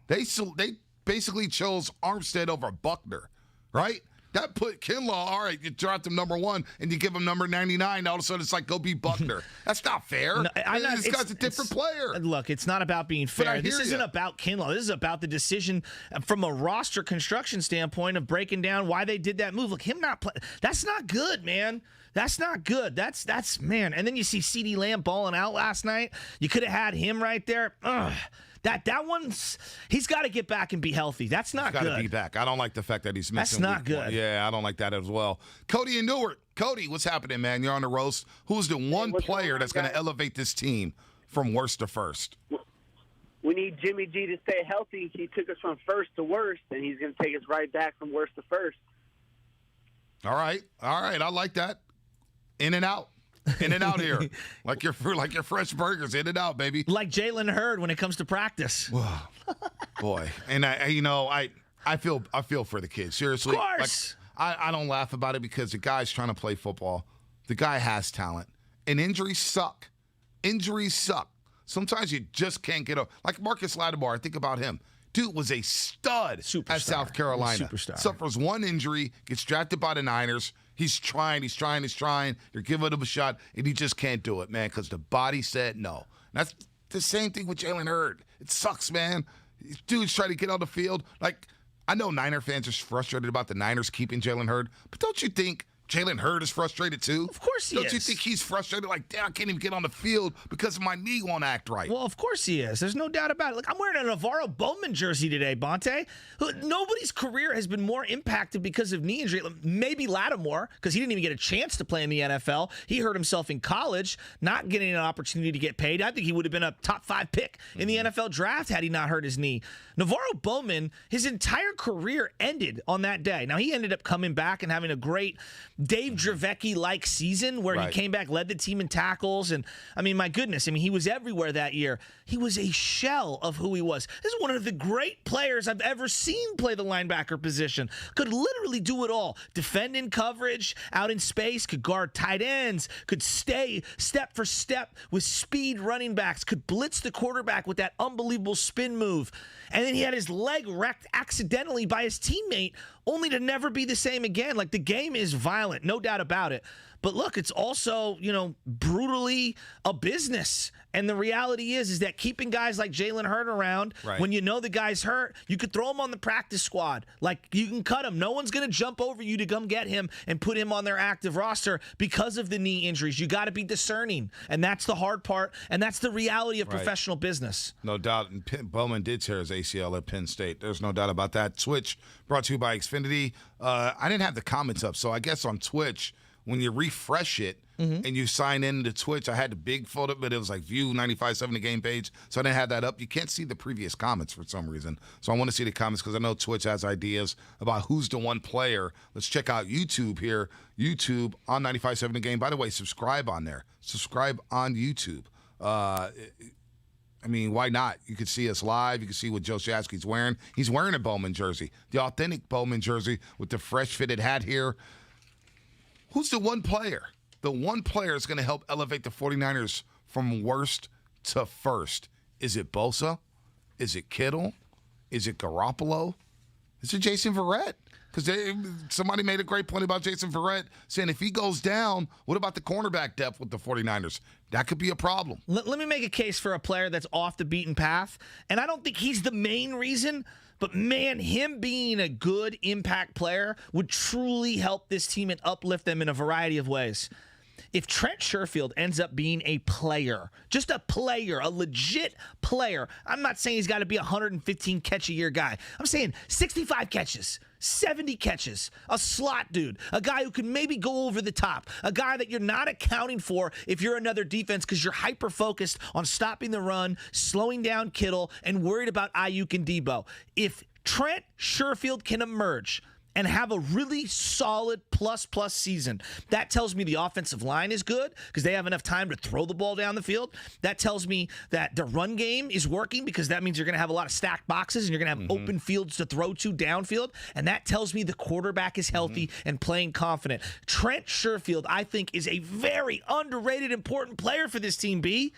They basically chose Armstead over Buckner, right? That put Kinlaw, all right, you draft him number 1 and you give him number 99. All of a sudden, it's like, go be Buckner. That's not fair. This guy's a different player. Look, it's not about being fair. This isn't about Kinlaw. This is about the decision from a roster construction standpoint of breaking down why they did that move. Look, him not play. That's not good, man. That's not good. That's man. And then you see CeeDee Lamb balling out last night. You could have had him right there. Ugh. That one's, he's got to get back and be healthy. That's not good. He's got to be back. I don't like the fact that he's missing. That's not good. 1. Yeah, I don't like that as well. Cody in Newark. Cody, what's happening, man? You're on the roast. Who's the one player that's going to elevate this team from worst to first? We need Jimmy G to stay healthy. He took us from first to worst, and he's going to take us right back from worst to first. All right. I like that. In and out. In and out here, like your fresh burgers, in and out, baby. Like Jalen Hurd when it comes to practice. Boy, and I feel for the kid. Seriously, of course. I don't laugh about it because the guy's trying to play football. The guy has talent, and injuries suck. Injuries suck. Sometimes you just can't get up. Like Marcus Lattimore, I think about him. Dude was a stud at South Carolina. Superstar. Suffers one injury, gets drafted by the Niners. He's trying. You're giving him a shot, and he just can't do it, man, because the body said no. That's the same thing with Jalen Hurd. It sucks, man. Dudes try to get on the field. Like, I know Niner fans are frustrated about the Niners keeping Jalen Hurd, but don't you think Jalen Hurd is frustrated too? Of course he is. Don't you think he's frustrated? Like, damn, I can't even get on the field because my knee won't act right. Well, of course he is. There's no doubt about it. Look, I'm wearing a Navarro Bowman jersey today, Bonte. Nobody's career has been more impacted because of knee injury. Maybe Lattimore, because he didn't even get a chance to play in the NFL. He hurt himself in college, not getting an opportunity to get paid. I think he would have been a top 5 pick in the NFL draft had he not hurt his knee. Navarro Bowman, his entire career ended on that day. Now, he ended up coming back and having a great Dave Dravecki-like season where he came back, led the team in tackles. And, I mean, my goodness, I mean, he was everywhere that year. He was a shell of who he was. This is one of the great players I've ever seen play the linebacker position. Could literally do it all. Defend in coverage, out in space, could guard tight ends, could stay step for step with speed running backs, could blitz the quarterback with that unbelievable spin move. And then he had his leg wrecked accidentally by his teammate, only to never be the same again. Like, the game is violent, no doubt about it. But look, it's also, brutally a business. And the reality is that keeping guys like Jalen Hurd around, when you know the guy's hurt, you could throw him on the practice squad. Like, you can cut him. No one's going to jump over you to come get him and put him on their active roster because of the knee injuries. You got to be discerning. And that's the hard part. And that's the reality of professional business. No doubt. And Bowman did tear his ACL at Penn State. There's no doubt about that. Twitch, brought to you by Xfinity. I didn't have the comments up, so I guess on Twitch, when you refresh it and you sign in to Twitch, I had the big photo, but it was like view 95.7 the game page, so I didn't have that up. You can't see the previous comments for some reason. So I want to see the comments because I know Twitch has ideas about who's the one player. Let's check out YouTube here. YouTube on 95.7 the game. By the way, subscribe on there. Subscribe on YouTube. I mean, why not? You can see us live. You can see what Joe Shasky's wearing. He's wearing a Bowman jersey, the authentic Bowman jersey with the fresh fitted hat here. Who's the one player? The one player is going to help elevate the 49ers from worst to first. Is it Bosa? Is it Kittle? Is it Garoppolo? Is it Jason Verrett? Because somebody made a great point about Jason Verrett, saying if he goes down, what about the cornerback depth with the 49ers? That could be a problem. Let me make a case for a player that's off the beaten path, and I don't think he's the main reason, but, man, him being a good impact player would truly help this team and uplift them in a variety of ways. If Trent Sherfield ends up being a player, just a player, a legit player, I'm not saying he's got to be a 115 catch a year guy. I'm saying 65 catches, 70 catches, a slot dude, a guy who can maybe go over the top, a guy that you're not accounting for if you're another defense because you're hyper-focused on stopping the run, slowing down Kittle, and worried about Ayuk and Debo. If Trent Sherfield can emerge and have a really solid plus season, that tells me the offensive line is good because they have enough time to throw the ball down the field. That tells me that the run game is working because that means you're going to have a lot of stacked boxes and you're going to have open fields to throw to downfield. And that tells me the quarterback is healthy and playing confident. Trent Sherfield, I think, is a very underrated, important player for this team, B.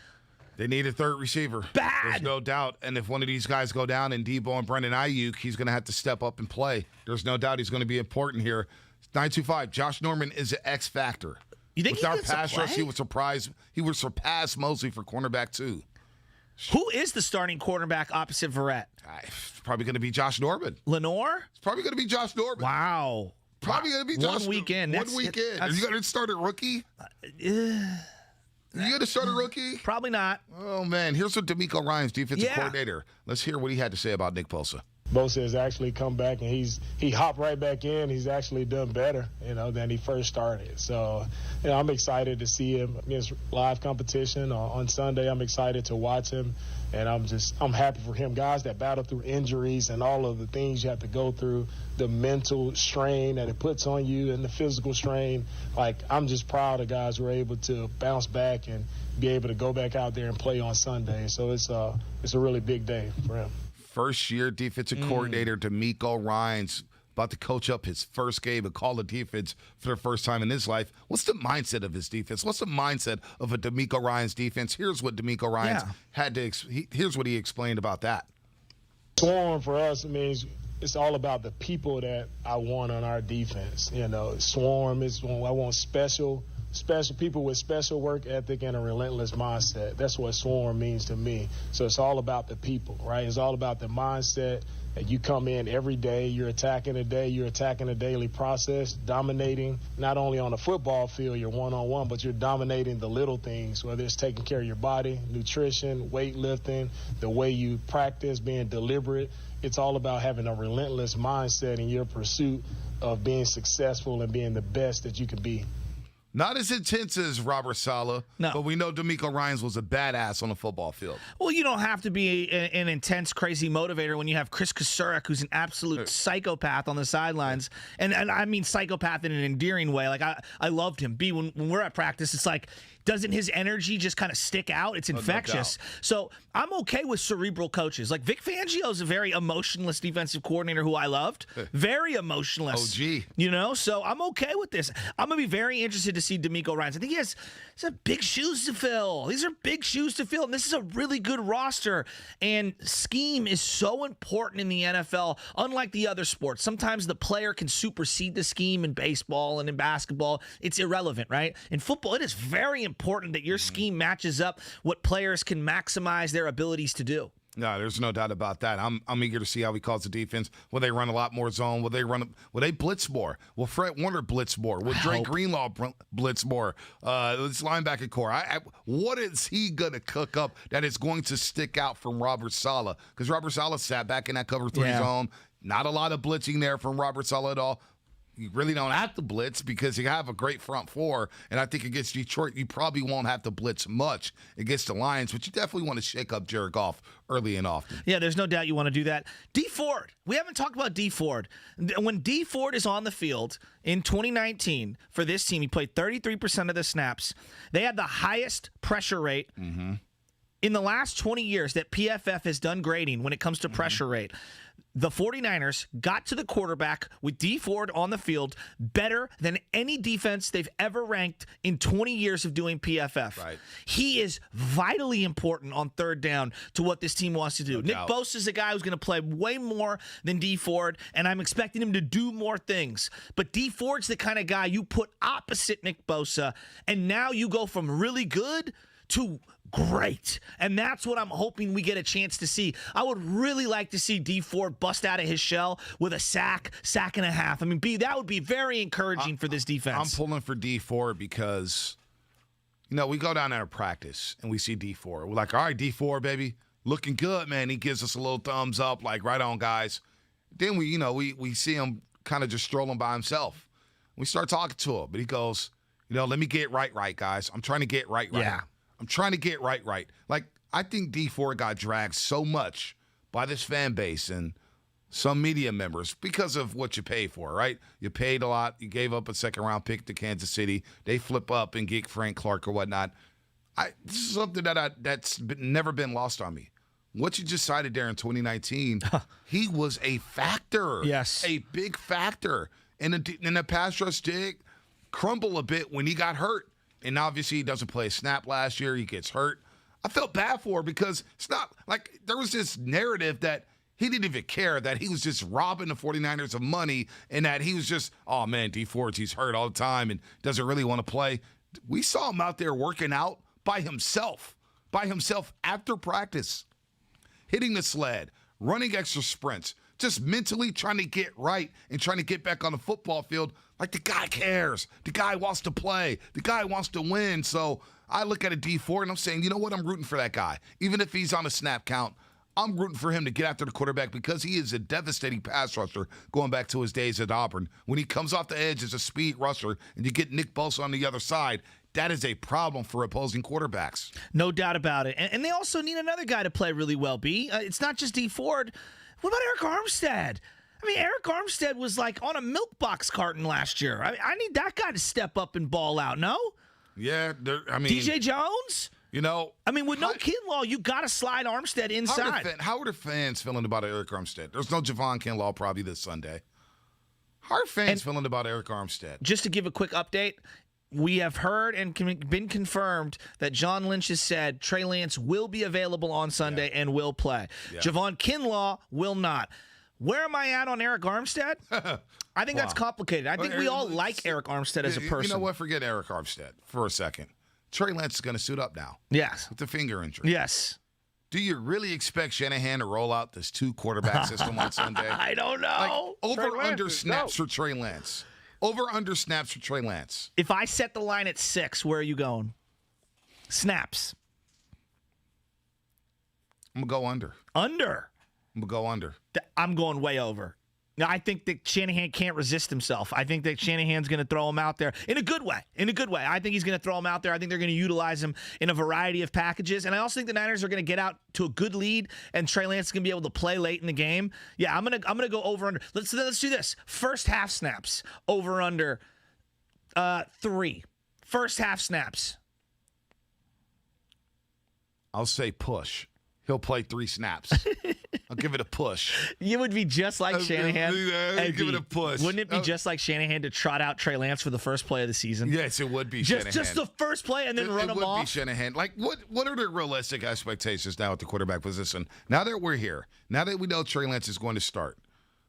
They need a third receiver. There's no doubt. And if one of these guys go down and Debo and Brendan Ayuk, he's going to have to step up and play. There's no doubt he's going to be important here. 925, Josh Norman is an X factor. You think without he pass rush, he would surpass Mosley for cornerback too. Who is the starting quarterback opposite Verrett? It's probably going to be Josh Norman. Lenore? It's probably going to be Josh Norman. Wow. Probably going to be Josh. One weekend. Are you going to start a rookie? You going to start a rookie? Probably not. Oh, man. Here's what DeMeco Ryans, defensive coordinator. Let's hear what he had to say about Nick Bosa. Bosa has actually come back, and he hopped right back in. He's actually done better, than he first started. So, I'm excited to see him against live competition on Sunday. I'm excited to watch him, and I'm happy for him. Guys that battle through injuries and all of the things you have to go through, the mental strain that it puts on you and the physical strain. I'm just proud of guys who are able to bounce back and be able to go back out there and play on Sunday. So it's a really big day for him. First-year defensive coordinator DeMeco Ryans about to coach up his first game and call the defense for the first time in his life. What's the mindset of his defense? What's the mindset of a DeMeco Ryans defense? Here's what DeMeco Ryans here's what he explained about that. Swarm for us means it's all about the people that I want on our defense. Swarm is I want special special people with special work ethic and a relentless mindset. That's what Swarm means to me. So it's all about the people, right? It's all about the mindset that you come in every day, you're attacking the day, you're attacking the daily process, dominating not only on the football field, you're one-on-one, but you're dominating the little things, whether it's taking care of your body, nutrition, weightlifting, the way you practice, being deliberate. It's all about having a relentless mindset in your pursuit of being successful and being the best that you can be. Not as intense as Robert Saleh, but we know DeMeco Ryans was a badass on the football field. Well, you don't have to be an intense, crazy motivator when you have Chris Kasurek, who's an absolute psychopath on the sidelines. And I mean psychopath in an endearing way. Like, I loved him. When we're at practice, it's like, doesn't his energy just kind of stick out? It's infectious. So I'm okay with cerebral coaches. Like Vic Fangio is a very emotionless defensive coordinator who I loved. Very emotionless. OG. You know, so I'm okay with this. I'm going to be very interested to see DeMeco Ryans. I think he has big shoes to fill. These are big shoes to fill, and this is a really good roster. And scheme is so important in the NFL, unlike the other sports. Sometimes the player can supersede the scheme in baseball and in basketball. It's irrelevant, right? In football, it is very important that your scheme matches up what players can maximize their abilities to do. No, there's no doubt about that. I'm eager to see how he calls the defense. Will they run a lot more zone? Will they blitz more? Will Fred Warner blitz more? Will Dre Greenlaw blitz more? This linebacker core. What is he going to cook up that is going to stick out from Robert Saleh? Because Robert Saleh sat back in that cover 3 zone. Not a lot of blitzing there from Robert Saleh at all. You really don't have to blitz because you have a great front four, and I think against Detroit, you probably won't have to blitz much against the Lions, but you definitely want to shake up Jared Goff early and often. Yeah, there's no doubt you want to do that. Dee Ford. We haven't talked about Dee Ford. When Dee Ford is on the field in 2019 for this team, he played 33% of the snaps. They had the highest pressure rate in the last 20 years that PFF has done grading when it comes to pressure rate. The 49ers got to the quarterback with Dee Ford on the field better than any defense they've ever ranked in 20 years of doing PFF. Right. He is vitally important on third down to what this team wants to do. Nick Bosa is a guy who's going to play way more than Dee Ford, and I'm expecting him to do more things. But Dee Ford's the kind of guy you put opposite Nick Bosa, and now you go from really good to great. And that's what I'm hoping we get a chance to see. I would really like to see Dee Ford bust out of his shell with a sack and a half. I mean, that would be very encouraging for this defense. I'm pulling for Dee Ford because, we go down there at practice and we see Dee Ford. We're like, all right, Dee Ford, baby, looking good, man. He gives us a little thumbs up, like, right on, guys. Then we see him kind of just strolling by himself. We start talking to him, but he goes, let me get right, guys. I'm trying to get right. Yeah. I'm trying to get right. Like, I think Dee Ford got dragged so much by this fan base and some media members because of what you pay for, right? You paid a lot. You gave up a second-round pick to Kansas City. They flip up and get Frank Clark or whatnot. This is something that's never been lost on me. What you just cited there in 2019, he was a factor. Yes. A big factor. And the pass rush did crumble a bit when he got hurt. And obviously he doesn't play a snap last year. He gets hurt. I felt bad for him because it's not like there was this narrative that he didn't even care, that he was just robbing the 49ers of money and that he was just, oh, man, Dee Ford, he's hurt all the time and doesn't really want to play. We saw him out there working out by himself after practice, hitting the sled, running extra sprints, just mentally trying to get right and trying to get back on the football field. Like, the guy cares. The guy wants to play. The guy wants to win. So I look at a Dee Ford and I'm saying, you know what? I'm rooting for that guy. Even if he's on a snap count, I'm rooting for him to get after the quarterback because he is a devastating pass rusher going back to his days at Auburn. When he comes off the edge as a speed rusher and you get Nick Bosa on the other side, that is a problem for opposing quarterbacks. No doubt about it. And they also need another guy to play really well, B. It's not just Dee Ford. What about Eric Armstead? I mean, Eric Armstead was like on a milk box carton last year. I need that guy to step up and ball out, no? Yeah, DJ Jones? With no Kinlaw, you got to slide Armstead inside. How are the fans feeling about Eric Armstead? There's no Javon Kinlaw probably this Sunday. How are fans feeling about Eric Armstead? Just to give a quick update, we have heard and been confirmed that John Lynch has said Trey Lance will be available on Sunday and will play. Yeah. Javon Kinlaw will not. Where am I at on Eric Armstead? I think that's complicated. I think we all like Eric Armstead as a person. You know what? Forget Eric Armstead for a second. Trey Lance is going to suit up now. Yes. With the finger injury. Yes. Do you really expect Shanahan to roll out this 2-quarterback system on Sunday? I don't know. Over-under snaps for Trey Lance. Over-under snaps for Trey Lance. If I set the line at 6, where are you going? Snaps. I'm going to go under. Under? I'm going to go under. I'm going way over. Now, I think that Shanahan can't resist himself. I think that Shanahan's going to throw him out there in a good way. In a good way. I think he's going to throw him out there. I think they're going to utilize him in a variety of packages. And I also think the Niners are going to get out to a good lead, and Trey Lance is going to be able to play late in the game. Yeah, I'm going to go over under. Let's do this. First half snaps. Over under 3. First half snaps. I'll say push. He'll play 3 snaps. I'll give it a push. You would be just like Shanahan. Give it a push. Wouldn't it be just like Shanahan to trot out Trey Lance for the first play of the season? Yes, it would be Just Shanahan. the first play and then run him off? It would be Shanahan. Like, what are the realistic expectations now at the quarterback position? Now that we're here, now that we know Trey Lance is going to start.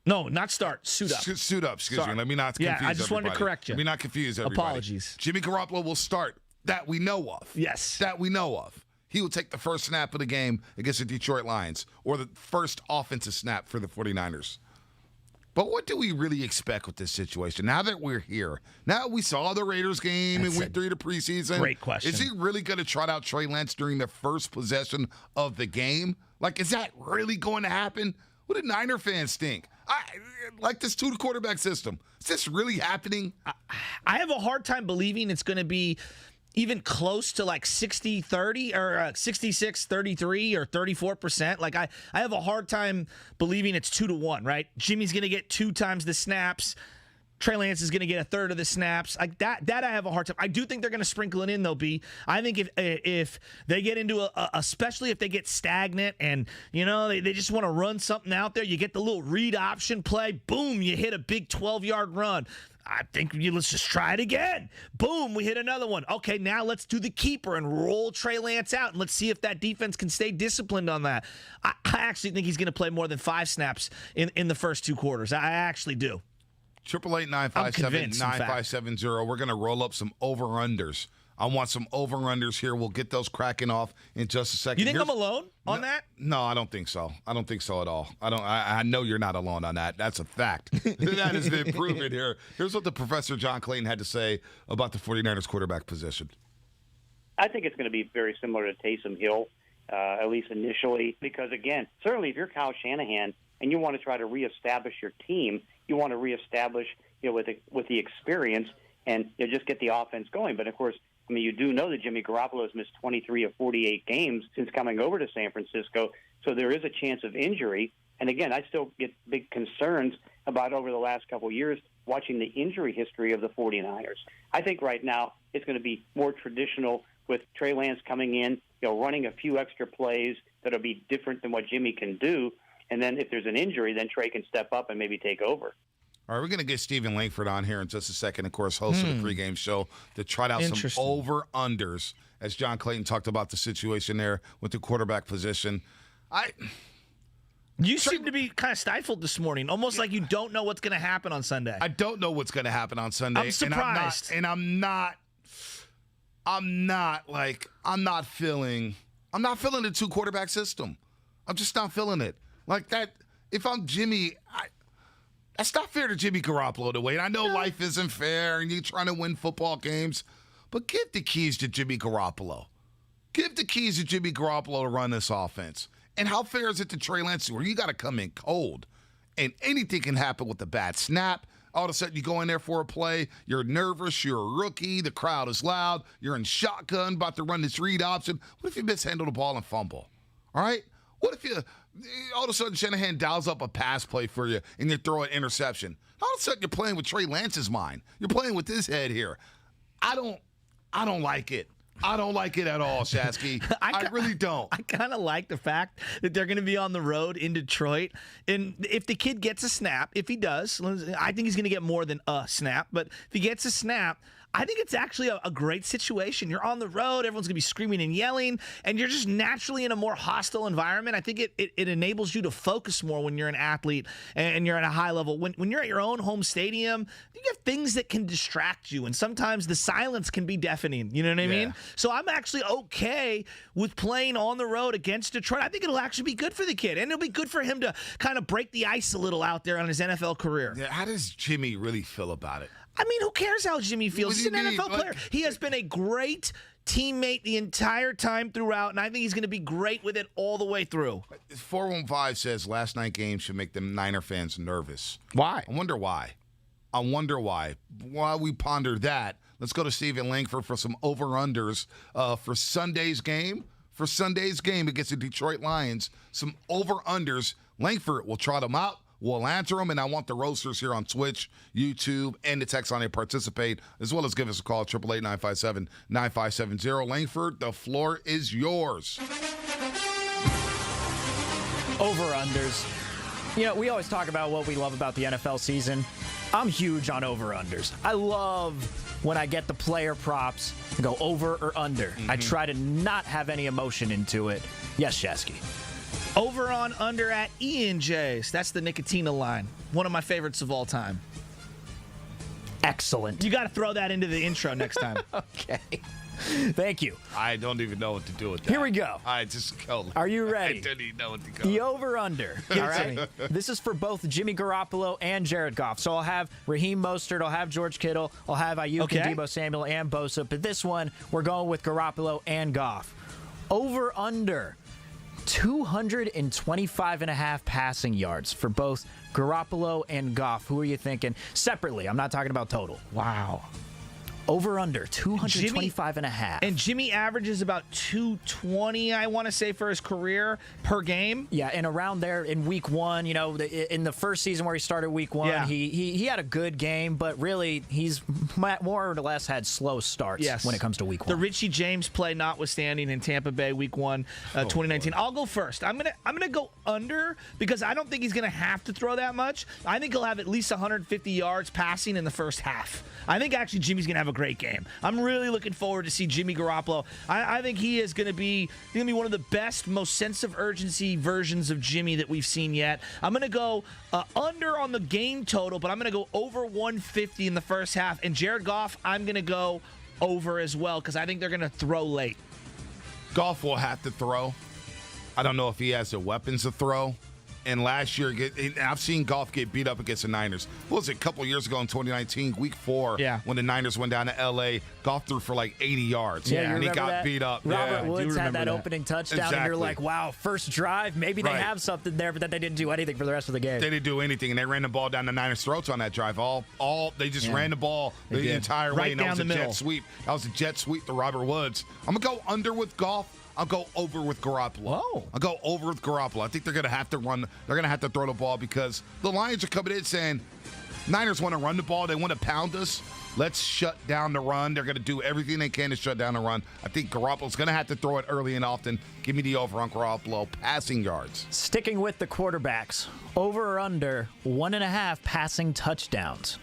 No, not start. Suit up. Suit up, excuse me. Let me not confuse everybody. Yeah, I just wanted to correct you. Let me not confuse everybody. Apologies. Jimmy Garoppolo will start. That we know of. Yes. That we know of. He will take the first snap of the game against the Detroit Lions or the first offensive snap for the 49ers. But what do we really expect with this situation? Now that we're here, now we saw the Raiders game in week 3 of the preseason. Great question. Is he really going to trot out Trey Lance during the first possession of the game? Like, is that really going to happen? What do Niner fans think? Like this 2-quarterback system. Is this really happening? I have a hard time believing it's going to be even close to like 60-30 or 66-33 or 34%. Like I have a hard time believing it's 2-1, right? Jimmy's going to get 2 times the snaps. Trey Lance is going to get a third of the snaps. Like that I have a hard time. I do think they're going to sprinkle it in, though, B. I think if they get into especially if they get stagnant and, you know, they just want to run something out there, you get the little read option play, boom, you hit a big 12-yard run. I think let's just try it again. Boom, we hit another one. Okay, now let's do the keeper and roll Trey Lance out, and let's see if that defense can stay disciplined on that. I actually think he's going to play more than 5 snaps in the first 2 quarters. I actually do. 888-957-9570. We're going to roll up some over-unders. I want some over-unders here. We'll get those cracking off in just a second. You think I'm alone on that? No, I don't think so. I don't think so at all. I know you're not alone on that. That's a fact. That has been proven here. Here's what the Professor John Clayton had to say about the 49ers quarterback position. I think it's going to be very similar to Taysom Hill, at least initially, because, again, certainly if you're Kyle Shanahan and you want to try to reestablish your team, you want to reestablish, with the experience and just get the offense going. But, of course, I mean, you do know that Jimmy Garoppolo has missed 23 of 48 games since coming over to San Francisco, so there is a chance of injury. And, again, I still get big concerns about over the last couple of years watching the injury history of the 49ers. I think right now it's going to be more traditional with Trey Lance coming in, running a few extra plays that will be different than what Jimmy can do. And then if there's an injury, then Trey can step up and maybe take over. All right, we're going to get Stephen Langford on here in just a second, of course, host of the pregame show, to try out some over-unders, as John Clayton talked about the situation there with the quarterback position. You seem to be kind of stifled this morning, almost like you don't know what's going to happen on Sunday. I don't know what's going to happen on Sunday. I'm surprised. I'm not feeling the 2-quarterback system. I'm just not feeling it. Like that, if I'm Jimmy, that's not fair to Jimmy Garoppolo to wait. I know life isn't fair and you're trying to win football games, but give the keys to Jimmy Garoppolo. Give the keys to Jimmy Garoppolo to run this offense. And how fair is it to Trey Lance where you got to come in cold and anything can happen with a bad snap? All of a sudden you go in there for a play, you're nervous, you're a rookie, the crowd is loud, you're in shotgun, about to run this read option. What if you mishandle the ball and fumble? All right? What if all of a sudden Shanahan dials up a pass play for you and you throw an interception? All of a sudden you're playing with Trey Lance's mind. You're playing with his head here. I don't like it. I don't like it at all, Shasky. I really don't. I kind of like the fact that they're going to be on the road in Detroit. And if the kid gets a snap, if he does, I think he's going to get more than a snap. But if he gets a snap, I think it's actually a great situation. You're on the road, everyone's going to be screaming and yelling, and you're just naturally in a more hostile environment. I think it enables you to focus more when you're an athlete and you're at a high level. When you're at your own home stadium, you have things that can distract you, and sometimes the silence can be deafening. You know what I mean? So I'm actually okay with playing on the road against Detroit. I think it'll actually be good for the kid, and it'll be good for him to kind of break the ice a little out there on his NFL career. Yeah, how does Jimmy really feel about it? I mean, who cares how Jimmy feels? He's an NFL player. He has been a great teammate the entire time throughout, and I think he's going to be great with it all the way through. 415 says last night game should make them Niner fans nervous. Why? I wonder why. While we ponder that, let's go to Stephen Langford for some over-unders for Sunday's game. For Sunday's game against the Detroit Lions, some over-unders. Langford will trot them out. We'll answer them, and I want the roasters here on Twitch, YouTube, and the text line to participate, as well as give us a call, 888-957-9570. Langford, the floor is yours. Over-unders. You know, we always talk about what we love about the NFL season. I'm huge on over-unders. I love when I get the player props and go over or under. I try to not have any emotion into it. Yes, Shesky. Over on under at E&J's. That's the Nicotina line. One of my favorites of all time. Excellent. You got to throw that into the intro next time. Okay. Thank you. I don't even know what to do with that. Here we go. I just go. Are you ready? I don't even know what to go. The over-under. All right. This is for both Jimmy Garoppolo and Jared Goff. So I'll have Raheem Mostert, I'll have George Kittle, I'll have Ayuk and Deebo Samuel and Bosa. But this one, we're going with Garoppolo and Goff. Over-under. 225.5 passing yards for both Garoppolo and Goff. Who are you thinking? Separately. I'm not talking about total. Wow. Over under 225.5. And Jimmy averages about 220, I want to say, for his career per game. Yeah, and around there in week one, you know, in the first season where he started week one, he had a good game, but really he's more or less had slow starts when it comes to week one. The Richie James play notwithstanding in Tampa Bay week one, 2019. I'll go first. I'm gonna go under because I don't think he's gonna have to throw that much. I think he'll have at least 150 yards passing in the first half. I think actually Jimmy's gonna have a great game. I'm really looking forward to see Jimmy Garoppolo. I think he is going to be one of the best, most sense of urgency versions of Jimmy that we've seen yet. I'm going to go under on the game total, but I'm going to go over 150 in the first half. And Jared Goff, I'm going to go over as well because I think they're going to throw late. Goff will have to throw. I don't know if he has the weapons to throw. And last year, I've seen Goff get beat up against the Niners. What was it, a couple years ago in 2019, week 4, when the Niners went down to L.A., Goff threw for like 80 yards. And he got beat up. Robert Woods had that opening touchdown, and you're like, wow, first drive, maybe they have something there, but then they didn't do anything for the rest of the game. They didn't do anything, and they ran the ball down the Niners' throats on that drive. They just ran the ball the entire way, and that was a jet sweep. That was a jet sweep to Robert Woods. I'm going to go under with Goff. I'll go over with Garoppolo. I'll go over with Garoppolo. I think they're going to have to run. They're going to have to throw the ball because the Lions are coming in saying, Niners want to run the ball. They want to pound us. Let's shut down the run. They're going to do everything they can to shut down the run. I think Garoppolo's going to have to throw it early and often. Give me the over on Garoppolo. Passing yards. Sticking with the quarterbacks. Over or under 1.5 passing touchdowns.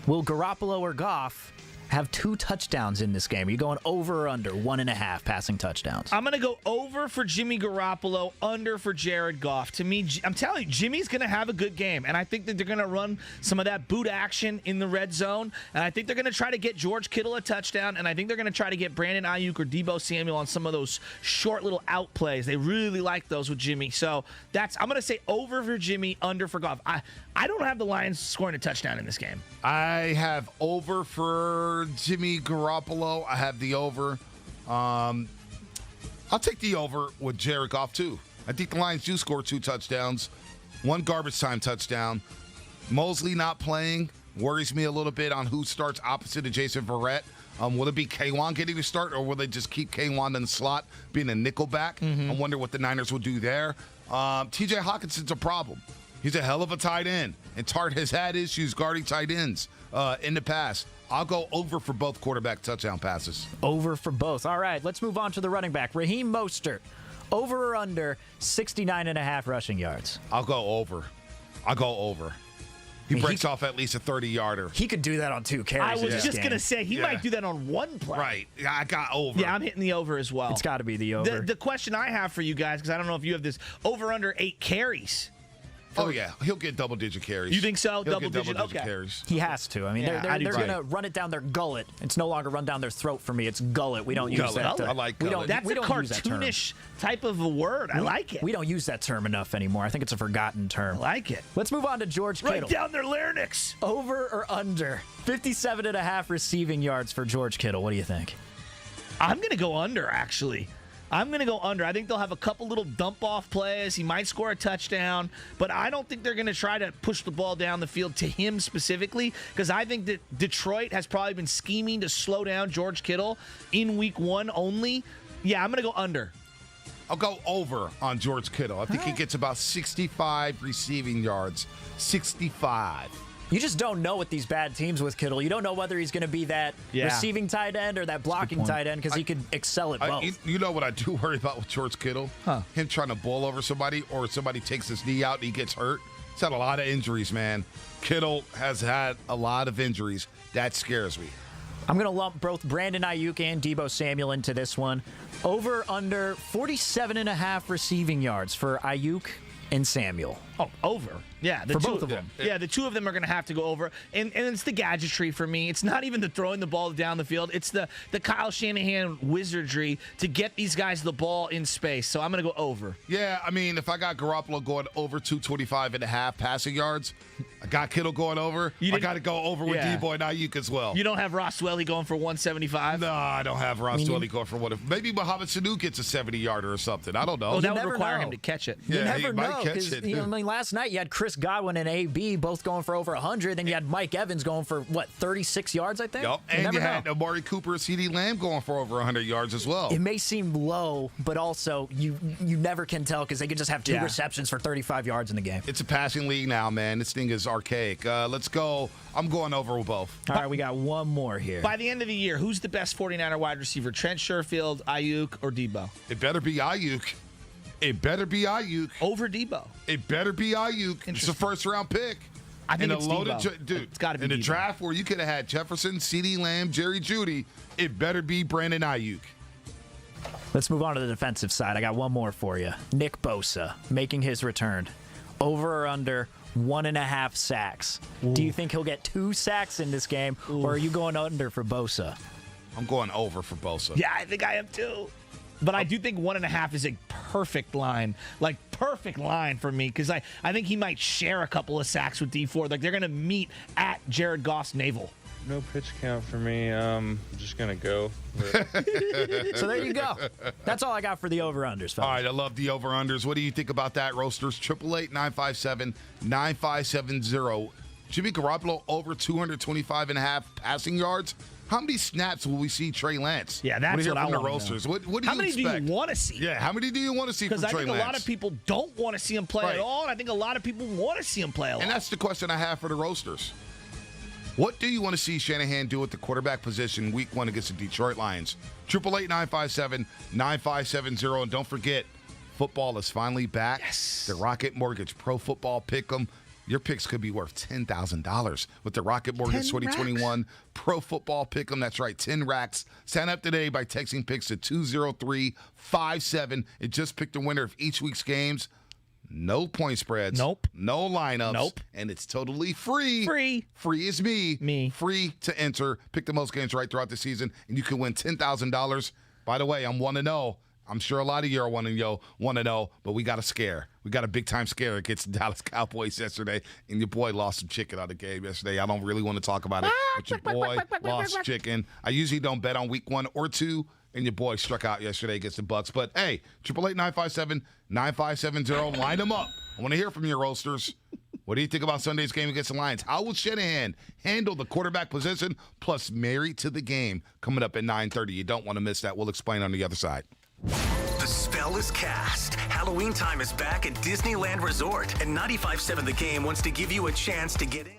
Will Garoppolo or Goff have 2 touchdowns in this game? Are you going over or under 1.5 passing touchdowns? I'm going to go over for Jimmy Garoppolo, under for Jared Goff. To me, I'm telling you, Jimmy's going to have a good game, and I think that they're going to run some of that boot action in the red zone, and I think they're going to try to get George Kittle a touchdown, and I think they're going to try to get Brandon Ayuk or Deebo Samuel on some of those short little out plays. They really like those with Jimmy. So I'm going to say over for Jimmy, under for Goff. I don't have the Lions scoring a touchdown in this game. I have over for Jimmy Garoppolo. I have the over. I'll take the over with Jared Goff, too. I think the Lions do score 2 touchdowns, 1 garbage time touchdown. Mosley not playing worries me a little bit on who starts opposite of Jason Verrett. Will it be Kwan getting to start, or will they just keep Kwan in the slot, being a nickel back? I wonder what the Niners will do there. TJ Hawkinson's a problem. He's a hell of a tight end, and Tart has had issues guarding tight ends in the past. I'll go over for both quarterback touchdown passes. Over for both. All right, let's move on to the running back. Raheem Mostert, over or under 69.5 rushing yards? I'll go over. He breaks off at least a 30-yarder. He could do that on 2 carries. I was just going to say, he might do that on 1 play. Right. I got over. Yeah, I'm hitting the over as well. It's got to be the over. The question I have for you guys, because I don't know if you have this, over under 8 carries. Oh, yeah. He'll get double-digit carries. You think so? He'll get Double-digit carries. He has to. I mean, they're going to run it down their gullet. It's no longer run down their throat for me. It's gullet. We don't use that. I like gullet. That's a cartoonish type of a word. I like it. We don't use that term enough anymore. I think it's a forgotten term. I like it. Let's move on to George Kittle. Right down their larynx. Over or under 57.5 receiving yards for George Kittle. What do you think? I'm going to go under, actually. I'm going to go under. I think they'll have a couple little dump-off plays. He might score a touchdown, but I don't think they're going to try to push the ball down the field to him specifically, because I think that Detroit has probably been scheming to slow down George Kittle in week 1 only. Yeah, I'm going to go under. I'll go over on George Kittle. I think he gets about 65 receiving yards. 65. You just don't know with these bad teams with Kittle. You don't know whether he's going to be that receiving tight end or that blocking tight end, because he could excel at both. You know what I do worry about with George Kittle? Him trying to bowl over somebody, or somebody takes his knee out and he gets hurt. He's had a lot of injuries, man. Kittle has had a lot of injuries. That scares me. I'm going to lump both Brandon Ayuk and Deebo Samuel into this one. Over under 47.5 receiving yards for Ayuk and Samuel. Oh, over. Yeah, for both of them. Yeah, the two of them are going to have to go over. And it's the gadgetry for me. It's not even the throwing the ball down the field. It's the Kyle Shanahan wizardry to get these guys the ball in space. So I'm going to go over. Yeah, I mean, if I got Garoppolo going over 225.5 passing yards, I got Kittle going over, I got to go over with Deebo and Ayuk as well. You don't have Ross Dwelly going for 175? No, I don't have Ross Dwelly going for one. Maybe Mohamed Sanu gets a 70-yarder or something. I don't know. Oh, that would require him to catch it. You Yeah, never he might know. catch 'Cause, it. I mean, last night you had Chris Godwin and AB both going for over 100. Then you had Mike Evans going for, 36 yards, I think? Yep. And you had Amari Cooper and CeeDee Lamb going for over 100 yards as well. It may seem low, but also you never can tell, because they could just have 2 receptions for 35 yards in the game. It's a passing league now, man. This thing is archaic. Let's go. I'm going over with both. All right, we got one more here. By the end of the year, who's the best 49er wide receiver? Trent Sherfield, Ayuk, or Deebo? It better be Ayuk. It better be Ayuk. Over Deebo. It better be Ayuk. It's a first-round pick. I think in it's a loaded Deebo. Dude, it's got to be in a Deebo. draft where you could have had Jefferson, CeeDee Lamb, Jerry Jeudy, it better be Brandon Ayuk. Let's move on to the defensive side. I got one more for you. Nick Bosa making his return. Over or under 1.5 sacks. Ooh. Do you think he'll get 2 sacks in this game, or are you going under for Bosa? I'm going over for Bosa. Yeah, I think I am too. But I do think 1.5 is a perfect line. Like, perfect line for me, because I think he might share a couple of sacks with D4. Like, they're going to meet at Jared Goff's navel. No pitch count for me. I'm just going to go. So there you go. That's all I got for the over-unders, fellas. All right, I love the over-unders. What do you think about that, Roasters? 888-957-9570. Jimmy Garoppolo over 225.5 passing yards. How many snaps will we see Trey Lance? Yeah, that's what I want to know. Roasters. What do you expect? How many do you want to see? Yeah, how many do you want to see from Trey Lance? Because I think a lot of people don't want to see him play at all, and I think a lot of people want to see him play a lot. And that's the question I have for the Roasters. What do you want to see Shanahan do at the quarterback position week 1 against the Detroit Lions? 888-957-9570. And don't forget, football is finally back. Yes. The Rocket Mortgage Pro Football Pick'em. Your picks could be worth $10,000 with the Rocket Mortgage 2021 Pro Football Pick'em. That's right, 10 racks. Sign up today by texting picks to 20357. It just picked the winner of each week's games. No point spreads. Nope. No lineups. Nope. And it's totally free. Free. Free is me. Me. Free to enter. Pick the most games right throughout the season, and you can win $10,000. By the way, I'm 1-0. I'm sure a lot of you are 1-0, but we got a scare. We got a big-time scare against the Dallas Cowboys yesterday, and your boy lost some chicken on the game yesterday. I don't really want to talk about it, but your boy lost chicken. I usually don't bet on week 1 or 2, and your boy struck out yesterday against the Bucs. But, hey, 888-957-9570. Line them up. I want to hear from your Roasters. What do you think about Sunday's game against the Lions? How will Shanahan handle the quarterback position, plus married to the game, coming up at 9:30? You don't want to miss that. We'll explain on the other side. The spell is cast. Halloween time is back at Disneyland Resort, and 95.7 The Game wants to give you a chance to get in.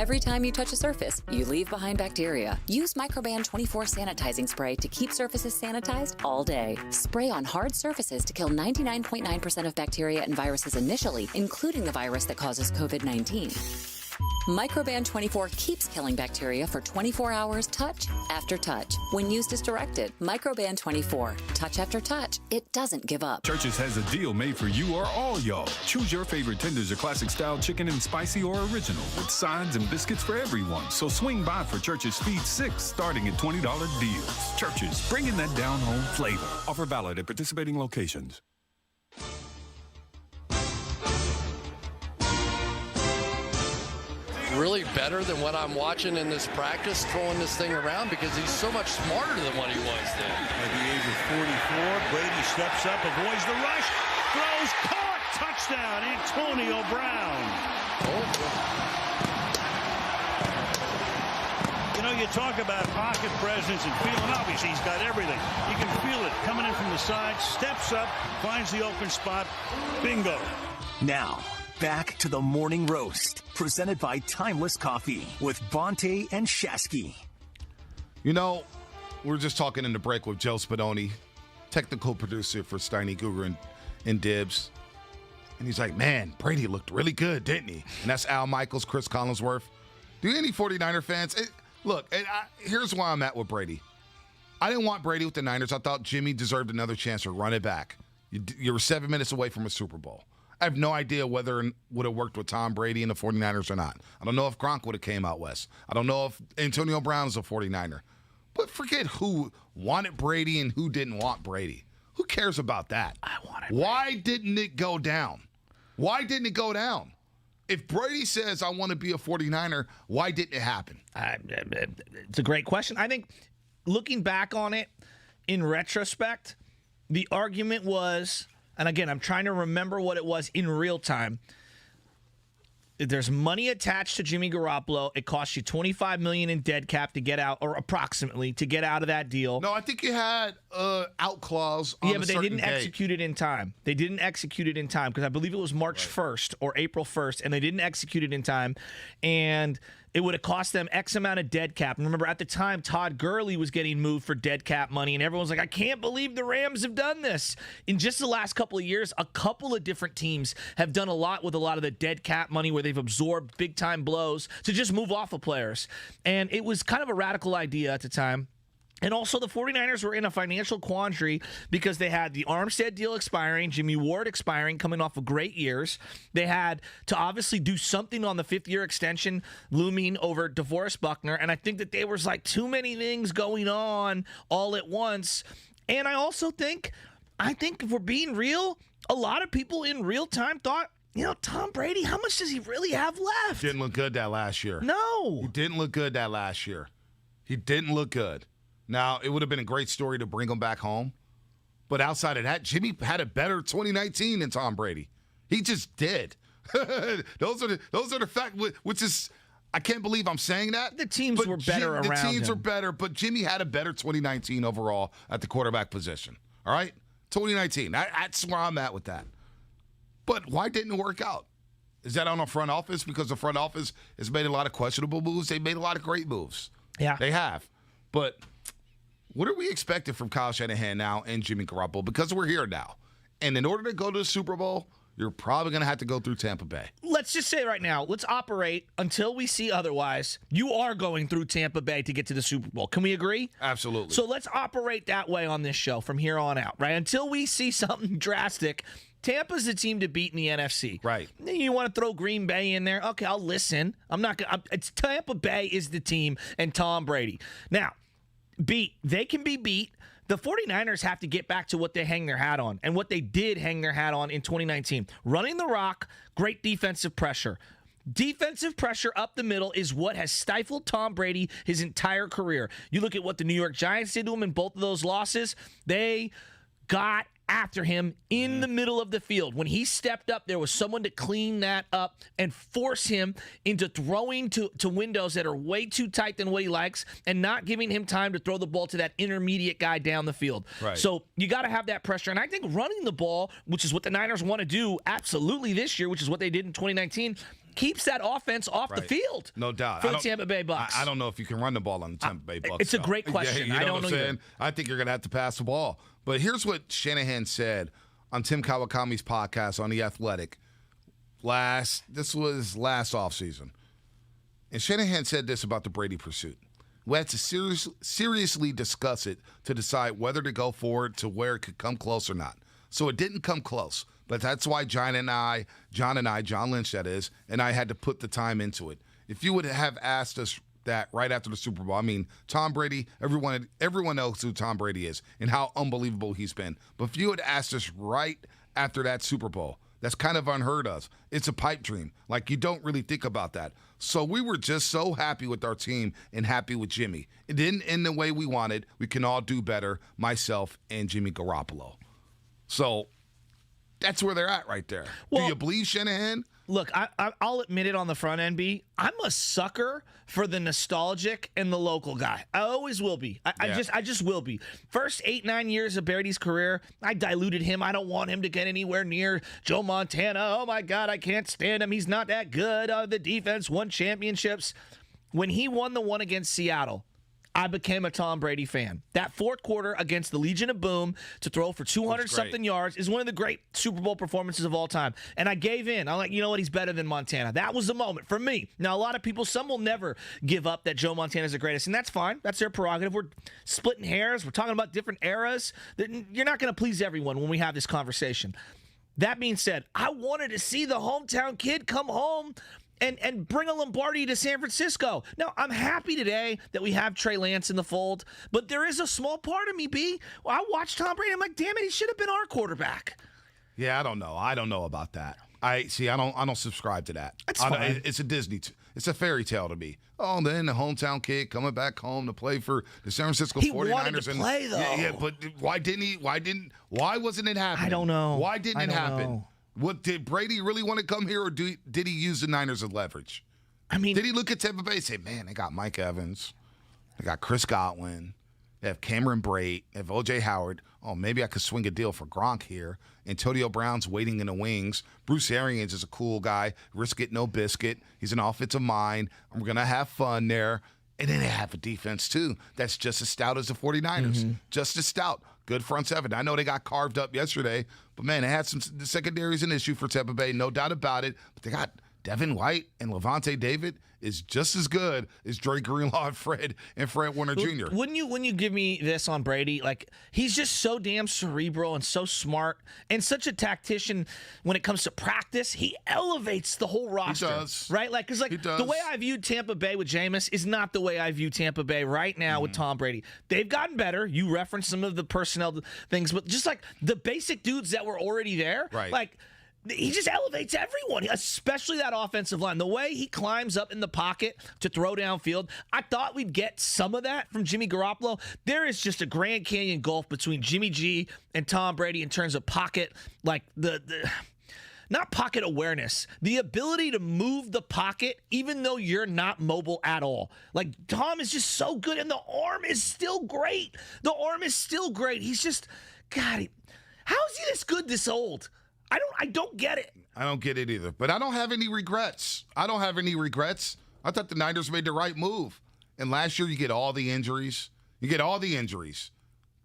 Every time you touch a surface, you leave behind bacteria. Use Microban 24 sanitizing spray to keep surfaces sanitized all day. Spray on hard surfaces to kill 99.9% of bacteria and viruses initially, including the virus that causes COVID-19. Microban 24 keeps killing bacteria for 24 hours, touch after touch. When used as directed, Microban 24, touch after touch, it doesn't give up. Church's has a deal made for you or all y'all. Choose your favorite tenders or classic style chicken and spicy or original with sides and biscuits for everyone. So swing by for Church's Feed 6 starting at $20 deals. Church's, bringing that down home flavor. Offer valid at participating locations. Really better than what I'm watching in this practice, throwing this thing around, because he's so much smarter than what he was then. At the age of 44, Brady steps up, avoids the rush, throws, caught, touchdown, Antonio Brown. You know, you talk about pocket presence and feeling, obviously he's got everything. You can feel it coming in from the side, steps up, finds the open spot, bingo. Now, back to the Morning Roast, presented by Timeless Coffee with Bonte and Shasky. You know, we're just talking in the break with Joe Spadoni, technical producer for Steiny Cougar and Dibs. And he's like, man, Brady looked really good, didn't he? And that's Al Michaels, Chris Collinsworth. Do any 49er fans? Here's why I'm at with Brady. I didn't want Brady with the Niners. I thought Jimmy deserved another chance to run it back. You were 7 minutes away from a Super Bowl. I have no idea whether it would have worked with Tom Brady and the 49ers or not. I don't know if Gronk would have came out west. I don't know if Antonio Brown is a 49er. But forget who wanted Brady and who didn't want Brady. Who cares about that? I wanted Brady. Why didn't it go down? Why didn't it go down? If Brady says, I want to be a 49er, why didn't it happen? It's a great question. I think looking back on it, in retrospect, the argument was, and again, I'm trying to remember what it was in real time. There's money attached to Jimmy Garoppolo. It costs you $25 million in dead cap to get out, or approximately to get out of that deal. No, I think you had out clause on but they didn't execute it in time. They didn't execute it in time because I believe it was March 1st or April 1st, and they didn't execute it in time. And it would have cost them X amount of dead cap. And remember, at the time, Todd Gurley was getting moved for dead cap money, and everyone's like, I can't believe the Rams have done this. In just the last couple of years, a couple of different teams have done a lot with a lot of the dead cap money where they've absorbed big-time blows to just move off of players. And it was kind of a radical idea at the time. And also, the 49ers were in a financial quandary because they had the Armstead deal expiring, Jimmy Ward expiring, coming off of great years. They had to obviously do something on the fifth-year extension looming over DeForest Buckner. And I think that there was like too many things going on all at once. And I also think if we're being real, a lot of people in real time thought, Tom Brady, how much does he really have left? Didn't look good that last year. No. He didn't look good that last year. He didn't look good. Now, it would have been a great story to bring him back home. But outside of that, Jimmy had a better 2019 than Tom Brady. He just did. Those are the facts, which is, I can't believe I'm saying that. The teams were better around him. The teams were better, but Jimmy had a better 2019 overall at the quarterback position. All right? 2019. That's where I'm at with that. But why didn't it work out? Is that on the front office? Because the front office has made a lot of questionable moves. They made a lot of great moves. Yeah. They have. But what are we expecting from Kyle Shanahan now and Jimmy Garoppolo? Because we're here now. And in order to go to the Super Bowl, you're probably going to have to go through Tampa Bay. Let's just say right now, let's operate until we see otherwise. You are going through Tampa Bay to get to the Super Bowl. Can we agree? Absolutely. So let's operate that way on this show from here on out, right? Until we see something drastic, Tampa's the team to beat in the NFC. Right. You want to throw Green Bay in there? Okay, I'll listen. I'm not going to. It's Tampa Bay is the team and Tom Brady. Now, they can be beat. The 49ers have to get back to what they hang their hat on and what they did hang their hat on in 2019. Running the rock, great defensive pressure. Defensive pressure up the middle is what has stifled Tom Brady his entire career. You look at what the New York Giants did to him in both of those losses. They got after him in the middle of the field. When he stepped up, there was someone to clean that up and force him into throwing to windows that are way too tight than what he likes and not giving him time to throw the ball to that intermediate guy down the field. Right. So you got to have that pressure. And I think running the ball, which is what the Niners want to do absolutely this year, which is what they did in 2019, keeps that offense off the field. No doubt. For the Tampa Bay Bucs. I don't know if you can run the ball on the Tampa Bay Bucs. It's a great question. Yeah, I don't know. I think you're going to have to pass the ball. But here's what Shanahan said on Tim Kawakami's podcast on The Athletic. This was last offseason. And Shanahan said this about the Brady pursuit. We had to seriously discuss it to decide whether to go forward to where it could come close or not. So it didn't come close. But that's why John Lynch, that is, and I had to put the time into it. If you would have asked us that right after the Super Bowl, I mean, Tom Brady, everyone knows who Tom Brady is and how unbelievable he's been. But if you had asked us right after that Super Bowl, that's kind of unheard of. It's a pipe dream. Like, you don't really think about that. So we were just so happy with our team and happy with Jimmy. It didn't end the way we wanted. We can all do better, myself and Jimmy Garoppolo. So that's where they're at right there. Do you believe Shanahan? Look, I'll admit it on the front end, B. I'm a sucker for the nostalgic and the local guy. I always will be. I just will be. First 8-9 years of Brady's career, I diluted him. I don't want him to get anywhere near Joe Montana. Oh, my God, I can't stand him. He's not that good. The defense won championships. When he won the one against Seattle, I became a Tom Brady fan. That fourth quarter against the Legion of Boom to throw for 200-something yards is one of the great Super Bowl performances of all time. And I gave in. I'm like, you know what? He's better than Montana. That was the moment for me. Now, a lot of people, some will never give up that Joe Montana is the greatest, and that's fine. That's their prerogative. We're splitting hairs. We're talking about different eras. You're not going to please everyone when we have this conversation. That being said, I wanted to see the hometown kid come home and bring a Lombardi to San Francisco. Now, I'm happy today that we have Trey Lance in the fold, but there is a small part of me, B. I watched Tom Brady. I'm like, damn it, he should have been our quarterback. Yeah, I don't know. I don't know about that. I don't subscribe to that. That's fine. It's a Disney. It's a fairy tale to me. Oh, and then the hometown kid coming back home to play for the San Francisco 49ers. He wanted to play, though. Yeah, but why didn't he? Why wasn't it happening? I don't know. Why didn't it happen? What, did Brady really want to come here, or did he use the Niners as leverage? I mean, did he look at Tampa Bay and say, man, they got Mike Evans, they got Chris Godwin, they have Cameron Brate, they have O.J. Howard. Oh, maybe I could swing a deal for Gronk here. Antonio Brown's waiting in the wings. Bruce Arians is a cool guy. Risk it, no biscuit. He's an offensive mind. We're going to have fun there. And then they have a defense, too, that's just as stout as the 49ers. Just as stout. Good front seven. I know they got carved up yesterday, but, man, they had the secondary is an issue for Tampa Bay, no doubt about it. But they got Devin White and Levante David is just as good as Dre Greenlaw and Fred Warner Jr. Wouldn't you give me this on Brady? Like, he's just so damn cerebral and so smart and such a tactician when it comes to practice. He elevates the whole roster. He does. Right? Like, because the way I viewed Tampa Bay with Jameis is not the way I view Tampa Bay right now with Tom Brady. They've gotten better. You referenced some of the personnel things, but just like the basic dudes that were already there. Right. Like, he just elevates everyone, especially that offensive line. The way he climbs up in the pocket to throw downfield, I thought we'd get some of that from Jimmy Garoppolo. There is just a Grand Canyon gulf between Jimmy G and Tom Brady in terms of pocket, like not pocket awareness, the ability to move the pocket even though you're not mobile at all. Like, Tom is just so good, and the arm is still great. The arm is still great. He's just, God, how is he this good this old? I don't get it. I don't get it either. But I don't have any regrets. I thought the Niners made the right move. And last year, you get all the injuries.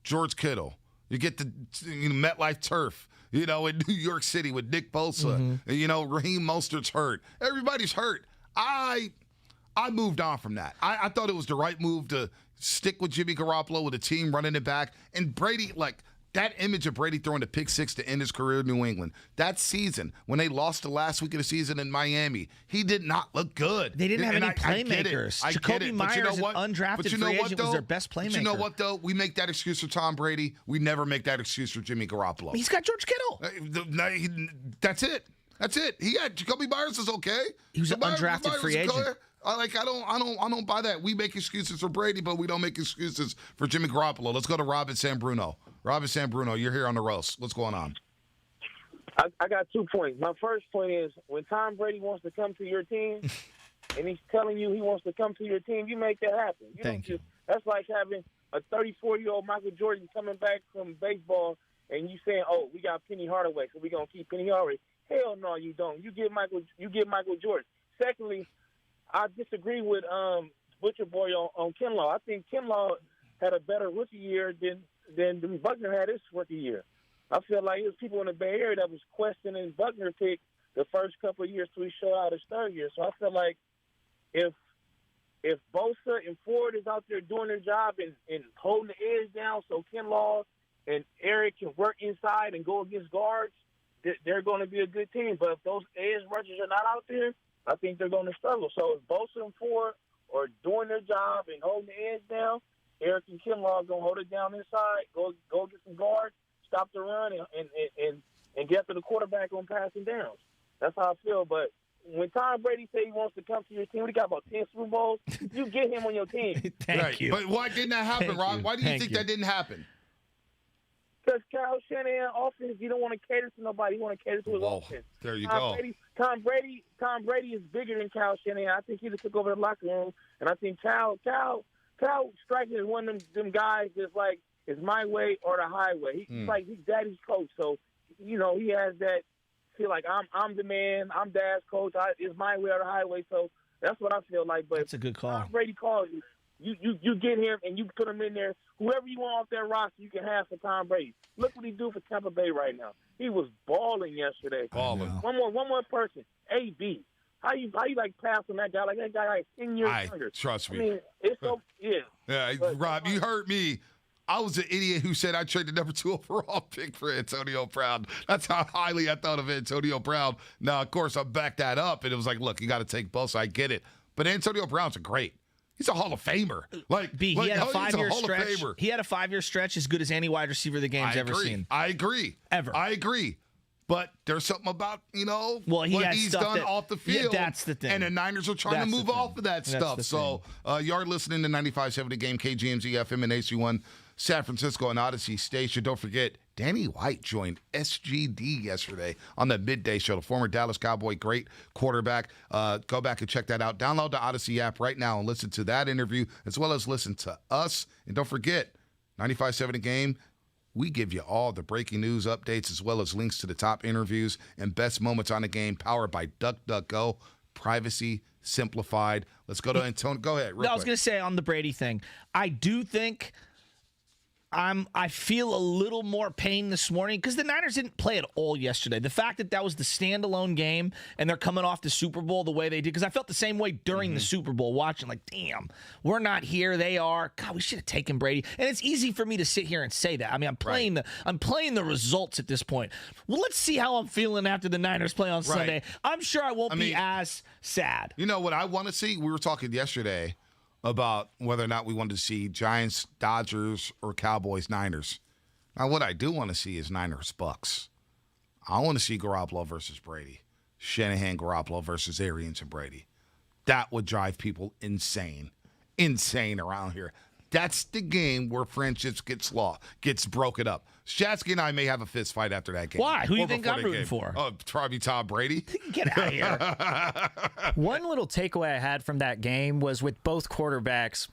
George Kittle. You get the MetLife turf, in New York City with Nick Bosa. Raheem Mostert's hurt. Everybody's hurt. I moved on from that. I thought it was the right move to stick with Jimmy Garoppolo with a team running it back. And Brady, that image of Brady throwing the pick six to end his career in New England, that season when they lost the last week of the season in Miami, he did not look good. They didn't have any playmakers. Jacoby Myers, an undrafted free agent, was their best playmaker. But you know what, though? We make that excuse for Tom Brady. We never make that excuse for Jimmy Garoppolo. He's got George Kittle. That's it. He had Jacoby Myers is okay. He was an undrafted free agent. I don't buy that. We make excuses for Brady, but we don't make excuses for Jimmy Garoppolo. Let's go to Robin San Bruno. Robin San Bruno, you're here on the roast. What's going on? I got 2 points. My first point is when Tom Brady wants to come to your team and he's telling you he wants to come to your team, you make that happen. Thank you. That's like having a 34-year-old Michael Jordan coming back from baseball and you saying, "Oh, we got Penny Hardaway, so we're gonna keep Penny Hardaway." Hell no, you don't. You get Michael Jordan. secondly, I disagree with Butcher Boy on Kinlaw. I think Kinlaw had a better rookie year than Buckner had his rookie year. I feel like there's people in the Bay Area that was questioning Buckner pick the first couple of years till he showed out his third year. So I feel like if Bosa and Ford is out there doing their job and holding the edge down so Kinlaw and Eric can work inside and go against guards, they're going to be a good team. But if those edge rushers are not out there, I think they're going to struggle. So if Bosa and Ford are doing their job and holding the edge down, Eric and Kinlaw are going to hold it down inside, go get some guards, stop the run, and get to the quarterback on passing downs. That's how I feel. But when Tom Brady said he wants to come to your team, we got about 10 Super Bowls, you get him on your team. Thank you. But why didn't that happen, Rob? Why do you think that didn't happen? Because Kyle Shanahan offense, you don't want to cater to nobody. You want to cater to his offense. There you go. Tom Brady is bigger than Kyle Shanahan. I think he just took over the locker room, and I think Kyle Stryker is one of them guys that's like, it's my way or the highway. He's like he's daddy's coach, so he has that feel like I'm the man, I'm dad's coach. It's my way or the highway. So that's what I feel like. But that's a good call. Tom Brady calls you. You get him and you put him in there. Whoever you want off that roster, you can have for Tom Brady. Look what he do for Tampa Bay right now. He was balling yesterday. Balling. One more person. AB. How you like pass on that guy? Like that guy like 10 years younger. Trust me. I mean, it's so yeah. Yeah, Rob, you heard me. I was an idiot who said I traded number 2 overall pick for Antonio Brown. That's how highly I thought of Antonio Brown. Now, of course, I backed that up, and it was like, look, you got to take both, so I get it. But Antonio Brown's great. He's a Hall of Famer. He had a 5-year stretch. He had a 5-year stretch as good as any wide receiver the game's ever seen. I agree. Ever. I agree. But there's something about, what he's done off the field. Yeah, that's the thing. And the Niners are trying to move off of that stuff. So you are listening to 95.7 The Game, KGMZ FM and AC1, San Francisco and Odyssey Station. Don't forget, Danny White joined SGD yesterday on the midday show. The former Dallas Cowboy, great quarterback. Go back and check that out. Download the Odyssey app right now and listen to that interview as well as listen to us. And don't forget, 95.7 The Game, we give you all the breaking news updates as well as links to the top interviews and best moments on the game, powered by DuckDuckGo. Privacy simplified. Let's go to Antonio. Go ahead. I was going to say on the Brady thing, I do think I feel a little more pain this morning because the Niners didn't play at all yesterday. The fact that was the standalone game and they're coming off the Super Bowl the way they did, because I felt the same way during the Super Bowl watching, like, damn, we're not here, they are. God, we should have taken Brady. And it's easy for me to sit here and say that. I mean, I'm playing the results at this point. Well, let's see how I'm feeling after the Niners play on Sunday. I'm sure I won't be as sad. You know what I want to see? We were talking yesterday about whether or not we wanted to see Giants, Dodgers, or Cowboys, Niners. Now, what I do want to see is Niners, Bucks. I want to see Garoppolo versus Brady. Shanahan, Garoppolo versus Arians and Brady. That would drive people insane. Insane around here. That's the game where friendships gets broken up. Shatsky and I may have a fist fight after that game. Why? Who do you think I'm rooting for? Oh, probably Tom Brady. Get out of here. One little takeaway I had from that game was with both quarterbacks,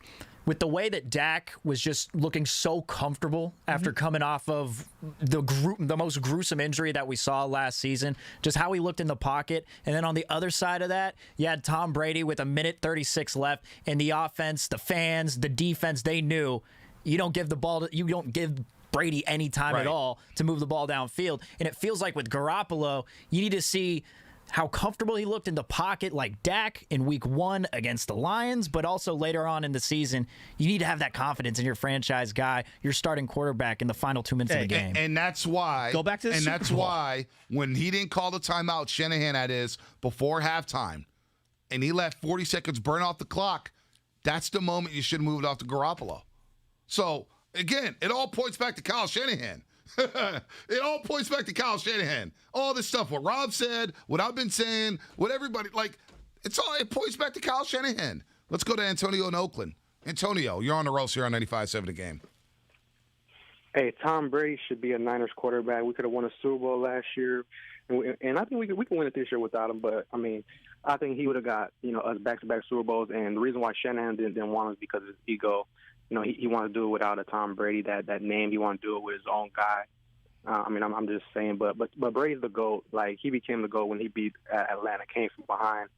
with the way that Dak was just looking so comfortable after coming off of the most gruesome injury that we saw last season, just how he looked in the pocket. And then on the other side of that, you had Tom Brady with 1:36 left, and the offense, the fans, the defense, they knew you don't give Brady any time at all to move the ball downfield. And it feels like with Garoppolo, you need to see how comfortable he looked in the pocket like Dak in week 1 against the Lions, but also later on in the season, you need to have that confidence in your franchise guy, your starting quarterback in the final 2 minutes of the game. And that's why. Go back to the Super Bowl. Why when he didn't call the timeout, Shanahan had his before halftime, and he let 40 seconds burn off the clock, that's the moment you should have moved off to Garoppolo. So, again, it all points back to Kyle Shanahan. It all points back to Kyle Shanahan. All this stuff, what Rob said, what I've been saying, what everybody, it points back to Kyle Shanahan. Let's go to Antonio in Oakland. Antonio, you're on the roast here on 95.7 The Game. Hey, Tom Brady should be a Niners quarterback. We could have won a Super Bowl last year, and I think we can win it this year without him. But I mean, I think he would have got us back-to-back Super Bowls. And the reason why Shanahan didn't want us because of his ego. He wanted to do it without a Tom Brady, that name. He wanted to do it with his own guy. I'm just saying, but Brady's the GOAT. Like, he became the GOAT when he beat Atlanta, came from behind.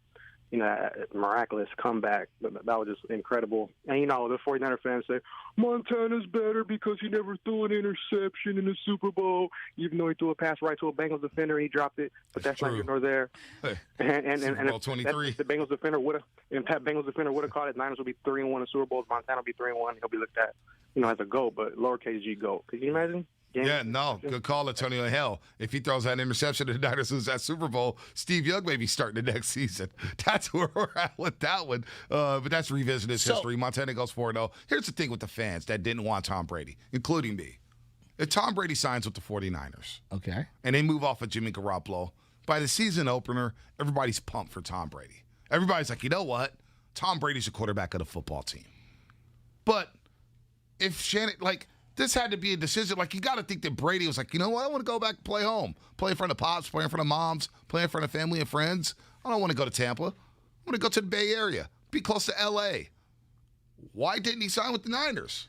miraculous comeback. That was just incredible. And, the 49er fans say, Montana's better because he never threw an interception in the Super Bowl, even though he threw a pass right to a Bengals defender and he dropped it. But that's not here nor there. Hey, and Super Bowl 23. The Bengals defender would have caught it, Niners would be 3-1 in Super Bowls. Montana would be 3-1. He'll be looked at, as a GOAT, but lowercase G GOAT. Could you imagine? Yeah, no. Good call, Antonio. Hell, if he throws that interception and the Niners lose that Super Bowl, Steve Young may be starting the next season. That's where we're at with that one. But that's revisiting his history. Montana goes 4-0. Here's the thing with the fans that didn't want Tom Brady, including me. If Tom Brady signs with the 49ers, okay, and they move off of Jimmy Garoppolo, by the season opener, everybody's pumped for Tom Brady. Everybody's like, you know what? Tom Brady's the quarterback of the football team. But if this had to be a decision. Like, you got to think that Brady was like, you know what? I want to go back and play home. Play in front of pops, play in front of moms, play in front of family and friends. I don't want to go to Tampa. I want to go to the Bay Area, be close to L.A. Why didn't he sign with the Niners?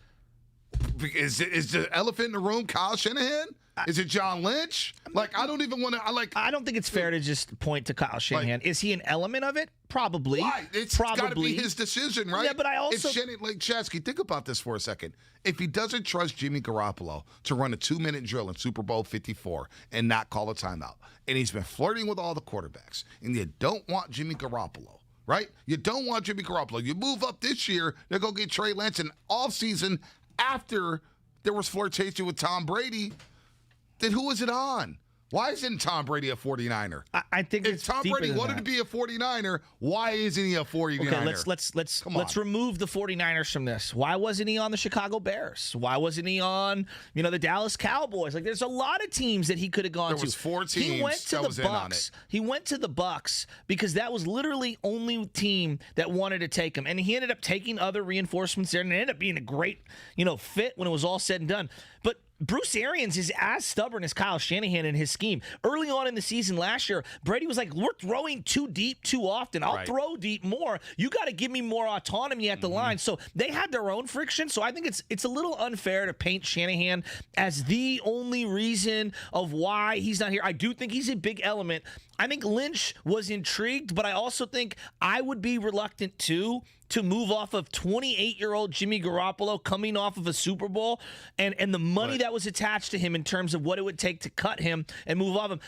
Is the elephant in the room Kyle Shanahan? Is it John Lynch? I don't even want to. I don't think it's fair to just point to Kyle Shanahan. Is he an element of it? Probably. Why? It's got to be his decision, right? Yeah, but I also. Chesky, think about this for a second. If he doesn't trust Jimmy Garoppolo to run a 2-minute drill in Super Bowl 54 and not call a timeout, and he's been flirting with all the quarterbacks, and you don't want Jimmy Garoppolo, right? You don't want Jimmy Garoppolo. You move up this year, they're going to get Trey Lance in offseason after there was flirtation with Tom Brady. Then who is it on? Why isn't Tom Brady a 49er? I think if Tom Brady wanted to be a 49er, why isn't he a 49er? Okay, let's remove the 49ers from this. Why wasn't he on the Chicago Bears? Why wasn't he on, the Dallas Cowboys? There's a lot of teams that he could have gone to. There was 4 teams he went to that the was Bucks. In on it. He went to the Bucks because that was literally only team that wanted to take him. And he ended up taking other reinforcements there, and it ended up being a great, fit when it was all said and done. But Bruce Arians is as stubborn as Kyle Shanahan in his scheme. Early on in the season last year, Brady was like, we're throwing too deep too often. I'll throw deep more. You got to give me more autonomy at the line. So they had their own friction. So I think it's a little unfair to paint Shanahan as the only reason of why he's not here. I do think he's a big element. I think Lynch was intrigued, but I also think I would be reluctant to move off of 28-year-old Jimmy Garoppolo coming off of a Super Bowl and the money that was attached to him in terms of what it would take to cut him and move off him.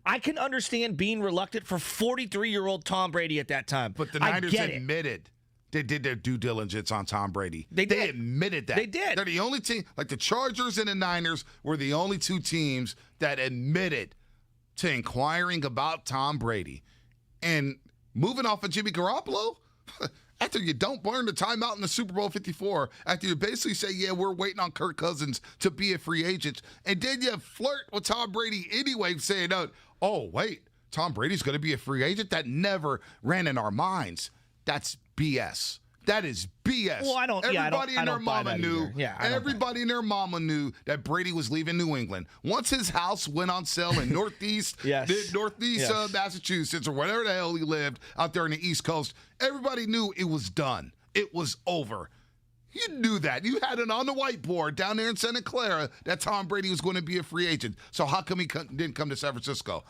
I can understand being reluctant for 43-year-old Tom Brady at that time. But the Niners admitted they did their due diligence on Tom Brady. They admitted that. They did. They're the only team, the Chargers and the Niners were the only 2 teams that admitted to inquiring about Tom Brady. And moving off of Jimmy Garoppolo, after you don't burn the timeout in the Super Bowl 54, after you basically say, yeah, we're waiting on Kirk Cousins to be a free agent, and then you flirt with Tom Brady anyway, saying, oh, wait, Tom Brady's going to be a free agent? That never ran in our minds. That's BS. That is BS. Well, Everybody and their mama knew. Yeah, everybody and their mama knew that Brady was leaving New England. Once his house went on sale in Northeast Massachusetts, or wherever the hell he lived out there in the East Coast, everybody knew it was done. It was over. You knew that. You had it on the whiteboard down there in Santa Clara that Tom Brady was going to be a free agent. So how come he didn't come to San Francisco?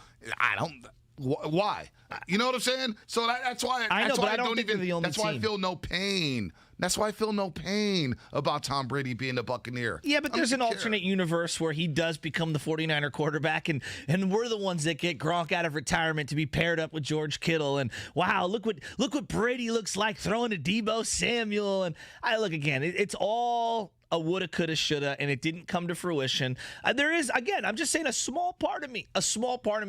Why? You know what I'm saying? So that's why I know, but I don't think they're the only That's why team. I feel no pain. That's why I feel no pain about Tom Brady being a Buccaneer. Yeah, but there's an alternate universe where he does become the 49er quarterback, and we're the ones that get Gronk out of retirement to be paired up with George Kittle. And wow, look what Brady looks like throwing to Deebo Samuel. And it's all a woulda, coulda, shoulda, and it didn't come to fruition. There is, again, I'm just saying a small part of me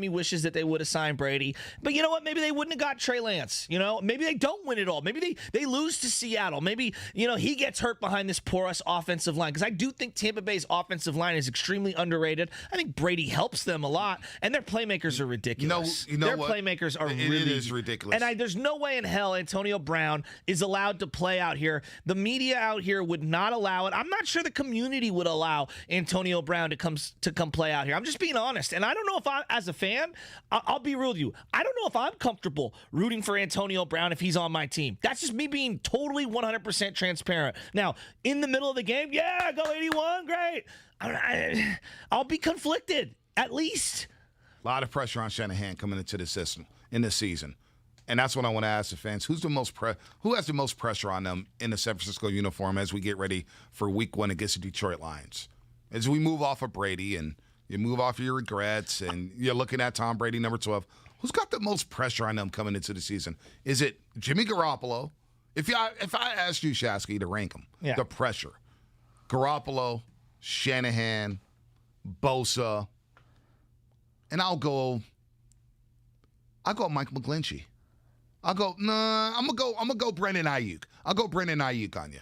wishes that they would have signed Brady. But you know what? Maybe they wouldn't have got Trey Lance. Maybe they don't win it all. Maybe they lose to Seattle. Maybe, he gets hurt behind this porous offensive line. Because I do think Tampa Bay's offensive line is extremely underrated. I think Brady helps them a lot, and their playmakers are ridiculous. Their playmakers are it is ridiculous. And there's no way in hell Antonio Brown is allowed to play out here. The media out here would not allow it. I'm not sure the community would allow Antonio Brown to come play out here. I'm just being honest. And I don't know if as a fan, I'll be real with you. I don't know if I'm comfortable rooting for Antonio Brown if he's on my team. That's just me being totally 100% transparent. Now, in the middle of the game, yeah, go 81, great. I'll be conflicted, at least. A lot of pressure on Shanahan coming into the system in this season. And that's what I want to ask the fans. Who has the most pressure on them in the San Francisco uniform as we get ready for week 1 against the Detroit Lions? As we move off of Brady and you move off your regrets and you're looking at Tom Brady, number 12, who's got the most pressure on them coming into the season? Is it Jimmy Garoppolo? If I asked you, Shasky, to rank them, the pressure, Garoppolo, Shanahan, Bosa, and I'll go Mike McGlinchey. I'm gonna go Brandon Ayuk. I'll go Brandon Ayuk on you.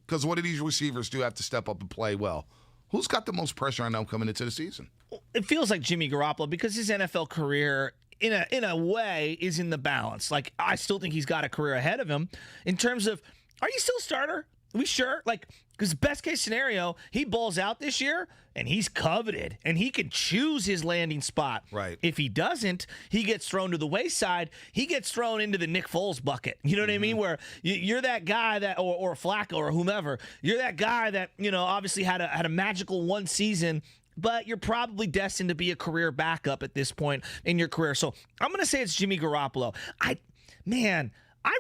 Because one of these receivers do have to step up and play well. Who's got the most pressure on them coming into the season? It feels like Jimmy Garoppolo because his NFL career in a way is in the balance. Like, I still think he's got a career ahead of him in terms of, are you still a starter? Are we sure? Like, because best case scenario, he balls out this year and he's coveted and he can choose his landing spot. Right. If he doesn't, he gets thrown to the wayside. He gets thrown into the Nick Foles bucket. You know what I mean? Where you're that guy that, or Flacco or whomever, you're that guy that, obviously had a magical one season, but you're probably destined to be a career backup at this point in your career. So I'm going to say it's Jimmy Garoppolo. I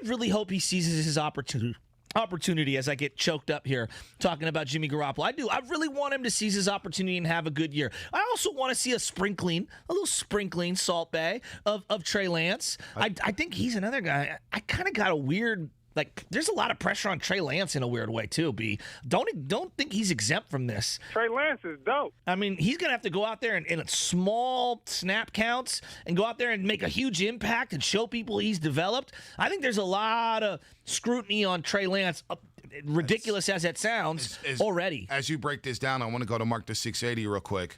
really hope he seizes his opportunity as I get choked up here talking about Jimmy Garoppolo. I do. I really want him to seize his opportunity and have a good year. I also want to see a little sprinkling, Salt Bay, of Trey Lance. I think he's another guy. I kind of got a weird, there's a lot of pressure on Trey Lance in a weird way, too, B. Don't think he's exempt from this. Trey Lance is dope. I mean, he's going to have to go out there and in small snap counts and go out there and make a huge impact and show people he's developed. I think there's a lot of scrutiny on Trey Lance, ridiculous as that sounds, already. As you break this down, I want to go to Mark the 680 real quick.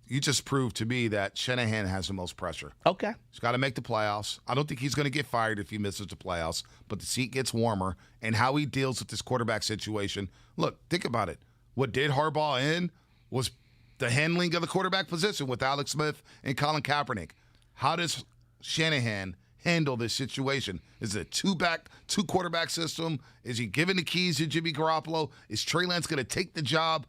You just proved to me that Shanahan has the most pressure. Okay. He's got to make the playoffs. I don't think he's going to get fired if he misses the playoffs, but the seat gets warmer. And how he deals with this quarterback situation. Look, think about it. What did Harbaugh in was the handling of the quarterback position with Alex Smith and Colin Kaepernick. How does Shanahan handle this situation? Is it a two quarterback system? Is he giving the keys to Jimmy Garoppolo? Is Trey Lance going to take the job?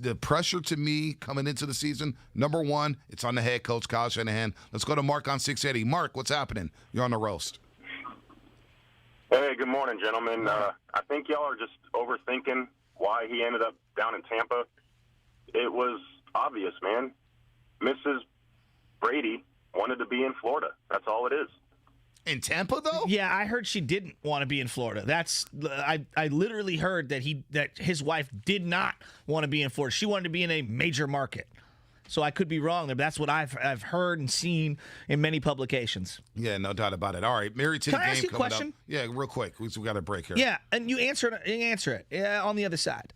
The pressure to me coming into the season, number one, it's on the head coach, Kyle Shanahan. Let's go to Mark on 680. Mark, what's happening? You're on the roast. Hey, good morning, gentlemen. I think y'all are just overthinking why he ended up down in Tampa. It was obvious, man. Mrs. Brady wanted to be in Florida. That's all it is. In Tampa, though? Yeah, I heard she didn't want to be in Florida. I literally heard that his wife did not want to be in Florida. She wanted to be in a major market. So I could be wrong there, but that's what I've heard and seen in many publications. Yeah, no doubt about it. All right, married to the game. Can I ask you a question? Up. Yeah, real quick. We got a break here. Yeah, and you answer it on the other side.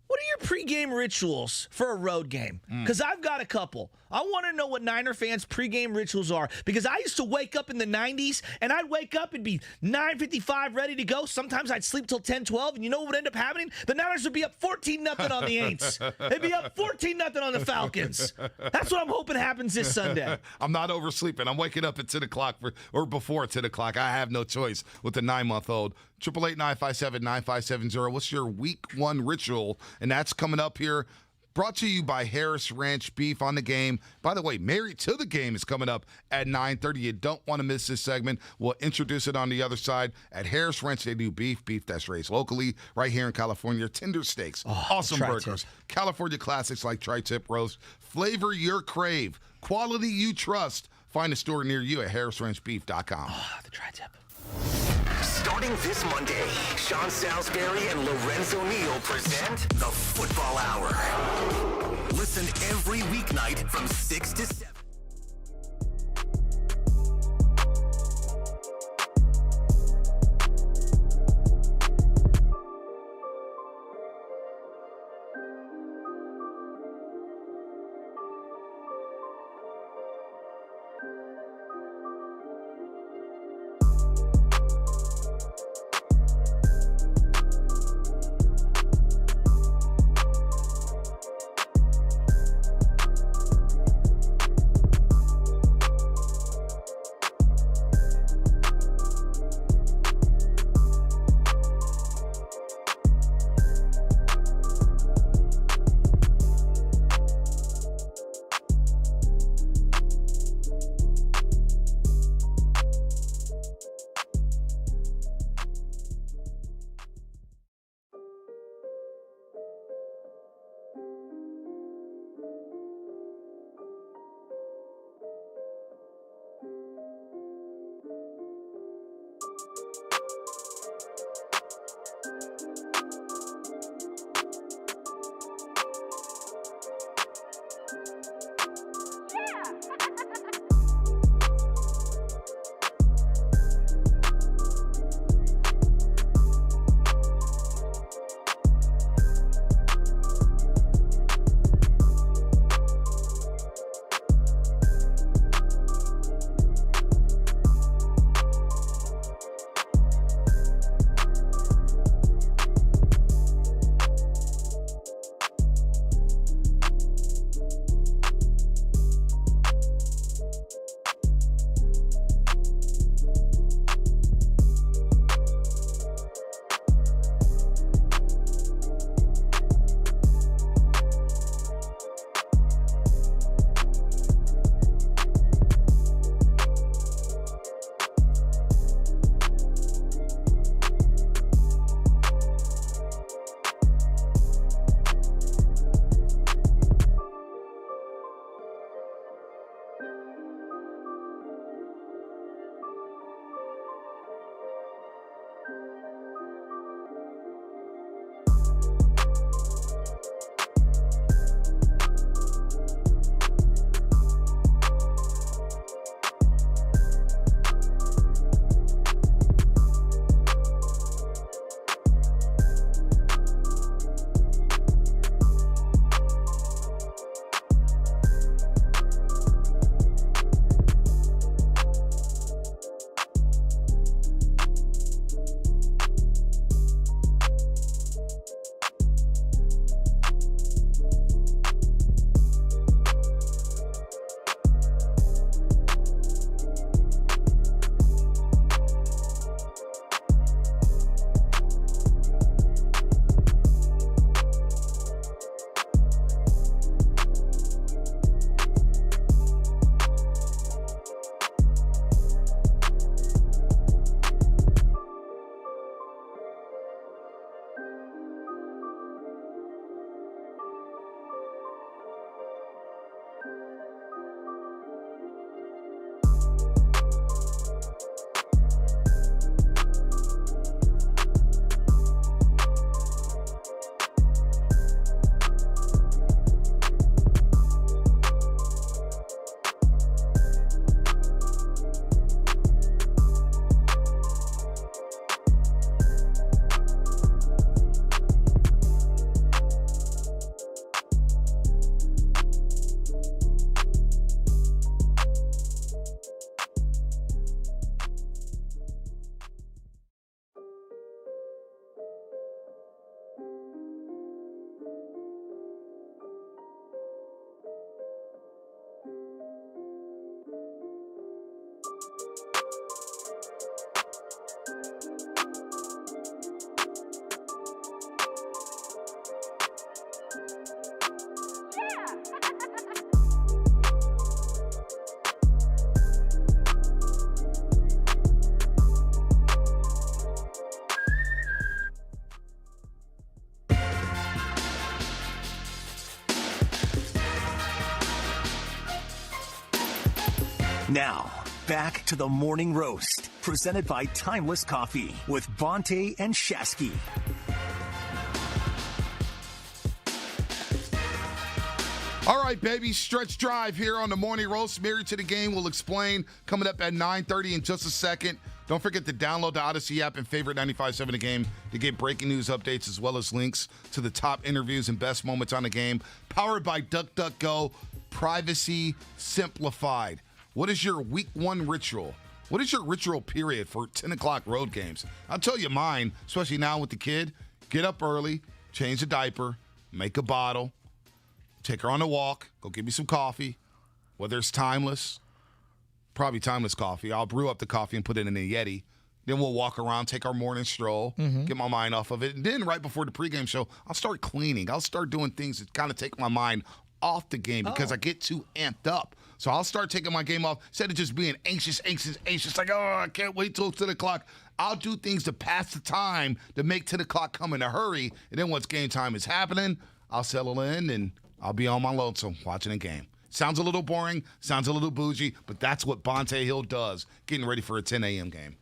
What are your pregame rituals for a road game? Because I've got a couple. I want to know what Niner fans' pregame rituals are. Because I used to wake up in the 90s, and I'd wake up and be 9:55 ready to go. Sometimes I'd sleep till 10, 12, and you know what would end up happening? The Niners would be up 14-0 on the Aints. They'd be up 14-0 on the Falcons. That's what I'm hoping happens this Sunday. I'm not oversleeping. I'm waking up at 10 o'clock or before 10 o'clock. I have no choice with the 9-month-old. 888-957-9570. What's your week 1 ritual? And that's coming up here. Brought to you by Harris Ranch Beef on the Game. By the way, Married to the Game is coming up at 9:30. You don't want to miss this segment. We'll introduce it on the other side. At Harris Ranch, they do beef that's raised locally right here in California. Tender steaks, awesome burgers, California classics like tri-tip roast. Flavor your crave. Quality you trust. Find a store near you at harrisranchbeef.com. The tri-tip. Starting this Monday, Sean Salisbury and Lorenzo Neal present The Football Hour. Listen every weeknight from 6 to 7. Now, back to the Morning Roast, presented by Timeless Coffee with Bonte and Shasky. All right, baby, stretch drive here on the Morning Roast. Married to the Game will explain coming up at 9:30 in just a second. Don't forget to download the Odyssey app and favorite 95.7 The Game to get breaking news updates as well as links to the top interviews and best moments on the game. Powered by DuckDuckGo, privacy simplified. What is your week one ritual? What is your ritual period for 10 o'clock road games? I'll tell you mine, especially now with the kid. Get up early, change the diaper, make a bottle, take her on a walk, go get me some coffee, whether it's Timeless, probably Timeless coffee. I'll brew up the coffee and put it in a Yeti. Then we'll walk around, take our morning stroll, get my mind off of it. And then right before the pregame show, I'll start cleaning. I'll start doing things that kind of take my mind off the game because I get too amped up. So I'll start taking my game off instead of just being anxious, like, oh, I can't wait till 10 o'clock. I'll do things to pass the time to make 10 o'clock come in a hurry. And then once game time is happening, I'll settle in and I'll be on my lonesome watching a game. Sounds a little boring, sounds a little bougie, but that's what Bonte Hill does, getting ready for a 10 a.m. game.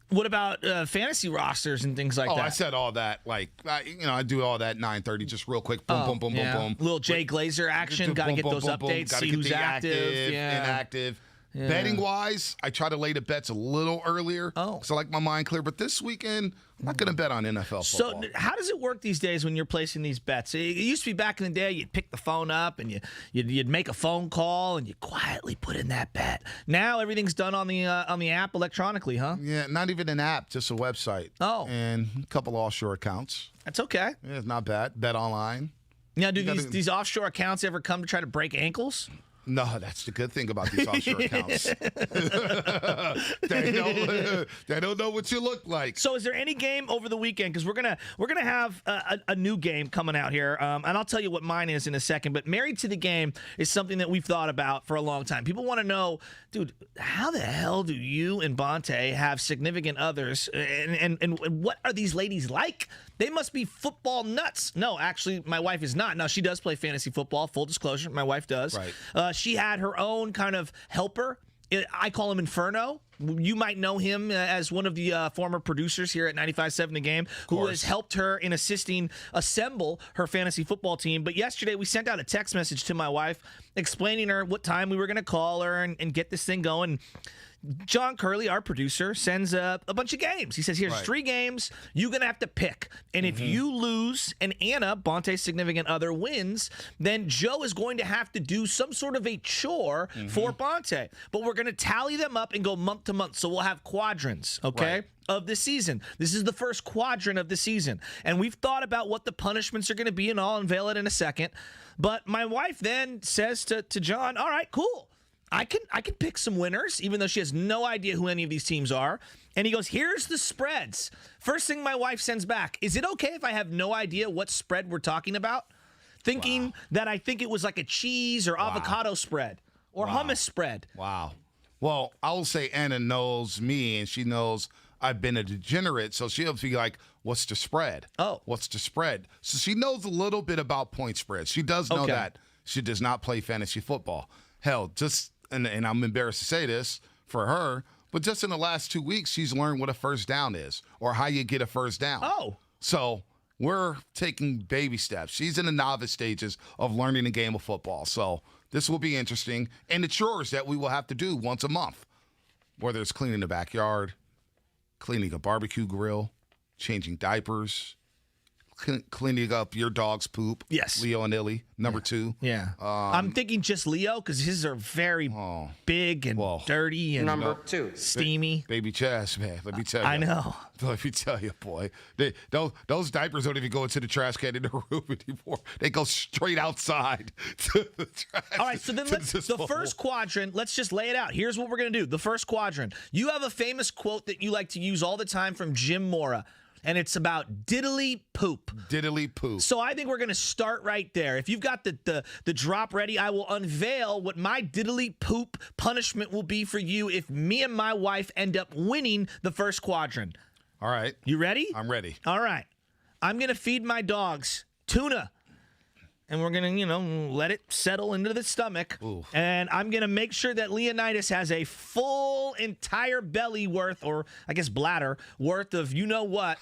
What about fantasy rosters and things like that? I said all that. I do all that 9:30, just real quick. Boom, boom. Little Jay Glazer action. Got to get those updates, see who's active, inactive. Yeah. Betting-wise, I try to lay the bets a little earlier because I like my mind clear. But this weekend, I'm not going to bet on NFL football. So how does it work these days when you're placing these bets? It used to be back in the day, you'd pick the phone up and you'd make a phone call and you quietly put in that bet. Now everything's done on the app electronically, huh? Yeah, not even an app, just a website. Oh. And a couple offshore accounts. That's okay. Yeah, it's not bad. Bet online. Now, do these offshore accounts ever come to try to break ankles? No, that's the good thing about these offshore accounts. They don't know what you look like. So, is there any game over the weekend? Because we're gonna have a new game coming out here, and I'll tell you what mine is in a second. But Married to the Game is something that we've thought about for a long time. People want to know, dude, how the hell do you and Bonte have significant others, and what are these ladies like? They must be football nuts. No, actually, my wife is not. Now, she does play fantasy football. Full disclosure, my wife does. Right. She had her own kind of helper. I call him Inferno. You might know him as one of the former producers here at 95.7 The Game, who has helped her in assisting assemble her fantasy football team. But yesterday, we sent out a text message to my wife explaining her what time we were going to call her and get this thing going. John Curley, our producer, sends a bunch of games. He says, here's 3 games. You're going to have to pick. And if you lose and Anna, Bonte's significant other, wins, then Joe is going to have to do some sort of a chore for Bonte. But we're going to tally them up and go month to month. So we'll have quadrants, okay? Of the season. This is the first quadrant of the season. And we've thought about what the punishments are going to be, and I'll unveil it in a second. But my wife then says to John, all right, cool. I can pick some winners, even though she has no idea who any of these teams are. And he goes, here's the spreads. First thing my wife sends back, is it okay if I have no idea what spread we're talking about? Thinking that I think it was like a cheese or avocado spread or hummus spread. Wow. Well, I will say Anna knows me, and she knows I've been a degenerate, so she'll be like, what's the spread? Oh. What's the spread? So she knows a little bit about point spreads. She does know that. She does not play fantasy football. Hell, and I'm embarrassed to say this for her, but just in the last 2 weeks, she's learned what a first down is or how you get a first down. Oh. So we're taking baby steps. She's in the novice stages of learning the game of football. So this will be interesting. And the chores that we will have to do once a month, whether it's cleaning the backyard, cleaning a barbecue grill, changing diapers, cleaning up your dog's poop. Yes. Leo and Illy, number 2. Yeah. I'm thinking just Leo because his are very big and dirty and number 2. Steamy. Baby Chaz, man. Let me tell you. I know. Let me tell you, boy. Those diapers don't even go into the trash can in the room anymore. They go straight outside to the trash. All right, so then the first quadrant, let's just lay it out. Here's what we're going to do. The first quadrant. You have a famous quote that you like to use all the time from Jim Mora. And it's about diddly poop. Diddly poop. So I think we're going to start right there. If you've got the drop ready, I will unveil what my diddly poop punishment will be for you if me and my wife end up winning the first quadrant. All right. You ready? I'm ready. All right. I'm going to feed my dogs tuna. and we're going to, let it settle into the stomach. Ooh. And I'm going to make sure that Leonidas has a full entire belly worth, or I guess bladder worth of what.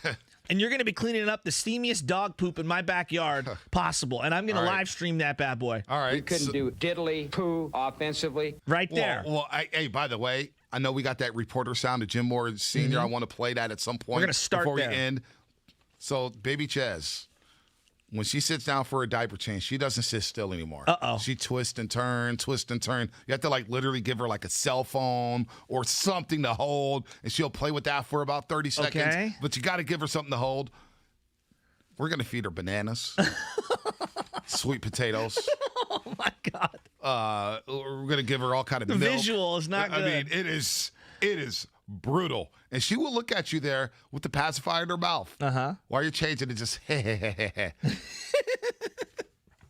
And you're going to be cleaning up the steamiest dog poop in my backyard possible. And I'm going to live stream that bad boy. All right. You couldn't do diddly poo offensively. Right there. Well, hey, by the way, I know we got that reporter sound of Jim Moore Sr. I want to play that at some point. We're going to start before there. we end. So, baby Ches, when she sits down for a diaper change, she doesn't sit still anymore. Uh-oh. She twists and turn. You have to literally give her a cell phone or something to hold, and she'll play with that for about 30 seconds. Okay. But you got to give her something to hold. We're going to feed her bananas, sweet potatoes. Oh, my God. We're going to give her all kind of The milk. visual is not good. I mean, it is brutal. And she will look at you there with the pacifier in her mouth. Uh-huh. While you're changing it, just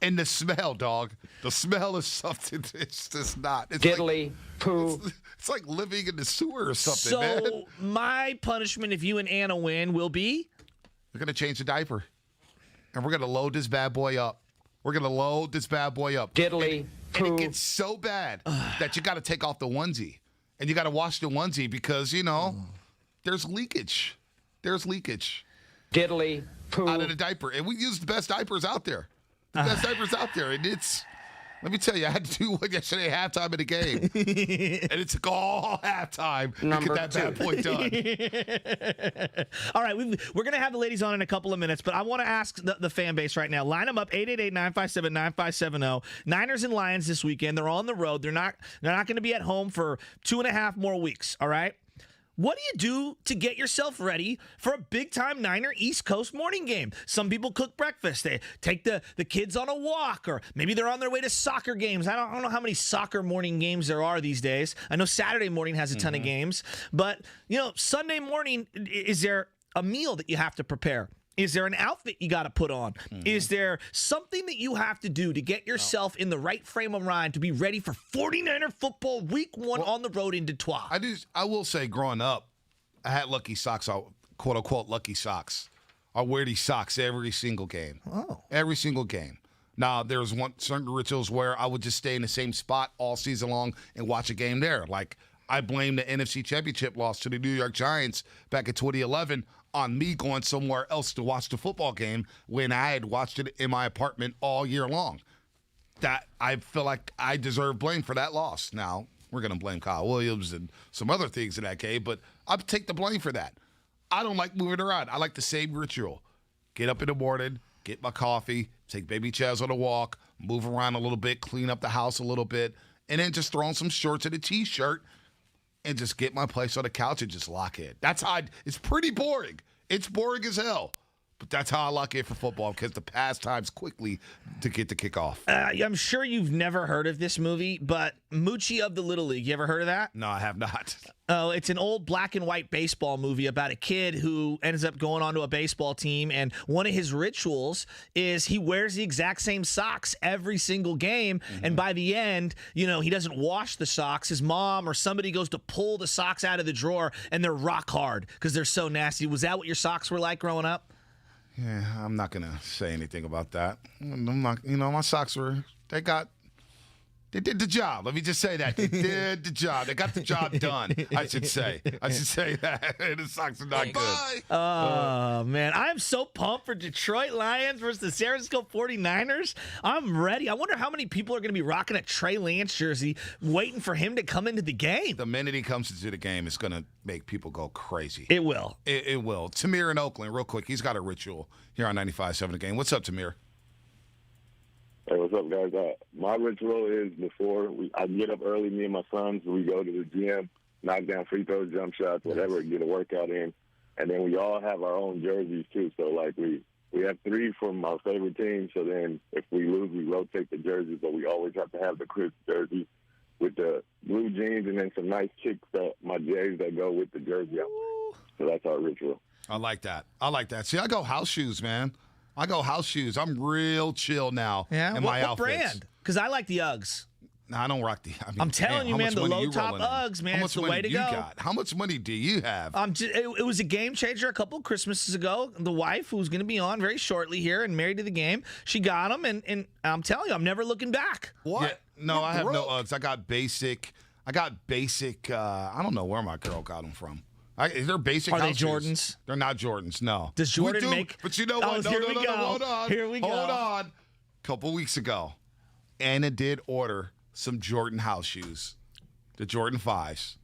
And the smell, dog. The smell is something. It's just not. It's Diddly poo. It's like living in the sewer or something, So man. my punishment if you and Anna win will be? We're going to change the diaper. And we're going to load this bad boy up. Diddly poo. And it gets so bad that you got to take off the onesie. And you got to wash the onesie because, there's leakage. Diddly poo. Out of the diaper. And we use the best diapers out there. And let me tell you, I had to do one yesterday at halftime of the game. And it took all halftime to get that bad boy done. All right, we're going to have the ladies on in a couple of minutes, but I want to ask the fan base right now. Line them up, 888-957-9570. Niners and Lions this weekend. They're on the road. They're not going to be at home for 2.5 more weeks, all right? What do you do to get yourself ready for a big-time Niner East Coast morning game? Some people cook breakfast. They take the kids on a walk, or maybe they're on their way to soccer games. I don't know how many soccer morning games there are these days. I know Saturday morning has a ton of games. But, Sunday morning, is there a meal that you have to prepare? Is there an outfit you got to put on? Is there something that you have to do to get yourself in the right frame of mind to be ready for 49er football week 1 on the road in Detroit? I will say, growing up, I had lucky socks, quote unquote lucky socks. I wear these socks every single game. Oh. Every single game. Now, there's certain rituals where I would just stay in the same spot all season long and watch a game there. Like, I blame the NFC Championship loss to the New York Giants back in 2011 on me going somewhere else to watch the football game when I had watched it in my apartment all year long. That I feel like I deserve blame for that loss. Now, we're going to blame Kyle Williams and some other things in that game, but I'll take the blame for that. I don't like moving around. I like the same ritual. Get up in the morning, get my coffee, take baby Chaz on a walk, move around a little bit, clean up the house a little bit, and then just throw on some shorts and a T-shirt and just get my place on the couch and just lock in. That's how it's pretty boring. It's boring as hell. But that's how I lock in for football, because the pastime's quickly to get the kickoff. I'm sure you've never heard of this movie, but Moochie of the Little League. You ever heard of that? No, I have not. Oh, it's an old black and white baseball movie about a kid who ends up going onto a baseball team, and one of his rituals is he wears the exact same socks every single game, and by the end, he doesn't wash the socks. His mom or somebody goes to pull the socks out of the drawer, and they're rock hard because they're so nasty. Was that what your socks were like growing up? Yeah, I'm not going to say anything about that. I'm not, my socks they did the job. Let me just say that. They did the job. They got the job done, I should say. I should say that. The socks are not good. Oh, man. I'm so pumped for Detroit Lions versus the San Francisco 49ers. I'm ready. I wonder how many people are going to be rocking a Trey Lance jersey waiting for him to come into the game. The minute he comes into the game, it's going to make people go crazy. It will. It will. Tamir in Oakland, real quick. He's got a ritual here on 95.7 The Game. What's up, Tamir? Hey, what's up, guys? My ritual is before I get up early, me and my sons, we go to the gym, knock down free throws, jump shots, whatever, get a workout in. And then we all have our own jerseys, too. So, we have 3 from our favorite team. So then if we lose, we rotate the jerseys, but we always have to have the crisp jersey with the blue jeans and then some nice kicks, my J's that go with the jersey. So that's our ritual. I like that. See, I go house shoes, man. I'm real chill now. Yeah. In my what outfits. brand? Because I like the Uggs. No, I don't rock the. I'm telling you, man, the low top Uggs, man, it's the way to go. How much money do you have? It was a game changer a couple Christmases ago. The wife, who's going to be on very shortly here and married to the game, she got them, and I'm telling you, I'm never looking back. What? Yeah, no, I have no Uggs. I got basic. I don't know where my girl got them from. They're basic. Are they shoes. Jordans? They're not Jordans. No. Does Jordan make? But you know what? Here we go. Hold on. Here we go. Hold on. A couple weeks ago, Anna did order some Jordan house shoes, the Jordan 5s.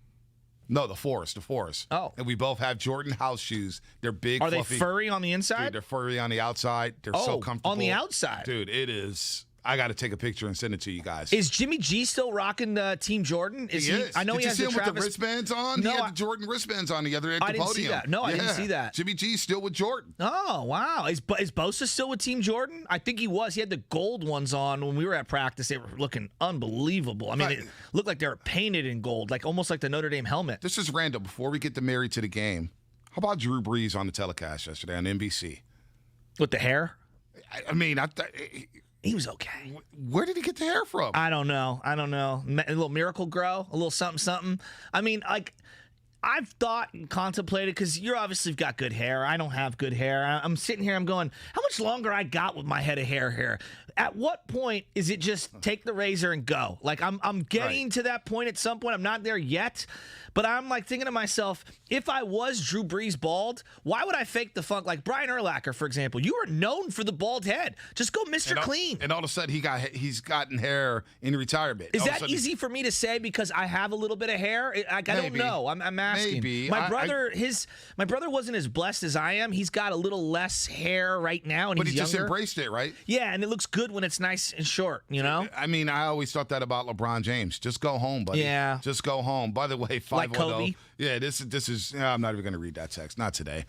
No, the 4s. Oh. And we both have Jordan house shoes. They're big, Are fluffy. they furry on the inside? Dude, they're furry on the outside. They're so comfortable. On the outside? Dude, it is. I got to take a picture and send it to you guys. Is Jimmy G still rocking Team Jordan? He is. I know Did he has you see him the with the wristbands on? No, he had the Jordan wristbands on the other end of the I didn't podium. see that. No, I didn't see that. Jimmy G's still with Jordan. Oh, wow. Is Bosa still with Team Jordan? I think he was. He had the gold ones on when we were at practice. They were looking unbelievable. I mean, it looked like they were painted in gold, like almost like the Notre Dame helmet. This is random. Before we get to Married to the Game, how about Drew Brees on the telecast yesterday on NBC? With the hair? I mean, he was okay. Where did he get the hair from? I don't know. A little Miracle Grow, a little something. I mean, like, I've thought and contemplated, because you're obviously got good hair. I don't have good hair. I'm sitting here, I'm going, how much longer I got with my head of hair here? At what point is it just take the razor and go? Like, I'm getting to that point at some point. I'm not there yet. But I'm like thinking to myself, if I was Drew Brees bald, why would I fake the funk? Like Brian Urlacher, for example, you are known for the bald head. Just go Mr. Clean. And all of a sudden, he's gotten hair in retirement. Is that easy for me to say because I have a little bit of hair? I don't know. I'm asking. Maybe. My brother wasn't as blessed as I am. He's got a little less hair right now, and but he's he just younger. embraced it, right? Yeah, and it looks good when it's nice and short. You know. I mean, I always thought that about LeBron James. Just go home, buddy. Yeah. Just go home. By the way, 510. Like Kobe. Yeah, this is. I'm not even going to read that text. Not today.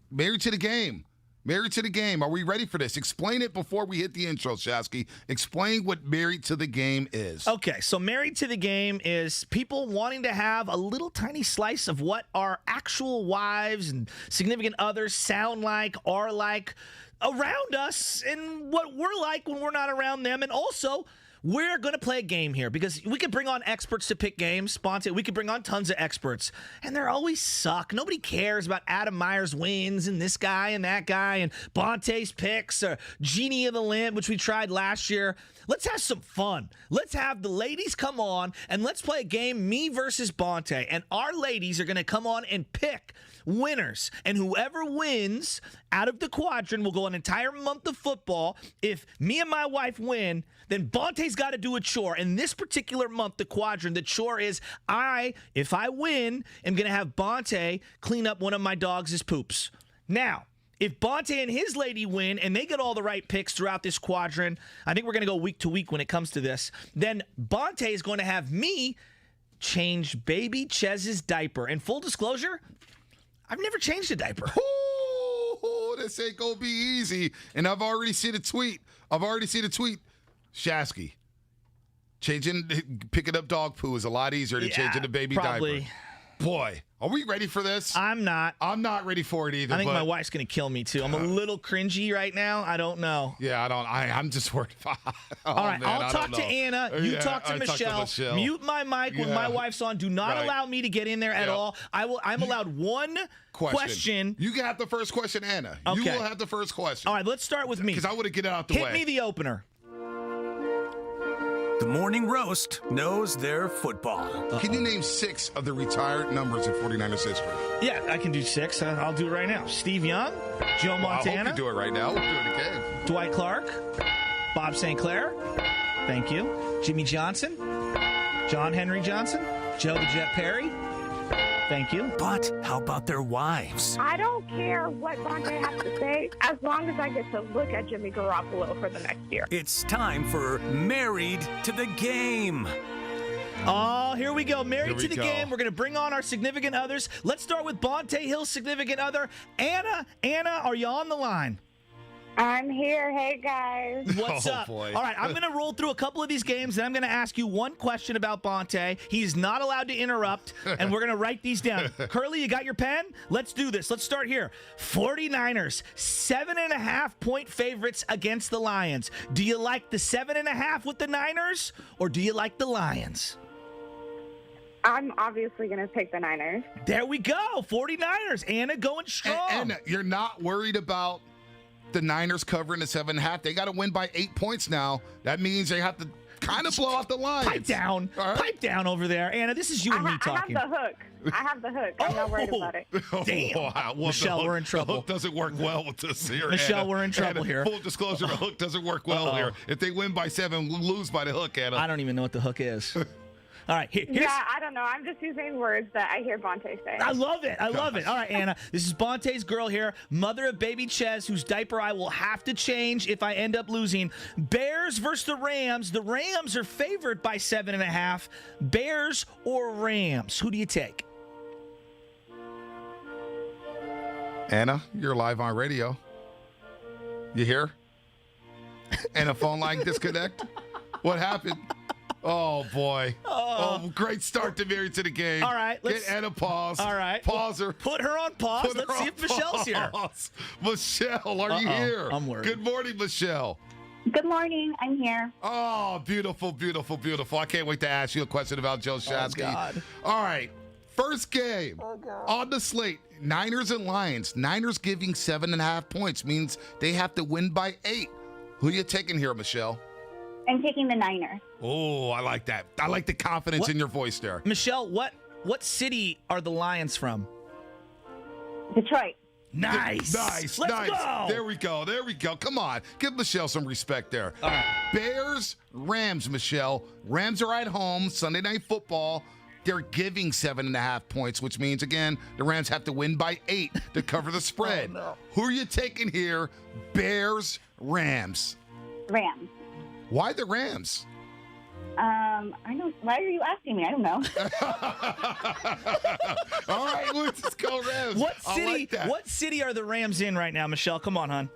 Married to the Game. Married to the Game. Are we ready for this? Explain it before we hit the intro, Shasky. Explain what Married to the Game is. Okay, so Married to the Game is people wanting to have a little tiny slice of what our actual wives and significant others sound like, are like around us, and what we're like when we're not around them, and also we're going to play a game here because we could bring on experts to pick games. Spontaneous. We could bring on tons of experts, and they always suck. Nobody cares about Adam Meyer's wins and this guy and that guy and Bonte's picks or Genie of the Land, which we tried last year. Let's have some fun. Let's have the ladies come on, and let's play a game, me versus Bonte. And our ladies are going to come on and pick winners. And whoever wins out of the quadrant will go an entire month of football. If me and my wife win, then Bonte's got to do a chore. And this particular month, the quadrant, the chore is if I win, am going to have Bonte clean up one of my dogs' poops. Now, if Bonte and his lady win and they get all the right picks throughout this quadrant, I think we're going to go week to week when it comes to this, then Bonte is going to have me change baby Chez's diaper. And full disclosure, I've never changed a diaper. Oh, this ain't going to be easy. And I've already seen a tweet. Shasky, picking up dog poo is a lot easier than changing a baby diaper. Boy, are we ready for this? I'm not. I'm not ready for it either. I think my wife's going to kill me, too. I'm a little cringy right now. I don't know. Yeah, I'm just worried about all right, man, I'll talk to Anna. You talk to Michelle. Mute my mic when my wife's on. Do not allow me to get in there at all. I'm allowed one question. You can have the first question, Anna. Okay. You will have the first question. All right, let's start with me. Because I want to get it out the way. Hit me the opener. The Morning Roast knows their football. Can you name 6 of the retired numbers in 49ers history? Yeah, I can do 6. I'll do it right now. Steve Young, Joe Montana. I hope you do it right now. We'll do it again. Dwight Clark, Bob St. Clair. Thank you. Jimmy Johnson, John Henry Johnson, Joe the Jet Perry. Thank you. But how about their wives? I don't care what Bonte has to say as long as I get to look at Jimmy Garoppolo for the next year. It's time for Married to the Game. Oh, here we go. Married to the Game. We're going to bring on our significant others. Let's start with Bonte Hill's significant other. Anna, are you on the line? I'm here. Hey, guys. What's up? Boy. All right, I'm going to roll through a couple of these games, and I'm going to ask you one question about Bonte. He's not allowed to interrupt, and we're going to write these down. Curly, you got your pen? Let's do this. Let's start here. 49ers, 7.5-point favorites against the Lions. Do you like the 7.5 with the Niners, or do you like the Lions? I'm obviously going to take the Niners. There we go. 49ers. Anna going strong. And you're not worried about the Niners covering the 7.5. They got to win by 8 points now. That means they have to kind of blow out the Lions. Pipe down. Right. Pipe down over there. Anna, this is you and me talking. I have the hook. I'm not worried about it. Damn. Wow. Well, Michelle, we're in trouble. The hook doesn't work well with this here. Michelle, Anna. we're in trouble Anna, here. Full disclosure, the hook doesn't work well here. If they win by 7, we'll lose by the hook, Anna. I don't even know what the hook is. All right, here's... Yeah, I don't know. I'm just using words that I hear Bonte say. I love it. I love it. All right, Anna, this is Bonte's girl here, mother of baby Ches, whose diaper I will have to change if I end up losing. Bears versus the Rams. The Rams are favored by 7.5. Bears or Rams? Who do you take? Anna, you're live on radio. You hear? And a phone line disconnect? What happened? Oh, boy. Oh, great start to Married to the Game. All right. Get Anna pause. All right. Pause her. Put her on pause. Let's see if Michelle's here. Michelle, are you here? I'm worried. Good morning, Michelle. Good morning. I'm here. Oh, beautiful, beautiful, beautiful. I can't wait to ask you a question about Joe Shasky. God. All right. First game on the slate, Niners and Lions. Niners giving 7.5 points means they have to win by 8. Who are you taking here, Michelle? I'm taking the Niners. Oh, I like that. I like the confidence in your voice there. Michelle, what city are the Lions from? Detroit. Nice. Nice. Let's nice. go. There we go. There we go. Come on. Give Michelle some respect there. All right. Bears, Rams, Michelle. Rams are at home. Sunday Night Football. They're giving 7.5 points, which means, again, the Rams have to win by 8 to cover the spread. Oh, no. Who are you taking here? Bears, Rams. Rams. Why the Rams? I don't. Why are you asking me? I don't know. All right, let's just go Rams. What I city? like that. What city are the Rams in right now, Michelle? Come on, hon.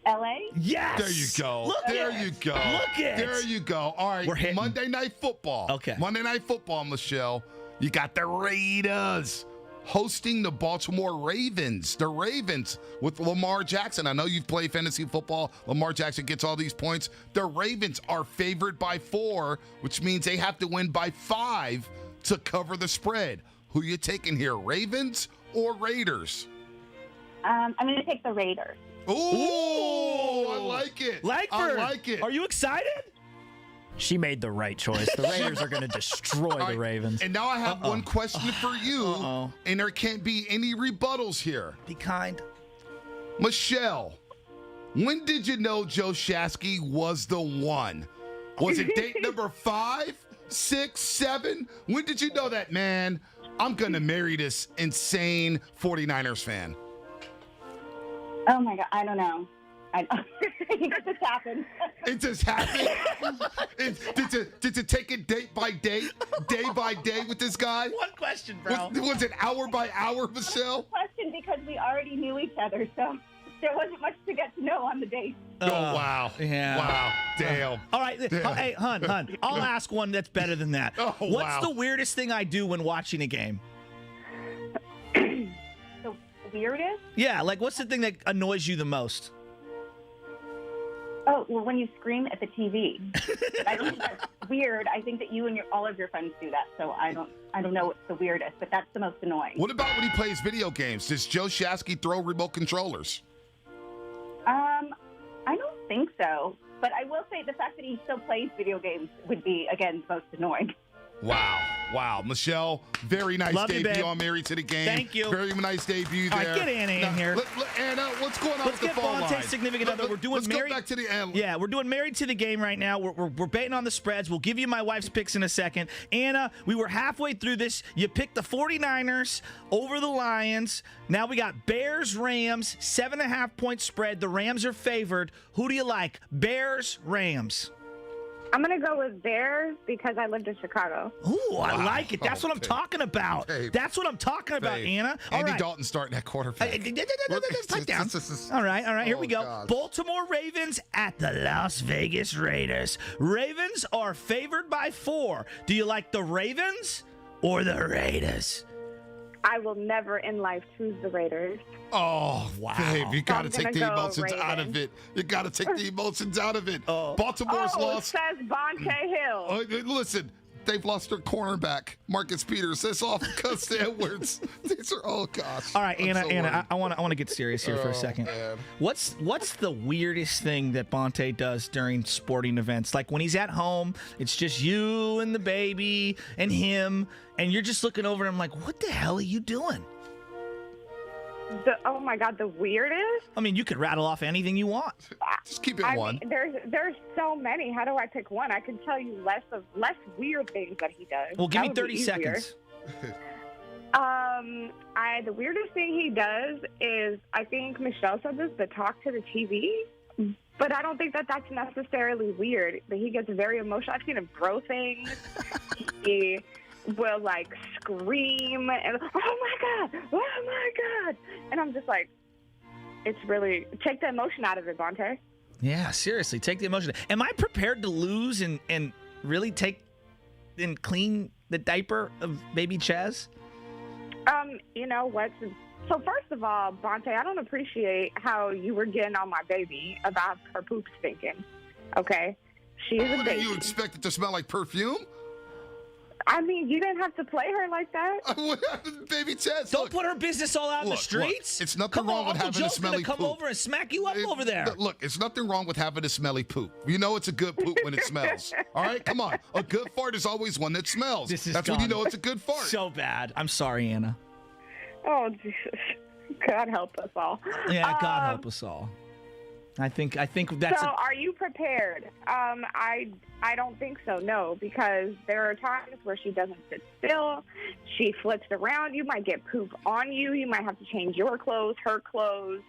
L.A. Yes. There you go. Look there it. you go. Look it. There you go. All right. We're hitting. Monday Night Football. Okay. Monday Night Football, Michelle. You got the Raiders hosting the Baltimore Ravens. The Ravens with Lamar Jackson. I know you've played fantasy football. Lamar Jackson gets all these points. The Ravens are favored by 4, which means they have to win by 5 to cover the spread. Who you taking here, Ravens or Raiders? I'm going to take the Raiders. Ooh, I like it. Langford, I like it. Are you excited? She made the right choice. The Raiders are going to destroy All the right, Ravens. And now I have one question for you, and there can't be any rebuttals here. Be kind. Michelle, when did you know Joe Shasky was the one? Was it date number 5, 6, 7? When did you know that, man? I'm going to marry this insane 49ers fan. Oh my God, I don't know. It just happened. It just happened? Did you take it day by day with this guy? One question, bro. Was it hour by hour, Michelle? Question because we already knew each other, so there wasn't much to get to know on the date. Oh, wow. Yeah. Wow. Damn. All right. Damn. Hey, hun. I'll ask one that's better than that. Oh, What's wow. the weirdest thing I do when watching a game? The weirdest? Yeah, like what's the thing that annoys you the most? Oh, well, when you scream at the TV. I think that's weird. I think that you and all of your friends do that, so I don't know what's the weirdest, but that's the most annoying. What about when he plays video games? Does Joe Shasky throw remote controllers? I don't think so, but I will say the fact that he still plays video games would be, again, the most annoying. Wow. Michelle, very nice Love you, debut babe. on Married to the Game. Thank you. Very nice debut there. All right, get Anna in here. Anna, what's going on Let's with the get phone line? Bonte's significant other. We're doing Let's married. go back to the end. Yeah, we're doing Married to the Game right now. We're betting on the spreads. We'll give you my wife's picks in a second. Anna, we were halfway through this. You picked the 49ers over the Lions. Now we got Bears, Rams, 7.5-point spread. The Rams are favored. Who do you like? Bears, Rams. I'm going to go with Bears because I lived in Chicago. Ooh, I like it. That's what I'm talking about. That's what I'm talking about, Anna. All Andy right. Dalton starting at quarterback. Pipe down. All right. Here we go. Gosh. Baltimore Ravens at the Las Vegas Raiders. Ravens are favored by 4. Do you like the Ravens or the Raiders? I will never in life choose the Raiders. Oh, wow. Babe, you got to I'm take the gonna go emotions out of it. You got to take the emotions out of it. Baltimore's lost. Says Bonte Hill. Listen, they've lost their cornerback, Marcus Peters. That's off Gus Edwards. These are, oh, gosh. All right, Anna, I want to get serious here for a second. Man. What's the weirdest thing that Bonte does during sporting events? Like when he's at home, it's just you and the baby and him, and you're just looking over and I'm like, what the hell are you doing? Oh my God, the weirdest? I mean, you could rattle off anything you want. Just keep it one. Mean, there's so many. How do I pick one? I can tell you less weird things that he does. Well, give me That would 30 be easier. seconds. The weirdest thing he does is, I think Michelle said this, but talk to the TV. But I don't think that that's necessarily weird. But he gets very emotional. I've seen him throw things. He will like scream and oh my god, and I'm just like, it's really take the emotion out of it, Bonte. Yeah, seriously, take the emotion. Am I prepared to lose and really take and clean the diaper of baby Chaz? You know what? So first of all, Bonte, I don't appreciate how you were getting on my baby about her poop stinking. Okay, she's a baby. You expect it to smell like perfume? I mean, you didn't have to play her like that. Baby Chaz, don't put her business all out in the streets. It's nothing wrong with having a smelly poop. Come over and smack you up over there. Look, it's nothing wrong with having a smelly poop. You know it's a good poop when it smells. All right, come on. A good fart is always one that smells. That's when you know it's a good fart. So bad. I'm sorry, Anna. Oh, Jesus. God help us all. Yeah, God help us all. I think that's. So, are you prepared? I don't think so. No, because there are times where she doesn't sit still. She flips around. You might get poop on you. You might have to change your clothes, her clothes.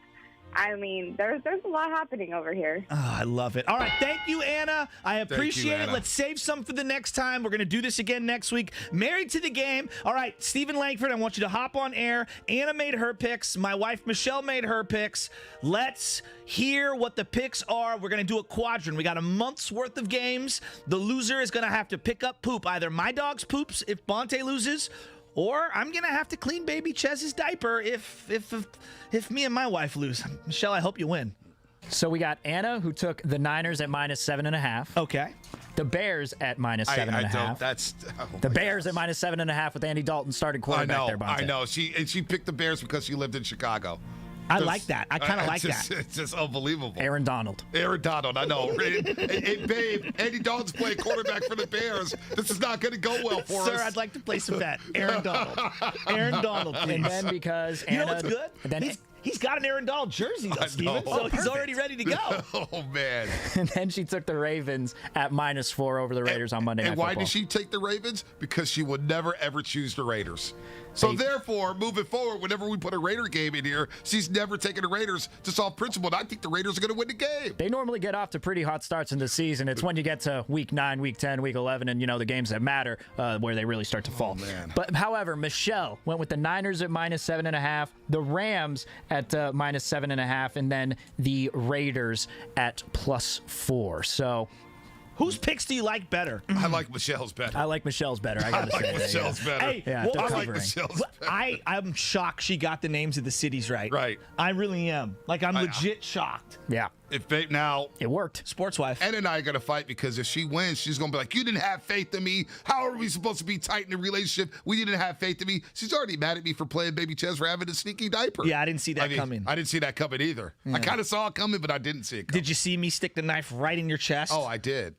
I mean, there's a lot happening over here. Oh, I love it. All right, thank you, Anna. I appreciate it. Anna. Let's save some for the next time. We're going to do this again next week. Married to the game. All right, Stephen Langford, I want you to hop on air. Anna made her picks. My wife, Michelle, made her picks. Let's hear what the picks are. We're going to do a quadrant. We got a month's worth of games. The loser is going to have to pick up poop. Either my dog's poops if Bonte loses, or I'm going to have to clean baby Chez's diaper if me and my wife lose. Michelle, I hope you win. So we got Anna, who took the Niners at -7.5. Okay. The Bears at -7.5. I don't. That's the Bears at -7.5 with Andy Dalton starting quarterback there, Bonte. I know. She picked the Bears because she lived in Chicago. I like that. I kind of like that. It's just unbelievable. Aaron Donald, I know. Hey, babe, Andy Dalton's playing quarterback for the Bears. This is not going to go well for us. Sir, I'd like to place a bet. Aaron Donald. Aaron Donald, please. And then because Anna, you know what's good? Then He's got an Aaron Donald jersey, though, Steven, so he's already ready to go. Oh, man. And then she took the Ravens at -4 over the Raiders on Monday Night Football. And why did she take the Ravens? Because she would never, ever choose the Raiders. So, therefore, moving forward, whenever we put a Raider game in here, she's never taken the Raiders to solve principle. And I think the Raiders are going to win the game. They normally get off to pretty hot starts in the season. It's when you get to week 9, week 10, week 11, and, the games that matter where they really start to fall. Man. But, however, Michelle went with the Niners at -7.5, the Rams at -7.5, and then the Raiders at +4. So... whose picks do you like better? I like Michelle's better. I like Michelle's better. I gotta say. Michelle's better. Hey, I like Michelle's better. I'm shocked she got the names of the cities right. Right. I really am. Like, I'm legit shocked. Yeah. Now it worked. Sports wife. Anna and I are gonna fight because if she wins, she's gonna be like, "You didn't have faith in me. How are we supposed to be tight in a relationship? We didn't have faith in me." She's already mad at me for playing baby Chaz for having a sneaky diaper. Yeah, I didn't see that coming. I didn't see that coming either. Yeah. I kind of saw it coming, but I didn't see it coming. Did you see me stick the knife right in your chest? Oh, I did.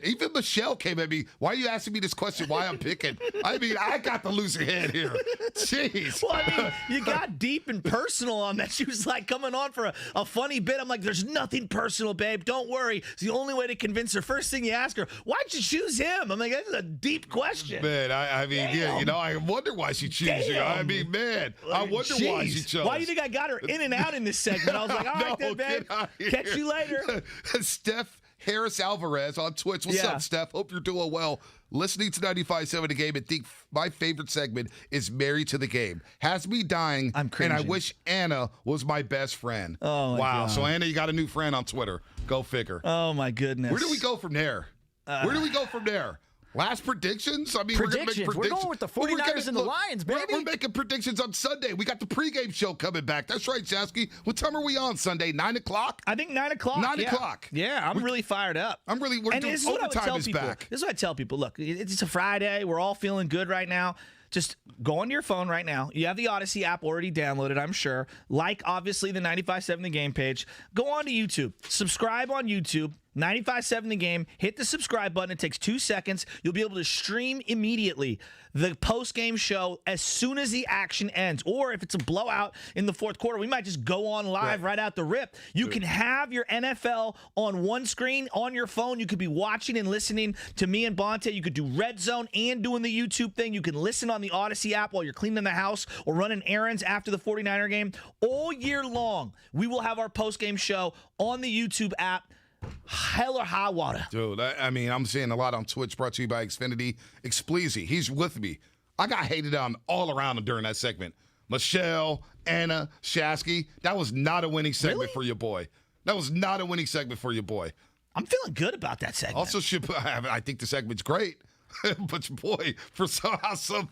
Even Michelle came at me. Why are you asking me this question? Why I'm picking? I mean, I got the losing hand here. Jeez. Well, I mean, you got deep and personal on that. She was like coming on for a funny bit. I'm like, there's nothing personal, babe. Don't worry. It's the only way to convince her. First thing you ask her, why'd you choose him? I'm like, that's a deep question. Man, I mean, Damn. yeah, I wonder why she chose you. I mean, man, I wonder why she chose. Why do you think I got her in and out in this segment? I was like, all right, then, babe. Catch you later. Steph Harris Alvarez on Twitch. What's up, Steph? Hope you're doing well. Listening to 95.7 The Game and think my favorite segment is Married to the Game. Has me dying, I'm cringing. and I wish Anna was my best friend. Oh, my wow. God. So, Anna, you got a new friend on Twitter. Go figure. Oh, my goodness. Where do we go from there? Last predictions? I mean, Predictions. we're going to make predictions. We're going with the 49ers and the Lions, baby. We're making predictions on Sunday. We got the pregame show coming back. That's right, Shasky. What time are we on Sunday? 9 o'clock? I think 9 o'clock. 9 o'clock. Yeah, I'm really fired up. We're doing overtime is back. This is what I tell people. Look, it's a Friday. We're all feeling good right now. Just go onto your phone right now. You have the Odyssey app already downloaded, I'm sure. Like, obviously, the 95.7 The Game page. Go on to YouTube. Subscribe on YouTube. 95.7 The Game. Hit the subscribe button. It takes 2 seconds. You'll be able to stream immediately the post-game show as soon as the action ends. Or if it's a blowout in the fourth quarter, we might just go on live right out the rip. You can have your NFL on one screen on your phone. You could be watching and listening to me and Bonte. You could do Red Zone and doing the YouTube thing. You can listen on the Odyssey app while you're cleaning the house or running errands after the 49er game. All year long, we will have our post-game show on the YouTube app. Hell or high water. Dude, I mean, I'm seeing a lot on Twitch, brought to you by Xfinity. Expleasy, he's with me. I got hated on all around him during that segment. Michelle, Anna, Shasky, that was not a winning segment for your boy. That was not a winning segment for your boy. I'm feeling good about that segment. Also, I think the segment's great. But boy, for somehow, some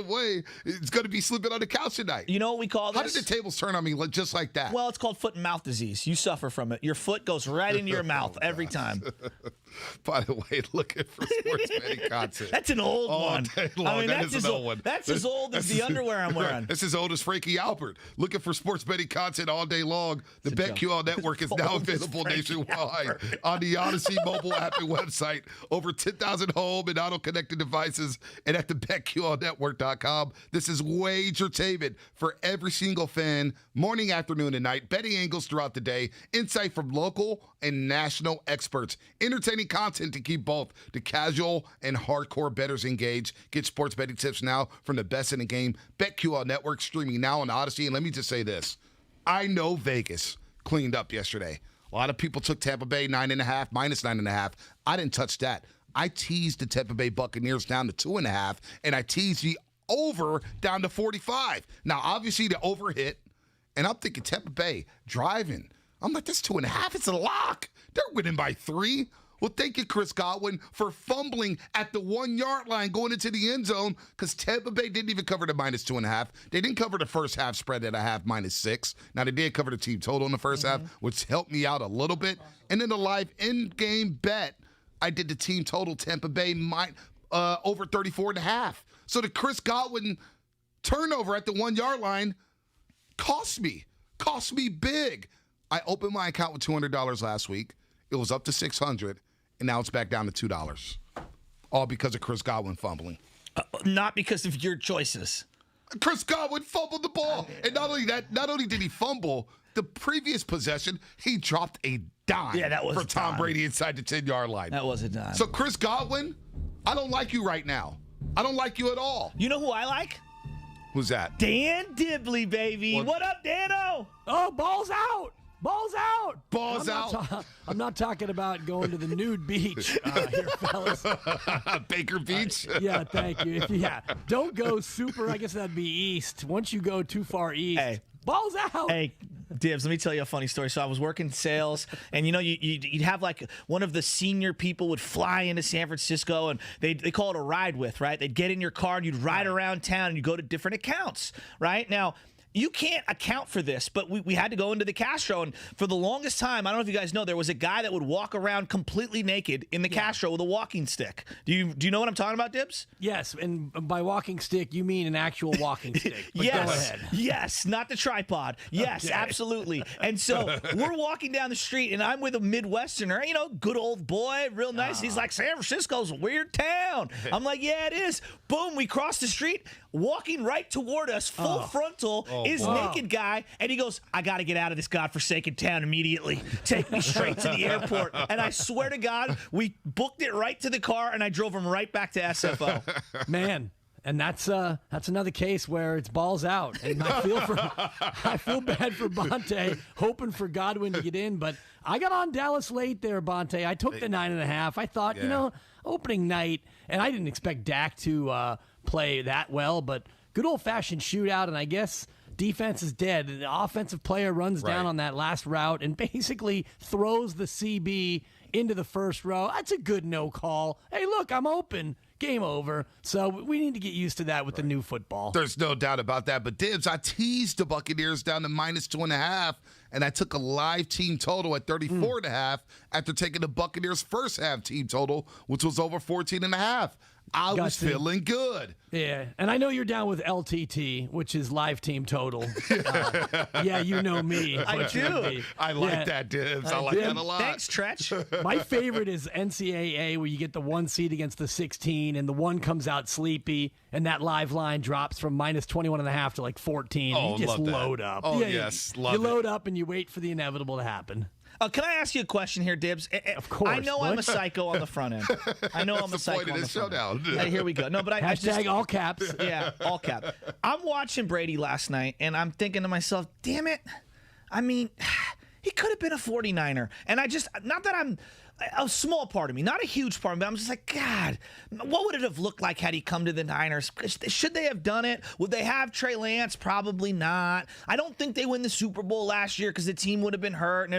way, it's going to be sleeping on the couch tonight. You know what we call this? How did the tables turn on me just like that? Well, it's called foot and mouth disease. You suffer from it. Your foot goes right into your mouth every time. By the way, looking for sports betting content. That's an old one. I mean, that's an old one. That's as old as the underwear I'm wearing. Right. That's as old as Frankie Albert. Looking for sports betting content all day long. The BetQL network is now available nationwide on the Odyssey mobile app and website. Over 10,000 home and auto-connected devices, and at the BetQLnetwork.com. This is wagertainment for every single fan, morning, afternoon, and night. Betting angles throughout the day. Insight from local and national experts. Entertaining content to keep both the casual and hardcore bettors engaged. Get sports betting tips now from the best in the game. BetQL Network streaming now on Odyssey. And let me just say this. I know Vegas cleaned up yesterday. A lot of people took Tampa Bay -9.5, -9.5. I didn't touch that. I teased the Tampa Bay Buccaneers down to 2.5, and I teased the over down to 45. Now, obviously, the over hit, and I'm thinking Tampa Bay driving. I'm like, that's 2.5. It's a lock. They're winning by 3. Well, thank you, Chris Godwin, for fumbling at the 1-yard line going into the end zone because Tampa Bay didn't even cover the -2.5. They didn't cover the first half spread at a half -6. Now, they did cover the team total in the first half, which helped me out a little bit. And then the live in-game bet, I did the team total Tampa Bay over 34.5. So the Chris Godwin turnover at the 1-yard line cost me big. I opened my account with $200 last week. It was up to $600, and now it's back down to $2. All because of Chris Godwin fumbling. Not because of your choices. Chris Godwin fumbled the ball. And not only did he fumble, the previous possession, he dropped a dime for Tom Brady inside the 10-yard line. That was a dime. So, Chris Godwin, I don't like you right now. I don't like you at all. You know who I like? Who's that? Dan Dibley, baby. What up, Dano? Oh, ball's out. Ball's out. Ball's out. I'm not talking about going to the nude beach here, fellas. Baker Beach? Yeah, thank you. Don't go super, I guess that'd be east. Once you go too far east, ball's out. Hey, Dibs, let me tell you a funny story. So I was working sales, and you'd have like one of the senior people would fly into San Francisco, and they call it a ride with, right? They'd get in your car, and you'd ride around town, and you go to different accounts, right? Now, you can't account for this, but we had to go into the Castro, and for the longest time, I don't know if you guys know, there was a guy that would walk around completely naked in the Castro with a walking stick. Do you know what I'm talking about, Dibs? Yes, and by walking stick, you mean an actual walking stick. But yes, go ahead. Yes, not the tripod. Yes, Okay. Absolutely. And so we're walking down the street, and I'm with a Midwesterner, good old boy, real nice. He's like, San Francisco's a weird town. I'm like, yeah, it is. Boom, we cross the street. Walking right toward us, full frontal, is naked guy, and he goes, I got to get out of this godforsaken town immediately. Take me straight to the airport. And I swear to God, we booked it right to the car, and I drove him right back to SFO. Man, And that's another case where it's balls out. And I feel bad for Bonte, hoping for Godwin to get in. But I got on Dallas late there, Bonte. I took the 9.5. I thought, opening night, and I didn't expect Dak to play that well, but good old-fashioned shootout, and I guess defense is dead. The offensive player runs down on that last route and basically throws the CB into the first row. That's a good no call. Hey, look, I'm open. Game over. So we need to get used to that with the new football. There's no doubt about that. But, Dibs, I teased the Buccaneers down to -2.5, and I took a live team total at 34.5 after taking the Buccaneers' first half team total, which was over 14.5. I was feeling good. Yeah, and I know you're down with LTT, which is live team total. Yeah, you know me. I do. I like that, Dibs. I like that a lot. Thanks, Tretch. My favorite is NCAA, where you get the 1 seed against the 16, and the 1 comes out sleepy, and that live line drops from -21.5 to like 14. Oh, you just love that. load up. Oh, yes, love you it. load up and you wait for the inevitable to happen. Can I ask you a question here, Dibs? Of course. I know I'm a psycho on the front end. I know I'm a psycho on the front end. Hey, here we go. No, but I just, all caps. Yeah, all cap. I'm watching Brady last night, and I'm thinking to myself, damn it. I mean, he could have been a 49er. And I just, not that I'm a small part of me, not a huge part of me, but I'm just like, God, what would it have looked like had he come to the Niners? Should they have done it? Would they have Trey Lance? Probably not. I don't think they win the Super Bowl last year because the team would have been hurt.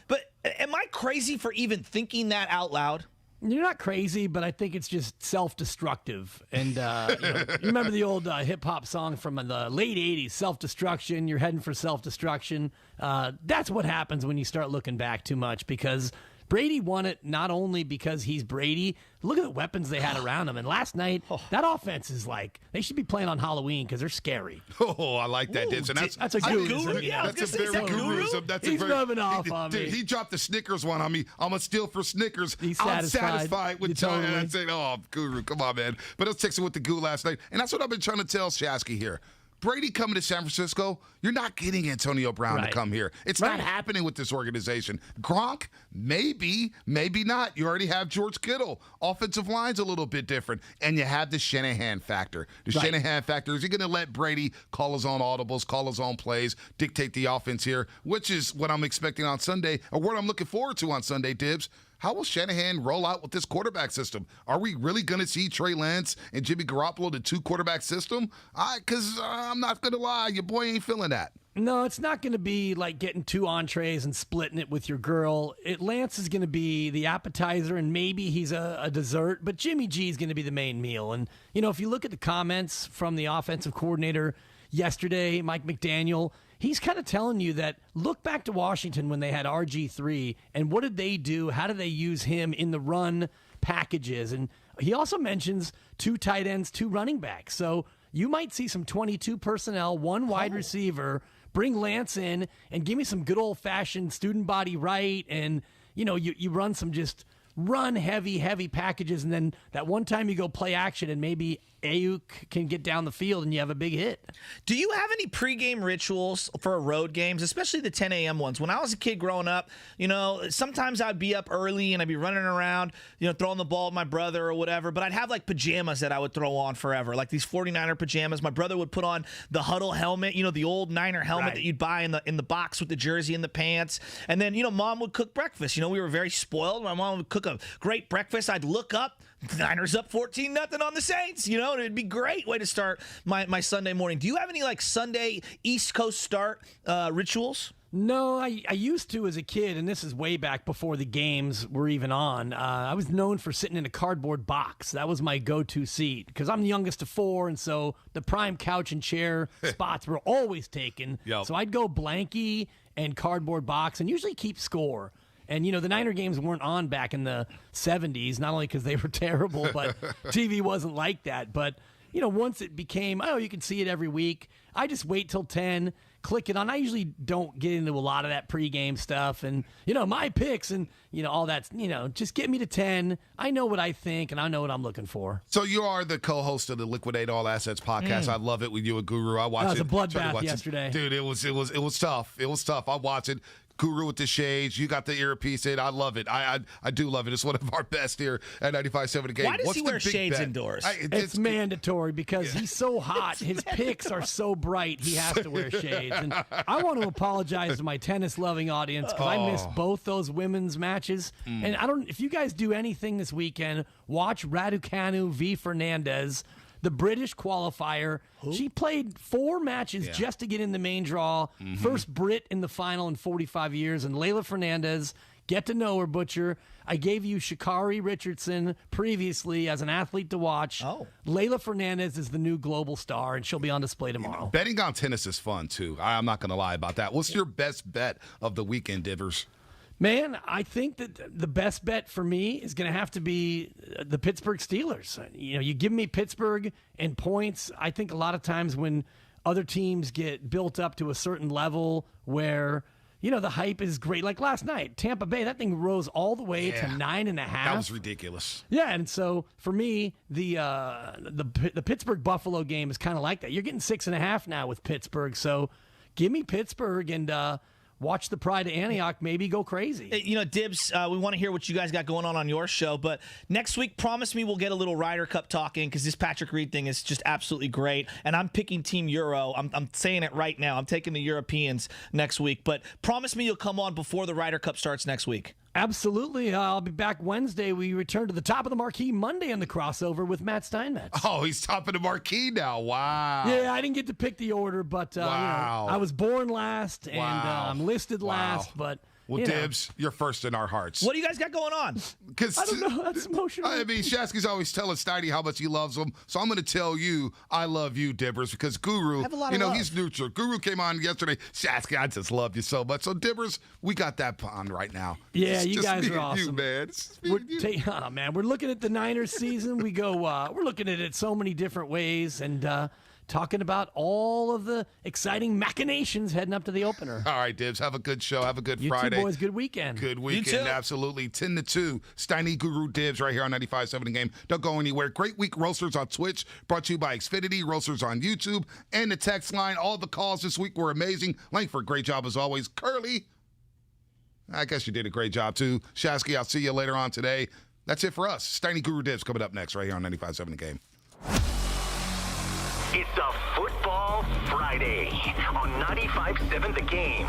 But am I crazy for even thinking that out loud? You're not crazy, but I think it's just self-destructive. And you remember the old hip-hop song from the late 80s, Self-Destruction, you're heading for self-destruction. That's what happens when you start looking back too much, because Brady won it not only because he's Brady. Look at the weapons they had around him. And last night, that offense is like, they should be playing on Halloween because they're scary. Oh, I like that, Dibs. And that's a guru. Yeah, that's a very guruism. He's rubbing off on me. He dropped the Snickers one on me. I'm going to steal for Snickers. I'm satisfied with totally. I said, oh, guru, come on, man. But I was texting with the goo last night. And that's what I've been trying to tell Shasky here. Brady coming to San Francisco, you're not getting Antonio Brown to come here. It's not happening with this organization. Gronk, maybe, maybe not. You already have George Kittle. Offensive line's a little bit different. And you have the Shanahan factor. The Shanahan factor, is he going to let Brady call his own audibles, call his own plays, dictate the offense here, which is what I'm expecting on Sunday, or what I'm looking forward to on Sunday, Dibs. How will Shanahan roll out with this quarterback system? Are we really going to see Trey Lance and Jimmy Garoppolo, the 2-quarterback system? Because I'm not going to lie, your boy ain't feeling that. No, it's not going to be like getting 2 entrees and splitting it with your girl. Lance is going to be the appetizer, and maybe he's a dessert, but Jimmy G is going to be the main meal. And, if you look at the comments from the offensive coordinator yesterday, Mike McDaniel, he's kind of telling you that look back to Washington when they had RG3, and what did they do? How did they use him in the run packages? And he also mentions 2 tight ends, 2 running backs. So you might see some 22 personnel, 1 wide receiver, bring Lance in, and give me some good old-fashioned student body right, and, you run some just run heavy packages, and then that one time you go play action and maybe Ayuk can get down the field and you have a big hit. Do you have any pregame rituals for road games, especially the 10 a.m. ones? When I was a kid growing up, sometimes I'd be up early and I'd be running around, throwing the ball at my brother or whatever, but I'd have like pajamas that I would throw on forever, like these 49er pajamas. My brother would put on the huddle helmet, the old Niner helmet that you'd buy in the box with the jersey and the pants. And then, Mom would cook breakfast. We were very spoiled. My mom would cook a great breakfast. I'd look up, Niners up 14-0 on the Saints. It'd be a great way to start my Sunday morning. Do you have any like Sunday East Coast start rituals? No, I used to as a kid, and this is way back before the games were even on. I was known for sitting in a cardboard box. That was my go-to seat because I'm the youngest of 4, and so the prime couch and chair spots were always taken. So I'd go blankie and cardboard box and usually keep score. And, the Niner games weren't on back in the 70s, not only because they were terrible, but TV wasn't like that. But, once it became, you can see it every week, I just wait till 10, click it on. I usually don't get into a lot of that pregame stuff and, my picks and, all that, just get me to 10. I know what I think and I know what I'm looking for. So you are the co-host of the Liquidate All Assets podcast. I love it with you and Guru. I watched it. It was a bloodbath yesterday. Dude, it was tough. It was tough. I watched it. Guru with the shades. You got the earpiece in. I love it. I do love it. It's one of our best here at 95.7 The Game. Why does he wear shades indoors? It's mandatory because he's so hot. His picks are so bright. He has to wear shades. And I want to apologize to my tennis-loving audience because I missed both those women's matches. And if you guys do anything this weekend, watch Raducanu v. Fernandez, the British qualifier. She played 4 matches just to get in the main draw. First Brit in the final in 45 years. And Layla Fernandez, get to know her, Butcher. I gave you Sha'Carri Richardson previously as an athlete to watch. Layla Fernandez is the new global star, and she'll be on display tomorrow. Betting on tennis is fun, too. I'm not going to lie about that. What's your best bet of the weekend, Divers? Man, I think that the best bet for me is going to have to be the Pittsburgh Steelers. You give me Pittsburgh and points. I think a lot of times when other teams get built up to a certain level where, the hype is great. Like last night, Tampa Bay, that thing rose all the way to 9.5. That was ridiculous. Yeah, and so for me, the Pittsburgh Buffalo game is kind of like that. You're getting 6.5 now with Pittsburgh, so give me Pittsburgh and watch the Pride of Antioch maybe go crazy. Dibs, we want to hear what you guys got going on your show. But next week, promise me we'll get a little Ryder Cup talking because this Patrick Reed thing is just absolutely great. And I'm picking Team Euro. I'm saying it right now. I'm taking the Europeans next week. But promise me you'll come on before the Ryder Cup starts next week. Absolutely. I'll be back Wednesday. We return to the top of the marquee Monday on the crossover with Matt Steinmetz. Oh, he's top of the marquee now. Wow. Yeah, I didn't get to pick the order, but I was born last and I'm listed last, but... Well, Dibs, you're first in our hearts. What do you guys got going on? I don't know. That's emotional. I mean, Shasky's always telling Steiny how much he loves him. So I'm going to tell you I love you, Dibbers, because Guru, he's neutral. Guru came on yesterday. Shasky, I just love you so much. So, Dibbers, we got that on right now. Yeah, it's you just guys me are and awesome. You, man. Man, we're looking at the Niners season. We go, we're looking at it so many different ways and talking about all of the exciting machinations heading up to the opener. All right, Dibs, have a good show. Have a good Friday. You boys, good weekend. Good weekend, absolutely. 10-2, Steiny, Guru, Dibs right here on 95.7 The Game. Don't go anywhere. Great Week Roasters on Twitch, brought to you by Xfinity, Roasters on YouTube, and the text line. All the calls this week were amazing. Langford, great job as always. Curly, I guess you did a great job too. Shasky, I'll see you later on today. That's it for us. Steiny, Guru, Dibs coming up next right here on 95.7 The Game. It's a Football Friday on 95.7 The Game.